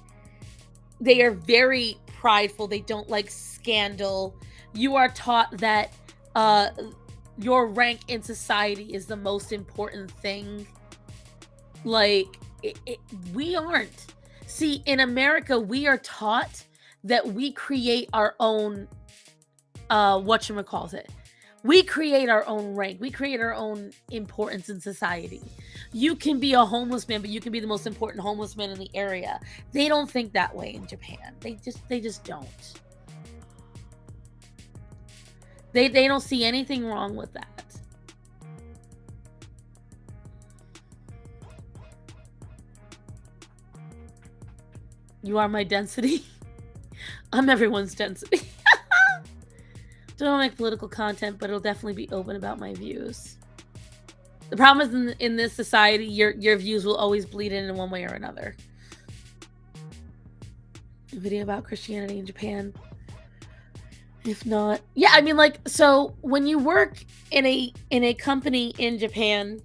they are very prideful. They don't like scandal. You are taught that your rank in society is the most important thing. Like, we aren't. See, in America, we are taught that we create our own, whatchamacallit. We create our own rank. We create our own importance in society. You can be a homeless man, but you can be the most important homeless man in the area. They don't think that way in Japan. They just don't. They don't see anything wrong with that. You are my density. I'm everyone's density. Don't make political content, but it'll definitely be open about my views. The problem is in this society, your views will always bleed in one way or another. A video about Christianity in Japan. If not, yeah, I mean, like, so when you work in a company in Japan,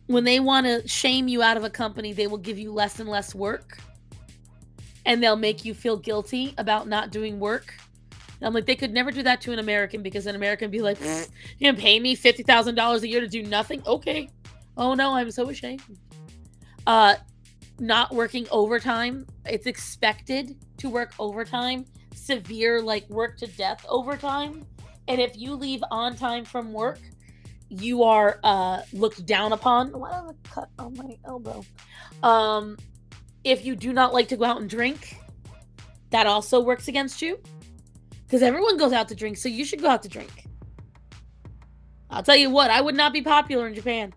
when they want to shame you out of a company, they will give you less and less work, and they'll make you feel guilty about not doing work. And I'm like, they could never do that to an American, because an American would be like, you're gonna pay me $50,000 a year to do nothing? Okay. Oh no, I'm so ashamed. Not working overtime. It's expected to work overtime. Severe, like, work to death overtime. And if you leave on time from work, you are looked down upon. Why did I cut on my elbow? If you do not like to go out and drink, that also works against you. Because everyone goes out to drink, so you should go out to drink. I'll tell you what, I would not be popular in Japan.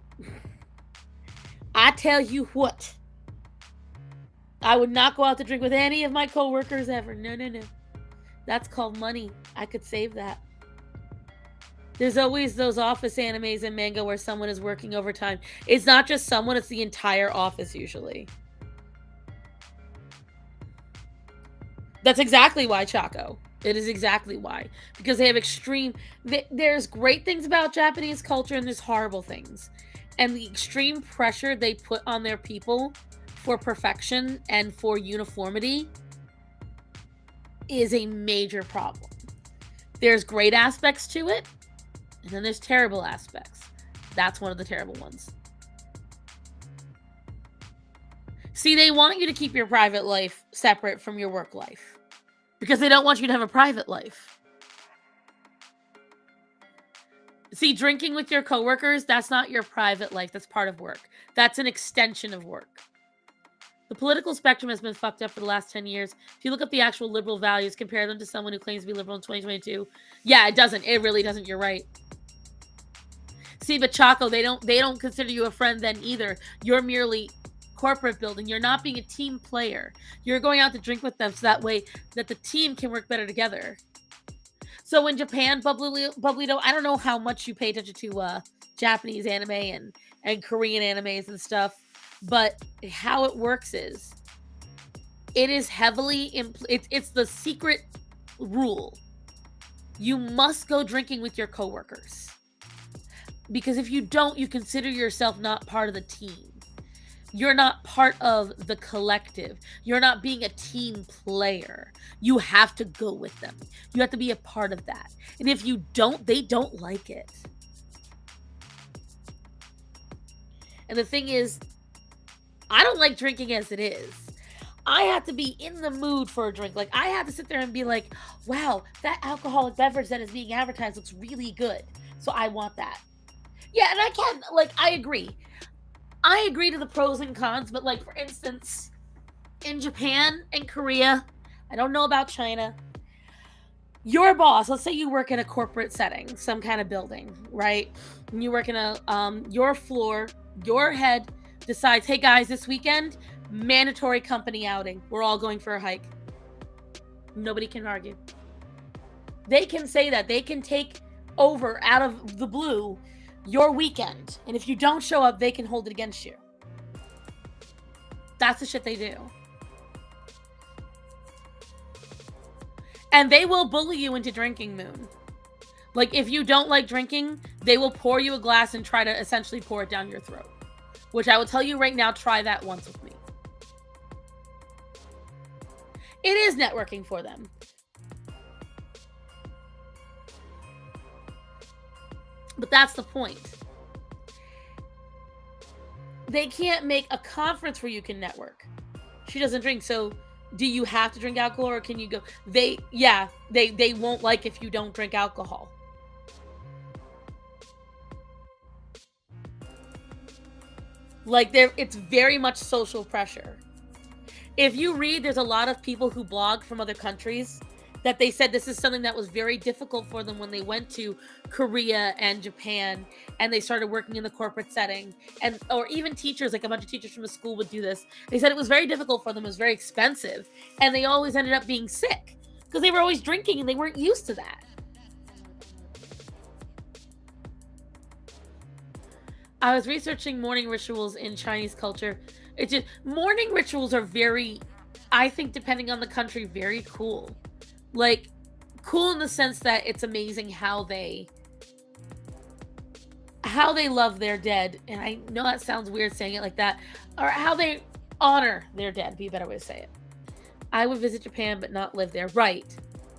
I tell you what. I would not go out to drink with any of my coworkers ever. No, no, no. That's called money. I could save that. There's always those office animes and manga where someone is working overtime. It's not just someone, it's the entire office usually. That's exactly why, Chaco. It is exactly why. Because they have extreme... There's great things about Japanese culture, and there's horrible things. And the extreme pressure they put on their people for perfection and for uniformity is a major problem. There's great aspects to it, and then there's terrible aspects. That's one of the terrible ones. See, they want you to keep your private life separate from your work life, because they don't want you to have a private life. See, drinking with your coworkers, that's not your private life. That's part of work. That's an extension of work. The political spectrum has been fucked up for the last 10 years. If you look up the actual liberal values, compare them to someone who claims to be liberal in 2022. Yeah, it doesn't. It really doesn't. You're right. See, but Chaco, they don't consider you a friend then either. You're merely corporate building. You're not being a team player. You're going out to drink with them so that way that the team can work better together. So in Japan, Bubblito, I don't know how much you pay attention to Japanese anime and Korean animes and stuff, but how it works is it is heavily it's the secret rule. You must go drinking with your coworkers, because if you don't, you consider yourself not part of the team. You're not part of the collective. You're not being a team player. You have to go with them. You have to be a part of that. And if you don't, they don't like it. And the thing is, I don't like drinking as it is. I have to be in the mood for a drink. Like, I have to sit there and be like, wow, that alcoholic beverage that is being advertised looks really good. So I want that. Yeah, and I can, like, I agree. I agree to the pros and cons, but, like, for instance, in Japan and Korea, I don't know about China, your boss, let's say you work in a corporate setting, some kind of building, right? And you work in your floor, your head decides, hey guys, this weekend, mandatory company outing. We're all going for a hike. Nobody can argue. They can say that. They can take over out of the blue your weekend. And if you don't show up, they can hold it against you. That's the shit they do. And they will bully you into drinking, Moon. Like, if you don't like drinking, they will pour you a glass and try to essentially pour it down your throat. Which I will tell you right now, try that once with me. It is networking for them. But that's the point. They can't make a conference where you can network. She doesn't drink, so do you have to drink alcohol or can you go? They won't like if you don't drink alcohol. Like, it's very much social pressure. If you read, there's a lot of people who blog from other countries that they said this is something that was very difficult for them when they went to Korea and Japan and they started working in the corporate setting, and or even teachers, like a bunch of teachers from a school would do this. They said it was very difficult for them, it was very expensive, and they always ended up being sick because they were always drinking and they weren't used to that. I was researching morning rituals in Chinese culture. It's just, morning rituals are very, I think, depending on the country, very cool. Like, cool in the sense that it's amazing how they love their dead. And I know that sounds weird saying it like that. Or how they honor their dead, be a better way to say it. I would visit Japan but not live there. Right.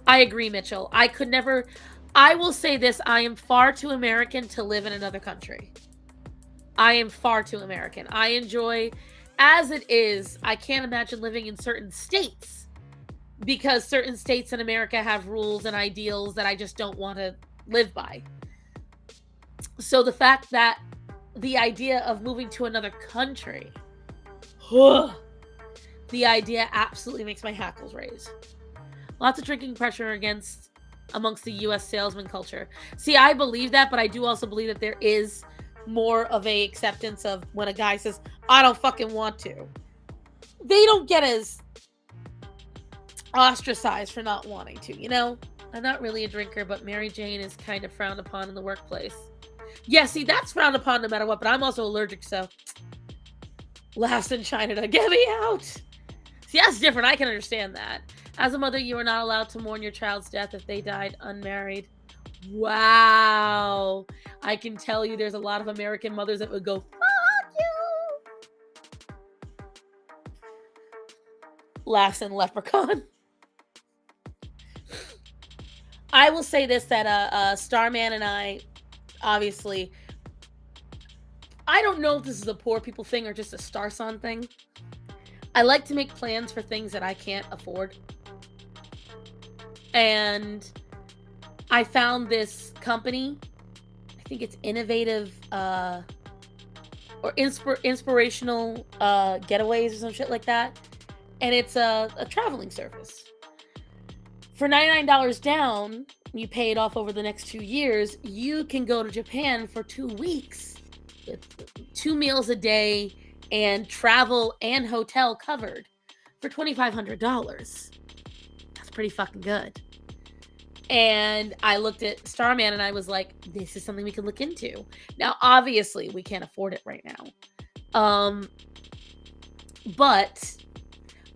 I agree, Mitchell. I will say this, I am far too American to live in another country. I am far too American. I enjoy, as it is, I can't imagine living in certain states because certain states in America have rules and ideals that I just don't want to live by. So the fact that the idea of moving to another country, the idea absolutely makes my hackles raise. Lots of drinking pressure amongst the U.S. salesman culture. See, I believe that, but I do also believe that there is more of a acceptance of when a guy says, I don't fucking want to. They don't get as ostracized for not wanting to, you know? I'm not really a drinker, but Mary Jane is kind of frowned upon in the workplace. Yeah, see, that's frowned upon no matter what, but I'm also allergic, so last in China to get me out. See, that's different. I can understand that. As a mother, you are not allowed to mourn your child's death if they died unmarried. Wow. I can tell you there's a lot of American mothers that would go, fuck you. Last in Leprechaun. I will say this, that Starman and I, obviously, I don't know if this is a poor people thing or just a Starson thing. I like to make plans for things that I can't afford. And I found this company, I think it's Innovative or Inspirational Getaways or some shit like that. And it's a traveling service. For $99 down, you pay it off over the next 2 years, you can go to Japan for 2 weeks with 2 meals a day and travel and hotel covered for $2,500. That's pretty fucking good. And I looked at Starman and I was like, this is something we can look into. Now, obviously, we can't afford it right now. But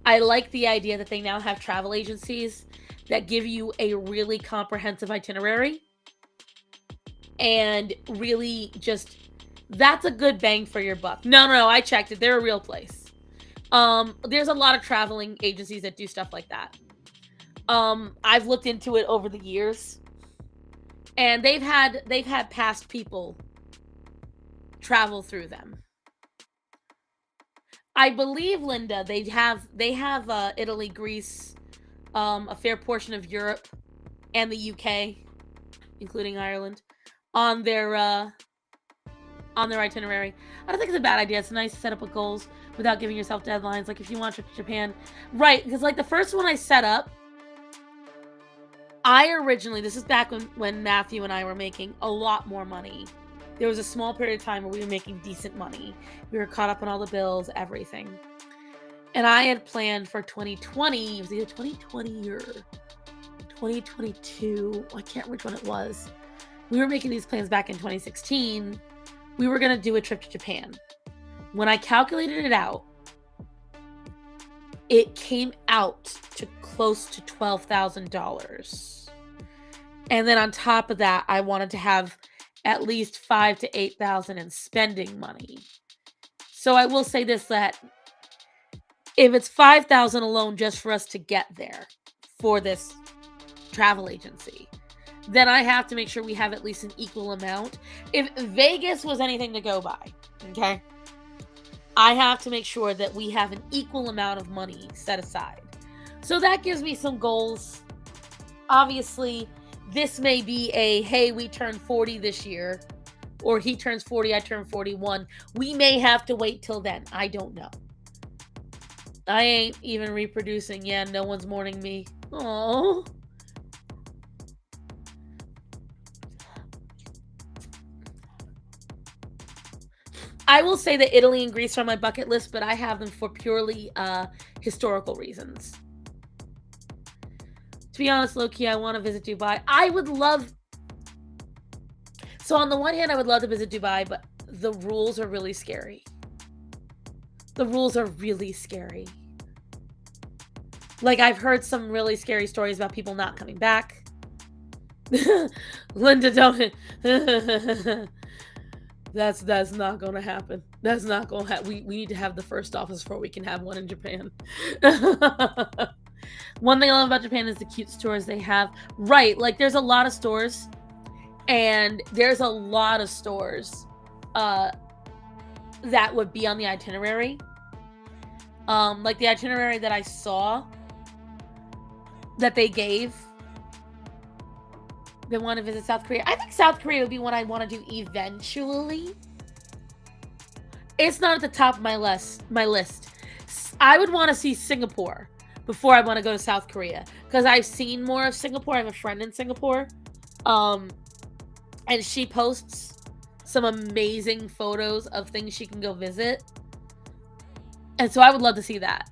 I like the idea that they now have travel agencies that give you a really comprehensive itinerary. And really just, that's a good bang for your buck. No, I checked it. They're a real place. There's a lot of traveling agencies that do stuff like that. I've looked into it over the years, and they've had past people travel through them. I believe, Linda, they have Italy, Greece, a fair portion of Europe, and the UK, including Ireland, on their itinerary. I don't think it's a bad idea. It's nice to set up goals without giving yourself deadlines. Like if you want to trip to Japan, right? Because like the first one I set up, this is back when Matthew and I were making a lot more money. There was a small period of time where we were making decent money. We were caught up on all the bills, everything. And I had planned for 2020, it was either 2020 or 2022. I can't remember which one it was. We were making these plans back in 2016. We were going to do a trip to Japan. When I calculated it out, it came out to close to $12,000. And then on top of that, I wanted to have at least $5,000 to $8,000 in spending money. So I will say this, that if it's $5,000 alone just for us to get there for this travel agency, then I have to make sure we have at least an equal amount. If Vegas was anything to go by, okay, I have to make sure that we have an equal amount of money set aside. So that gives me some goals. Obviously, this may be a, hey, we turned 40 this year, or he turns 40, I turn 41. We may have to wait till then. I don't know. I ain't even reproducing. Yeah, no one's mourning me. Oh. I will say that Italy and Greece are on my bucket list, but I have them for purely historical reasons. To be honest, low-key, I want to visit Dubai. I would love... So on the one hand, I would love to visit Dubai, but the rules are really scary. The rules are really scary. Like, I've heard some really scary stories about people not coming back. Linda, don't... That's not gonna happen. That's not gonna happen. We need to have the first office before we can have one in Japan. One thing I love about Japan is the cute stores they have. Right, like there's a lot of stores, and there's a lot of stores that would be on the itinerary. Like the itinerary that I saw that they gave. They want to visit South Korea. I think South Korea would be one I want to do eventually. It's not at the top of my list. I would want to see Singapore before I want to go to South Korea, because I've seen more of Singapore. I have a friend in Singapore, and she posts some amazing photos of things she can go visit, and so I would love to see that.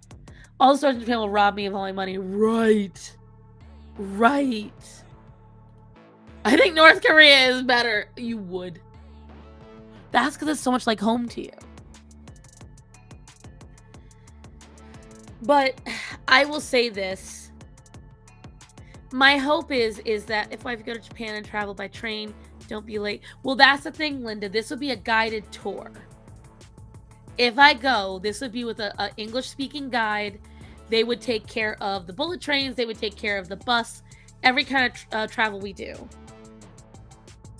All the stores in Japan will rob me of all my money. Right. I think North Korea is better. You would. That's because it's so much like home to you. But I will say this. My hope is that if I go to Japan and travel by train, don't be late. Well, that's the thing, Linda. This would be a guided tour. If I go, this would be with an English-speaking guide. They would take care of the bullet trains. They would take care of the bus. Every kind of travel we do.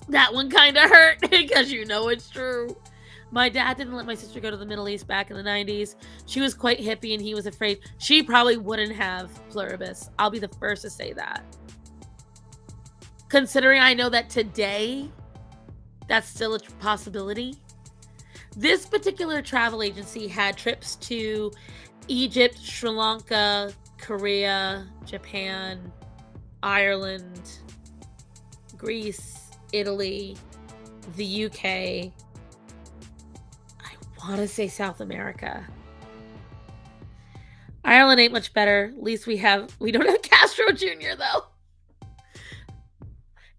That one kind of hurt because you know it's true. My dad didn't let my sister go to the Middle East back in the 90s. She was quite hippie and he was afraid. She probably wouldn't have pluribus. I'll be the first to say that. Considering I know that today, that's still a possibility. This particular travel agency had trips to Egypt, Sri Lanka, Korea, Japan, Ireland, Greece, Italy, the UK. I want to say South America. Ireland ain't much better. At least we don't have Castro Jr. though.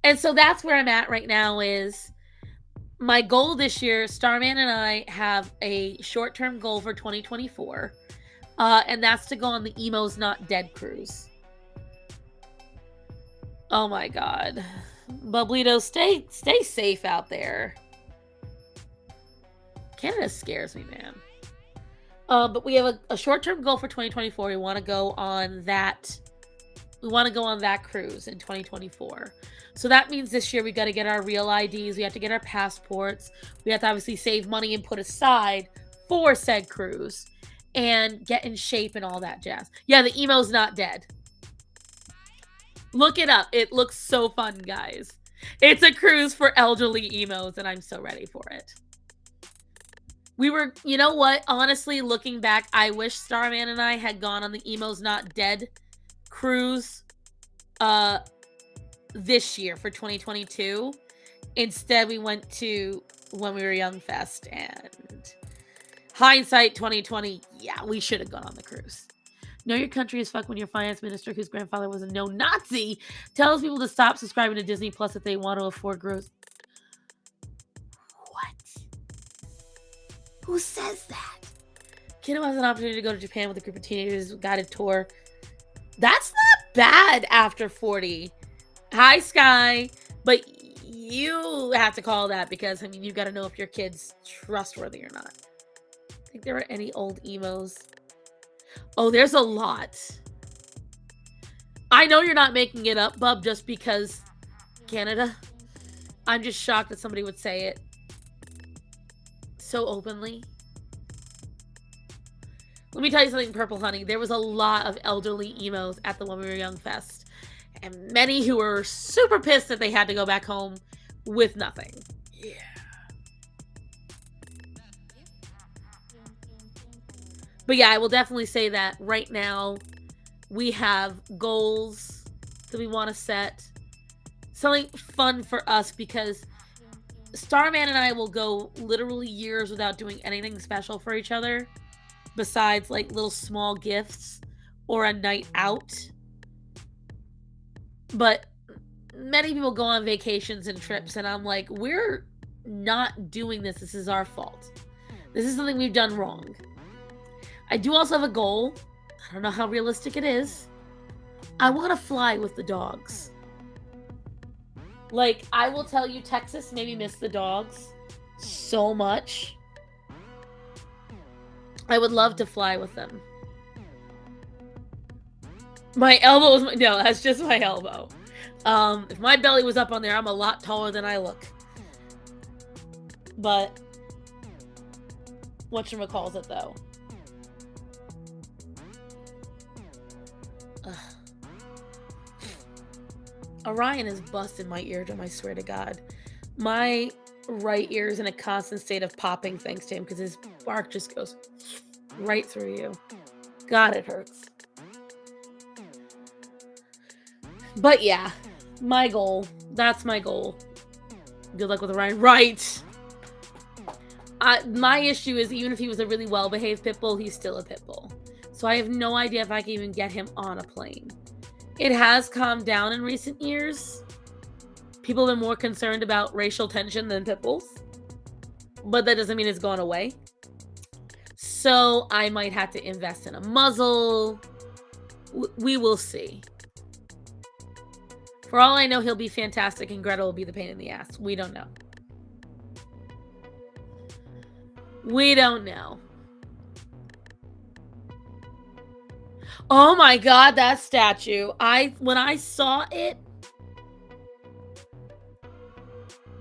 And so that's where I'm at right now. Is my goal this year. Starman and I have a short-term goal for 2024, and that's to go on the Emo's Not Dead cruise. Oh my god. Bubblito, stay safe out there. Canada scares me, man. But we have a short-term goal for 2024. We want to go on that. We want to go on that cruise in 2024. So that means this year we got to get our real IDs. We have to get our passports. We have to obviously save money and put aside for said cruise and get in shape and all that jazz. Yeah, the Emo's Not Dead. Look it up. It looks so fun, guys. It's a cruise for elderly emos, and I'm so ready for it. You know what? Honestly, looking back, I wish Starman and I had gone on the Emo's Not Dead cruise this year for 2022. Instead, we went to When We Were Young Fest, and hindsight 2020, yeah, we should have gone on the cruise. Know your country is fuck when your finance minister, whose grandfather was a no-Nazi, tells people to stop subscribing to Disney Plus if they want to afford gross. What? Who says that? Kiddo has an opportunity to go to Japan with a group of teenagers, guided tour. That's not bad after 40. Hi, Sky. But you have to call that because, I mean, you got to know if your kid's trustworthy or not. I think there are any old emos. Oh, there's a lot. I know you're not making it up, Bub, just because Canada. I'm just shocked that somebody would say it so openly. Let me tell you something, Purple Honey. There was a lot of elderly emos at the When We Were Young Fest. And many who were super pissed that they had to go back home with nothing. Yeah. But yeah, I will definitely say that right now we have goals that we want to set. Something fun for us because Starman and I will go literally years without doing anything special for each other besides like little small gifts or a night out. But many people go on vacations and trips and I'm like, we're not doing this. This is our fault. This is something we've done wrong. I do also have a goal. I don't know how realistic it is. I want to fly with the dogs. Like, I will tell you, Texas made me miss the dogs so much. I would love to fly with them. My elbow is... No, that's just my elbow. If my belly was up on there, I'm a lot taller than I look. But... whatchamacallit, though? Ugh. Orion has busted my eardrum, I swear to God. My right ear is in a constant state of popping thanks to him because his bark just goes right through you. God, it hurts. But yeah, my goal. That's my goal. Good luck with Orion. Right. My issue is even if he was a really well-behaved pit bull, he's still a pit bull. So I have no idea if I can even get him on a plane. It has calmed down in recent years. People have been more concerned about racial tension than pit bulls. But that doesn't mean it's gone away. So I might have to invest in a muzzle. We will see. For all I know, he'll be fantastic and Greta will be the pain in the ass. We don't know. We don't know. Oh my God, that statue. When I saw it,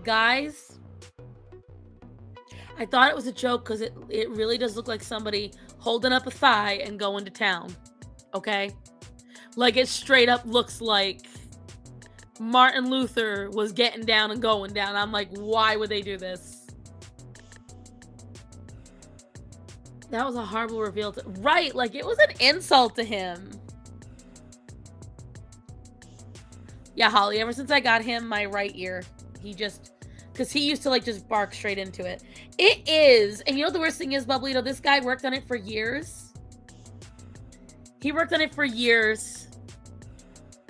guys, I thought it was a joke because it really does look like somebody holding up a thigh and going to town. Okay? Like it straight up looks like Martin Luther was getting down and going down. I'm like, why would they do this? That was a horrible reveal. Right, like it was an insult to him. Yeah, Holly, ever since I got him my right ear, he just... because he used to like just bark straight into it. It is. And you know what the worst thing is, Bubblito? This guy worked on it for years. He worked on it for years.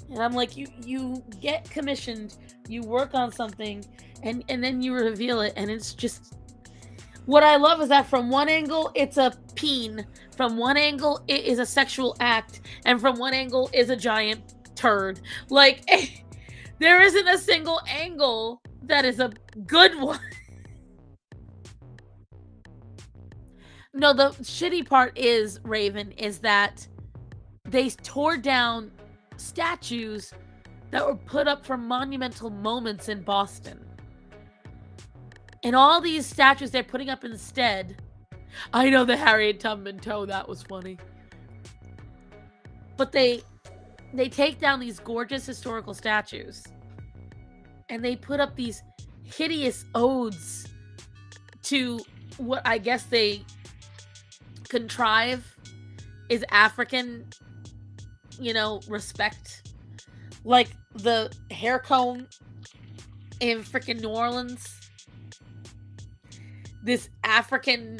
And I'm like, you get commissioned, you work on something, and then you reveal it, and it's just... What I love is that from one angle, it's a peen. From one angle, it is a sexual act. And from one angle is a giant turd. Like, there isn't a single angle that is a good one. No, the shitty part is, Raven, is that they tore down statues that were put up for monumental moments in Boston. And all these statues they're putting up instead. I know the Harriet Tubman toe, that was funny. But they take down these gorgeous historical statues. And they put up these hideous odes to what I guess they contrive is African, respect. Like the hair cone in freaking New Orleans. This African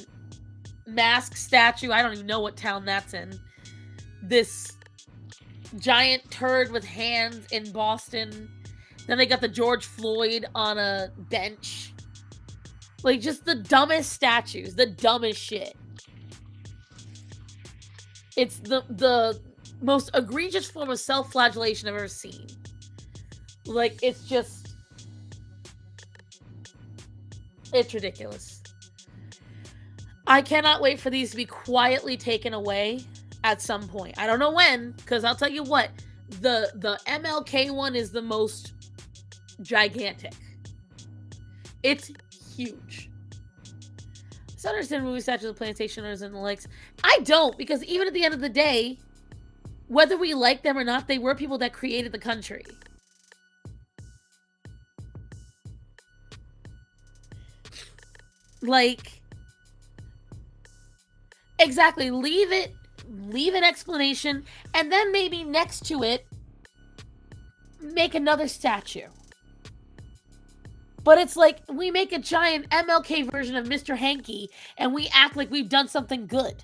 mask statue. I don't even know what town that's in. this giant turd with hands in Boston. Then they got the George Floyd on a bench. Like, just the dumbest statues, the dumbest shit. It's the most egregious form of self-flagellation I've ever seen. Like, it's ridiculous. I cannot wait for these to be quietly taken away at some point. I don't know when, because I'll tell you what, the MLK one is the most gigantic. It's huge. I understand movie statues of plantation owners and the likes. I don't, because even at the end of the day, whether we like them or not, they were people that created the country. Like, exactly, leave an explanation, and then maybe next to it, make another statue. But it's like, we make a giant MLK version of Mr. Hanky, and we act like we've done something good.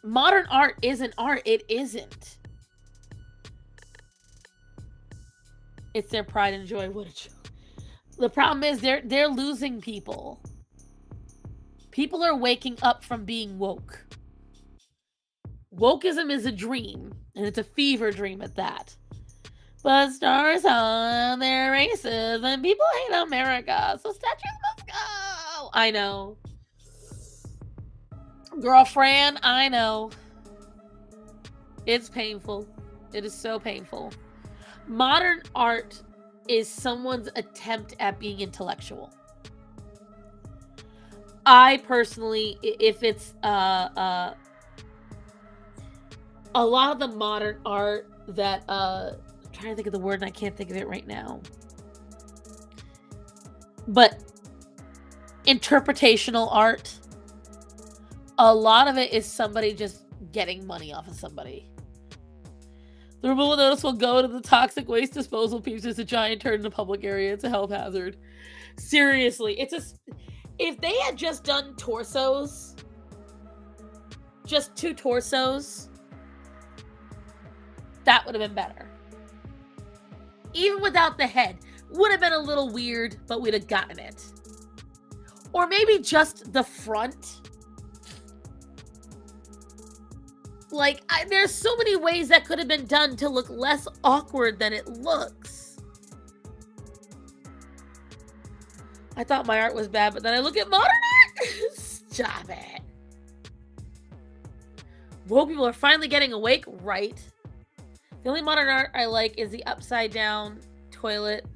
Modern art isn't art. It isn't. It's their pride and joy. What a joke. The problem is they're losing people. People are waking up from being woke. Wokeism is a dream, and it's a fever dream at that. But stars on their races, and people hate America, so statues must go. I know. Girlfriend, I know. It's painful. It is so painful. Modern art is someone's attempt at being intellectual. I personally, if it's a lot of the modern art that I'm trying to think of the word and I can't think of it right now, but interpretational art, a lot of it is somebody just getting money off of somebody. The removal notice will go to the toxic waste disposal peeps. It's a giant turd in a public area. It's a health hazard. Seriously, if they had just done torsos, just 2 torsos, that would have been better. Even without the head, would have been a little weird, but we'd have gotten it. Or maybe just the front. Like, there's so many ways that could have been done to look less awkward than it looks. I thought my art was bad, but then I look at modern art. Stop it. Woke people are finally getting awake, right? The only modern art I like is the upside down toilet,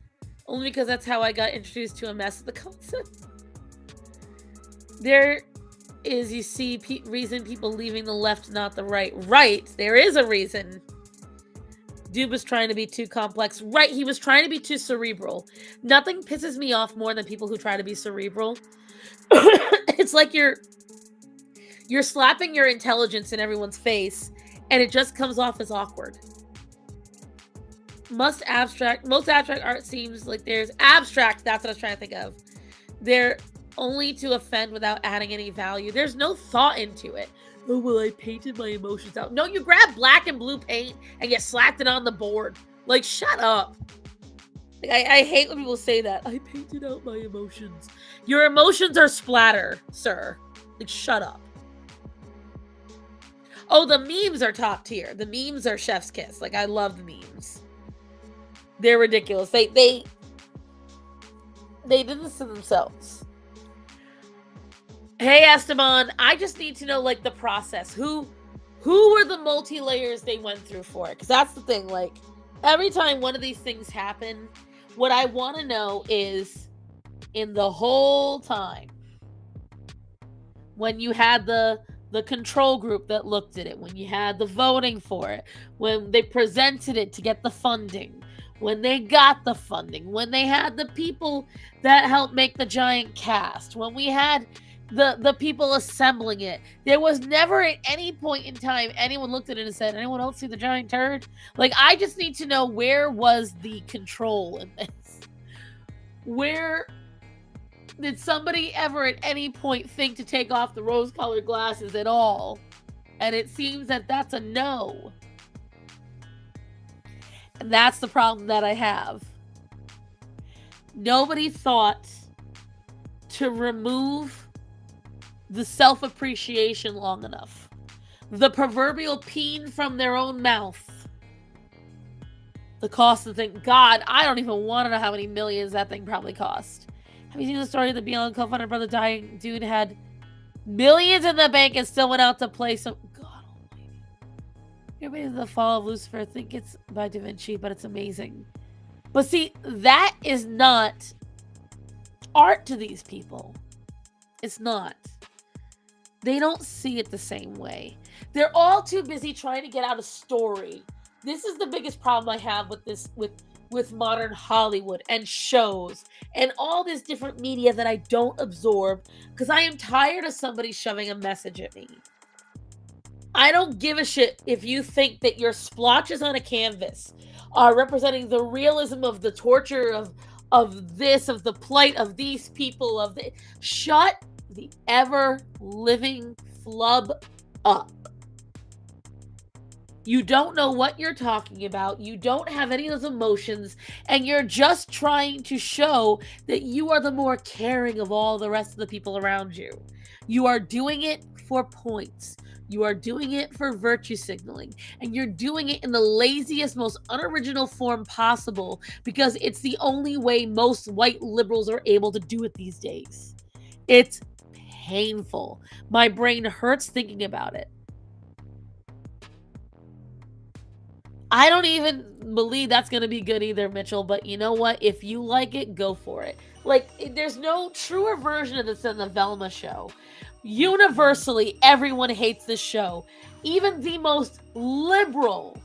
only because that's how I got introduced to a mess of the concept. There is, you see, reason people leaving the left, not the right. Right, there is a reason. Dude was trying to be too complex. Right, he was trying to be too cerebral. Nothing pisses me off more than people who try to be cerebral. It's like you're slapping your intelligence in everyone's face, and it just comes off as awkward. Most abstract art seems like there's abstract, that's what I was trying to think of. They're only to offend without adding any value. There's no thought into it. Oh, well, I painted my emotions out. No, you grab black and blue paint and you slapped it on the board. Like, shut up. Like, I hate when people say that. I painted out my emotions. Your emotions are splatter, sir. Like, shut up. Oh, the memes are top tier. The memes are chef's kiss. Like, I love the memes. They're ridiculous. They did this to themselves. Hey, Esteban, I just need to know, like, the process. Who were the multi-layers they went through for it? Because that's the thing, like, every time one of these things happen, what I want to know is, in the whole time, when you had the control group that looked at it, when you had the voting for it, when they presented it to get the funding, when they got the funding, when they had the people that helped make the giant cast, when we had the people assembling it, there was never at any point in time anyone looked at it and said, anyone else see the giant turd? Like, I just need to know, where was the control in this? Where Did somebody ever at any point think to take off the rose-colored glasses at all? And it seems that that's a no. And that's the problem that I have. Nobody thought to remove the self-appreciation long enough. The proverbial peen from their own mouth. The cost of the thing. God, I don't even want to know how many millions that thing probably cost. Have you seen the story of the Beyond co-founder brother dying? Dude had millions in the bank and still went out to play some... God almighty. Everybody, The Fall of Lucifer. I think it's by Da Vinci, but it's amazing. But see, that is not art to these people. It's not. They don't see it the same way. They're all too busy trying to get out a story. This is the biggest problem I have with this, with modern Hollywood and shows and all this different media that I don't absorb because I am tired of somebody shoving a message at me. I don't give a shit if you think that your splotches on a canvas are representing the realism of the torture of this, of the plight of these people, of the... Shut the ever-living flub up. You don't know what you're talking about. You don't have any of those emotions. And you're just trying to show that you are the more caring of all the rest of the people around you. You are doing it for points. You are doing it for virtue signaling. And you're doing it in the laziest, most unoriginal form possible because it's the only way most white liberals are able to do it these days. It's painful. My brain hurts thinking about it. I don't even believe that's going to be good either, Mitchell. But you know what? If you like it, go for it. Like, there's no truer version of this than the Velma show. Universally, everyone hates this show. Even the most liberal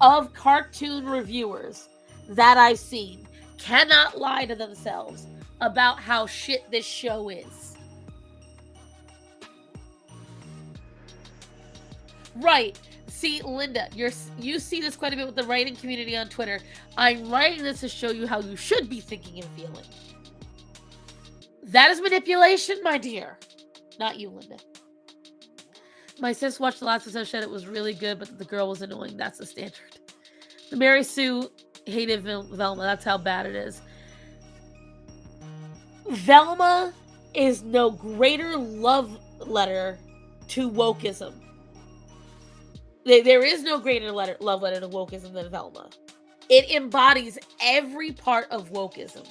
of cartoon reviewers that I've seen cannot lie to themselves about how shit this show is. Right. See, Linda, you see this quite a bit with the writing community on Twitter. I'm writing this to show you how you should be thinking and feeling. That is manipulation, my dear. Not you, Linda. My sis watched the last episode, said it was really good, but the girl was annoying. That's the standard. The Mary Sue hated Velma. That's how bad it is. Velma is no greater love letter to wokeism. There is no greater love letter to wokeism than Velma. It embodies every part of wokeism.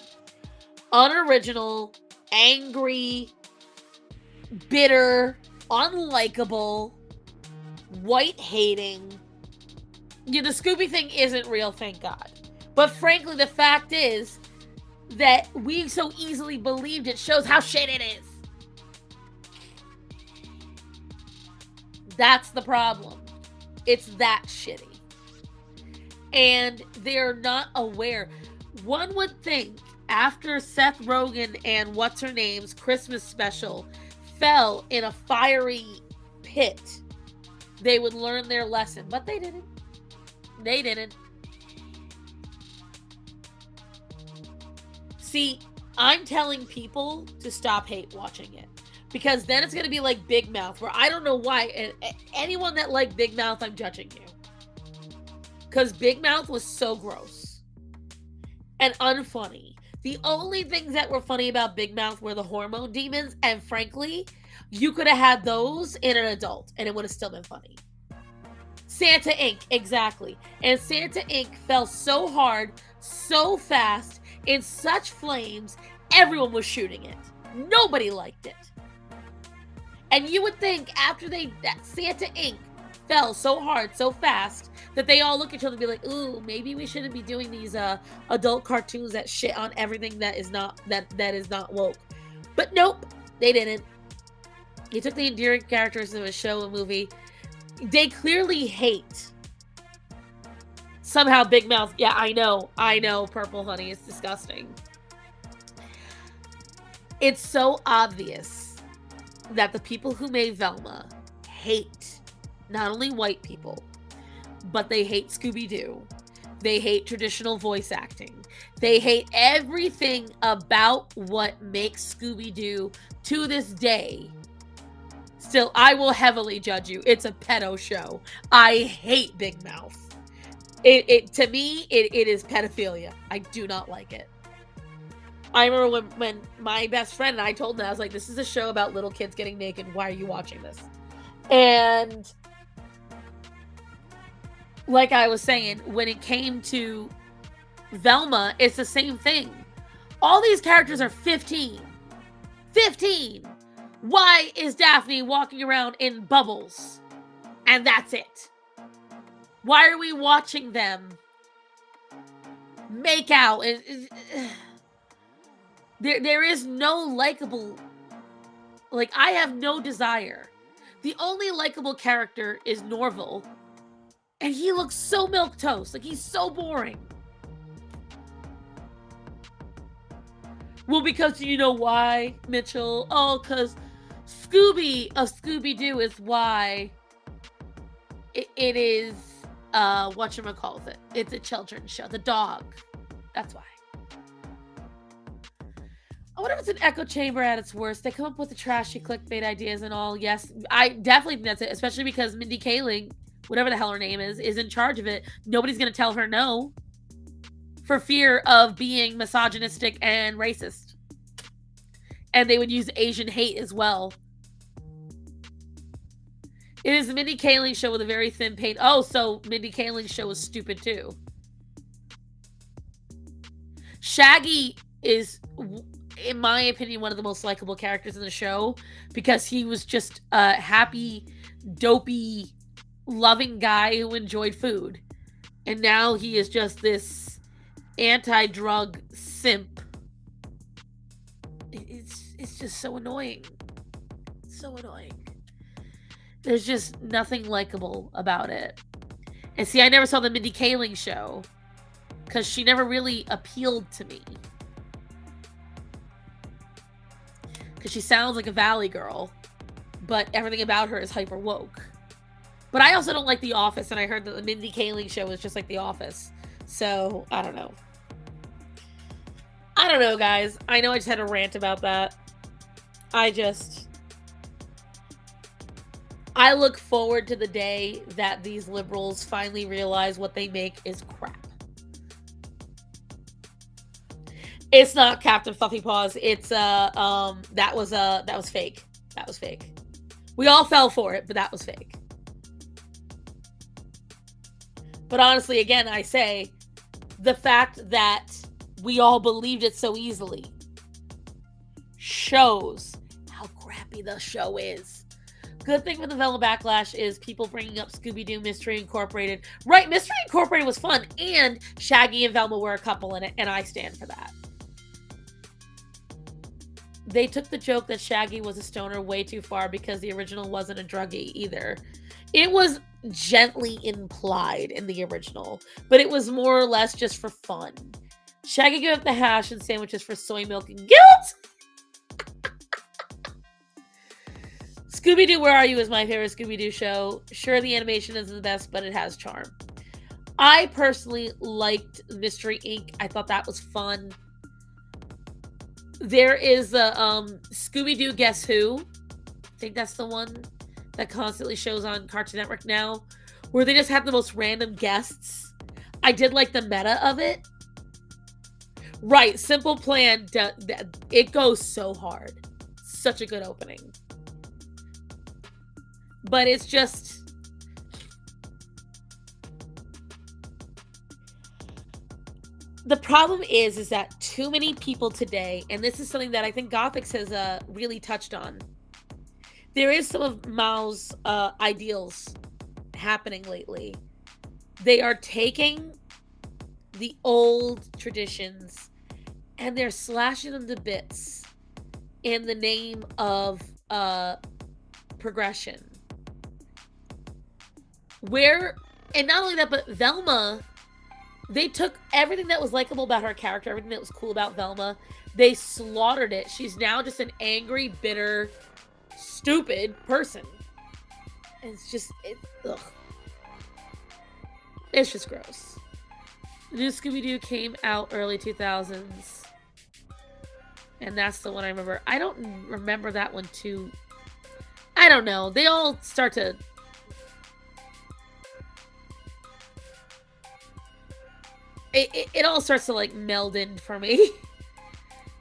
Unoriginal, angry, bitter, unlikable, white-hating. Yeah, the Scooby thing isn't real, thank God. But frankly, the fact is that we so easily believed it shows how shit it is. That's the problem. It's that shitty. And they're not aware. One would think after Seth Rogen and what's-her-name's Christmas special fell in a fiery pit, they would learn their lesson. But they didn't. They didn't. See, I'm telling people to stop hate watching it. Because then it's going to be like Big Mouth, where I don't know why. And anyone that liked Big Mouth, I'm judging you. Because Big Mouth was so gross. And unfunny. The only things that were funny about Big Mouth were the hormone demons. And frankly, you could have had those in an adult. And it would have still been funny. Santa Inc. Exactly. And Santa Inc. fell so hard, so fast, in such flames, everyone was shooting it. Nobody liked it. And you would think after that Santa Inc. fell so hard, so fast, that they all look at each other and be like, ooh, maybe we shouldn't be doing these adult cartoons that shit on everything that is not woke. But nope, they didn't. They took the endearing characters of a show and movie. They clearly hate. Somehow Big Mouth, yeah, I know, Purple Honey, it's disgusting. It's so obvious that the people who made Velma hate not only white people, but they hate Scooby-Doo. They hate traditional voice acting. They hate everything about what makes Scooby-Doo to this day. Still, I will heavily judge you. It's a pedo show. I hate Big Mouth. To me, it is pedophilia. I do not like it. I remember when my best friend and I told him, I was like, this is a show about little kids getting naked. Why are you watching this? And like I was saying, when it came to Velma, it's the same thing. All these characters are 15. 15! Why is Daphne walking around in bubbles? And that's it. Why are we watching them make out? There is no likable... Like, I have no desire. The only likable character is Norval. And he looks so milquetoast. Like, he's so boring. Well, because you know why, Mitchell? Oh, because Scooby of Scooby-Doo is why it is, whatchamacallit. It's a children's show. The dog. That's why. I wonder if it's an echo chamber at its worst. They come up with the trashy clickbait ideas and all. Yes, I definitely think that's it, especially because Mindy Kaling, whatever the hell her name is in charge of it. Nobody's going to tell her no for fear of being misogynistic and racist. And they would use Asian hate as well. It is a Mindy Kaling show with a very thin paint. Oh, so Mindy Kaling's show is stupid too. Shaggy is, in my opinion, one of the most likable characters in the show because he was just a happy, dopey, loving guy who enjoyed food. And now he is just this anti-drug simp. It's just so annoying. So annoying. There's just nothing likable about it. And see, I never saw the Mindy Kaling show because she never really appealed to me. Because she sounds like a Valley girl, but everything about her is hyper woke. But I also don't like The Office, and I heard that the Mindy Kaling show is just like The Office. So, I don't know. I don't know, guys. I know I just had a rant about that. I look forward to the day that these liberals finally realize what they make is crap. It's not Captain Fluffy Paws. It's that was fake. That was fake. We all fell for it, but that was fake. But honestly, again, I say the fact that we all believed it so easily shows how crappy the show is. Good thing with the Velma backlash is people bringing up Scooby-Doo Mystery Incorporated. Right, Mystery Incorporated was fun, and Shaggy and Velma were a couple in it, and I stand for that. They took the joke that Shaggy was a stoner way too far because the original wasn't a druggie either. It was gently implied in the original, but it was more or less just for fun. Shaggy gave up the hash and sandwiches for soy milk and guilt! Scooby-Doo, Where Are You is my favorite Scooby-Doo show. Sure, the animation isn't the best, but it has charm. I personally liked Mystery Inc. I thought that was fun. There is a Scooby-Doo Guess Who. I think that's the one that constantly shows on Cartoon Network now, where they just have the most random guests. I did like the meta of it. Right, Simple Plan, it goes so hard. Such a good opening. But it's just... The problem is that too many people today, and this is something that I think Gothix has really touched on. There is some of Mao's ideals happening lately. They are taking the old traditions and they're slashing them to bits in the name of progression. And not only that, but Velma, they took everything that was likable about her character, everything that was cool about Velma, they slaughtered it. She's now just an angry, bitter, stupid person. And it's just, ugh. It's just gross. The new Scooby-Doo came out early 2000s. And that's the one I remember. I don't remember that one too. I don't know. They all start to... It all starts to like meld in for me.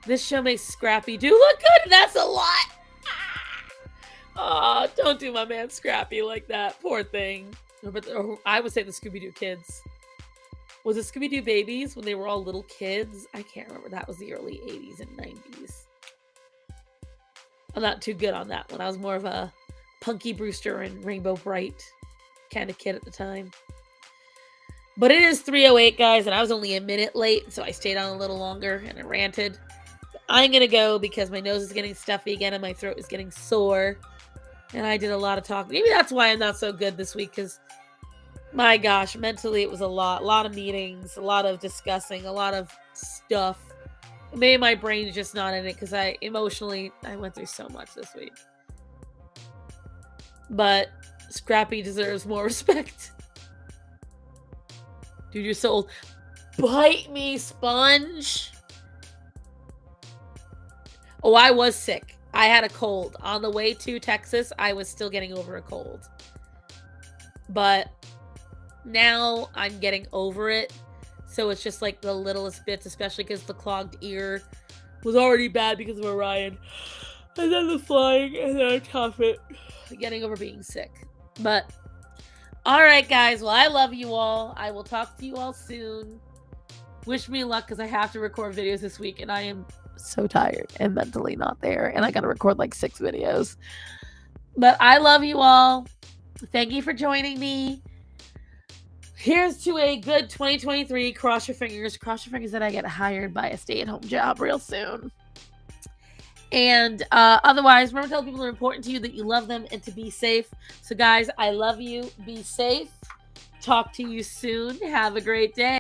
This show makes Scrappy-Doo look good. That's a lot. Oh, don't do my man Scrappy like that. Poor thing. Or I would say the Scooby-Doo kids. Was it Scooby-Doo babies when they were all little kids? I can't remember. That was the early 80s and 90s. I'm not too good on that one. I was more of a Punky Brewster and Rainbow Bright kind of kid at the time. But it is 3:08, guys, and I was only a minute late, so I stayed on a little longer and I ranted. I'm going to go because my nose is getting stuffy again and my throat is getting sore. And I did a lot of talking. Maybe that's why I'm not so good this week, because my gosh, mentally it was a lot of meetings, a lot of discussing, a lot of stuff. Maybe my brain's just not in it because I went through so much this week. But Scrappy deserves more respect. Dude, you're so old. Bite me, sponge. Oh, I was sick. I had a cold. On the way to Texas, I was still getting over a cold. But now I'm getting over it. So it's just like the littlest bits, especially because the clogged ear was already bad because of Orion. And then the flying, and then on top of it, getting over being sick. But, alright guys, well I love you all. I will talk to you all soon. Wish me luck because I have to record videos this week and I am so tired and mentally not there. And I gotta record like 6 videos. But I love you all. Thank you for joining me. Here's to a good 2023. Cross your fingers. Cross your fingers that I get hired by a stay-at-home job real soon. And otherwise, remember to tell people that are important to you, that you love them, and to be safe. So guys, I love you. Be safe. Talk to you soon. Have a great day.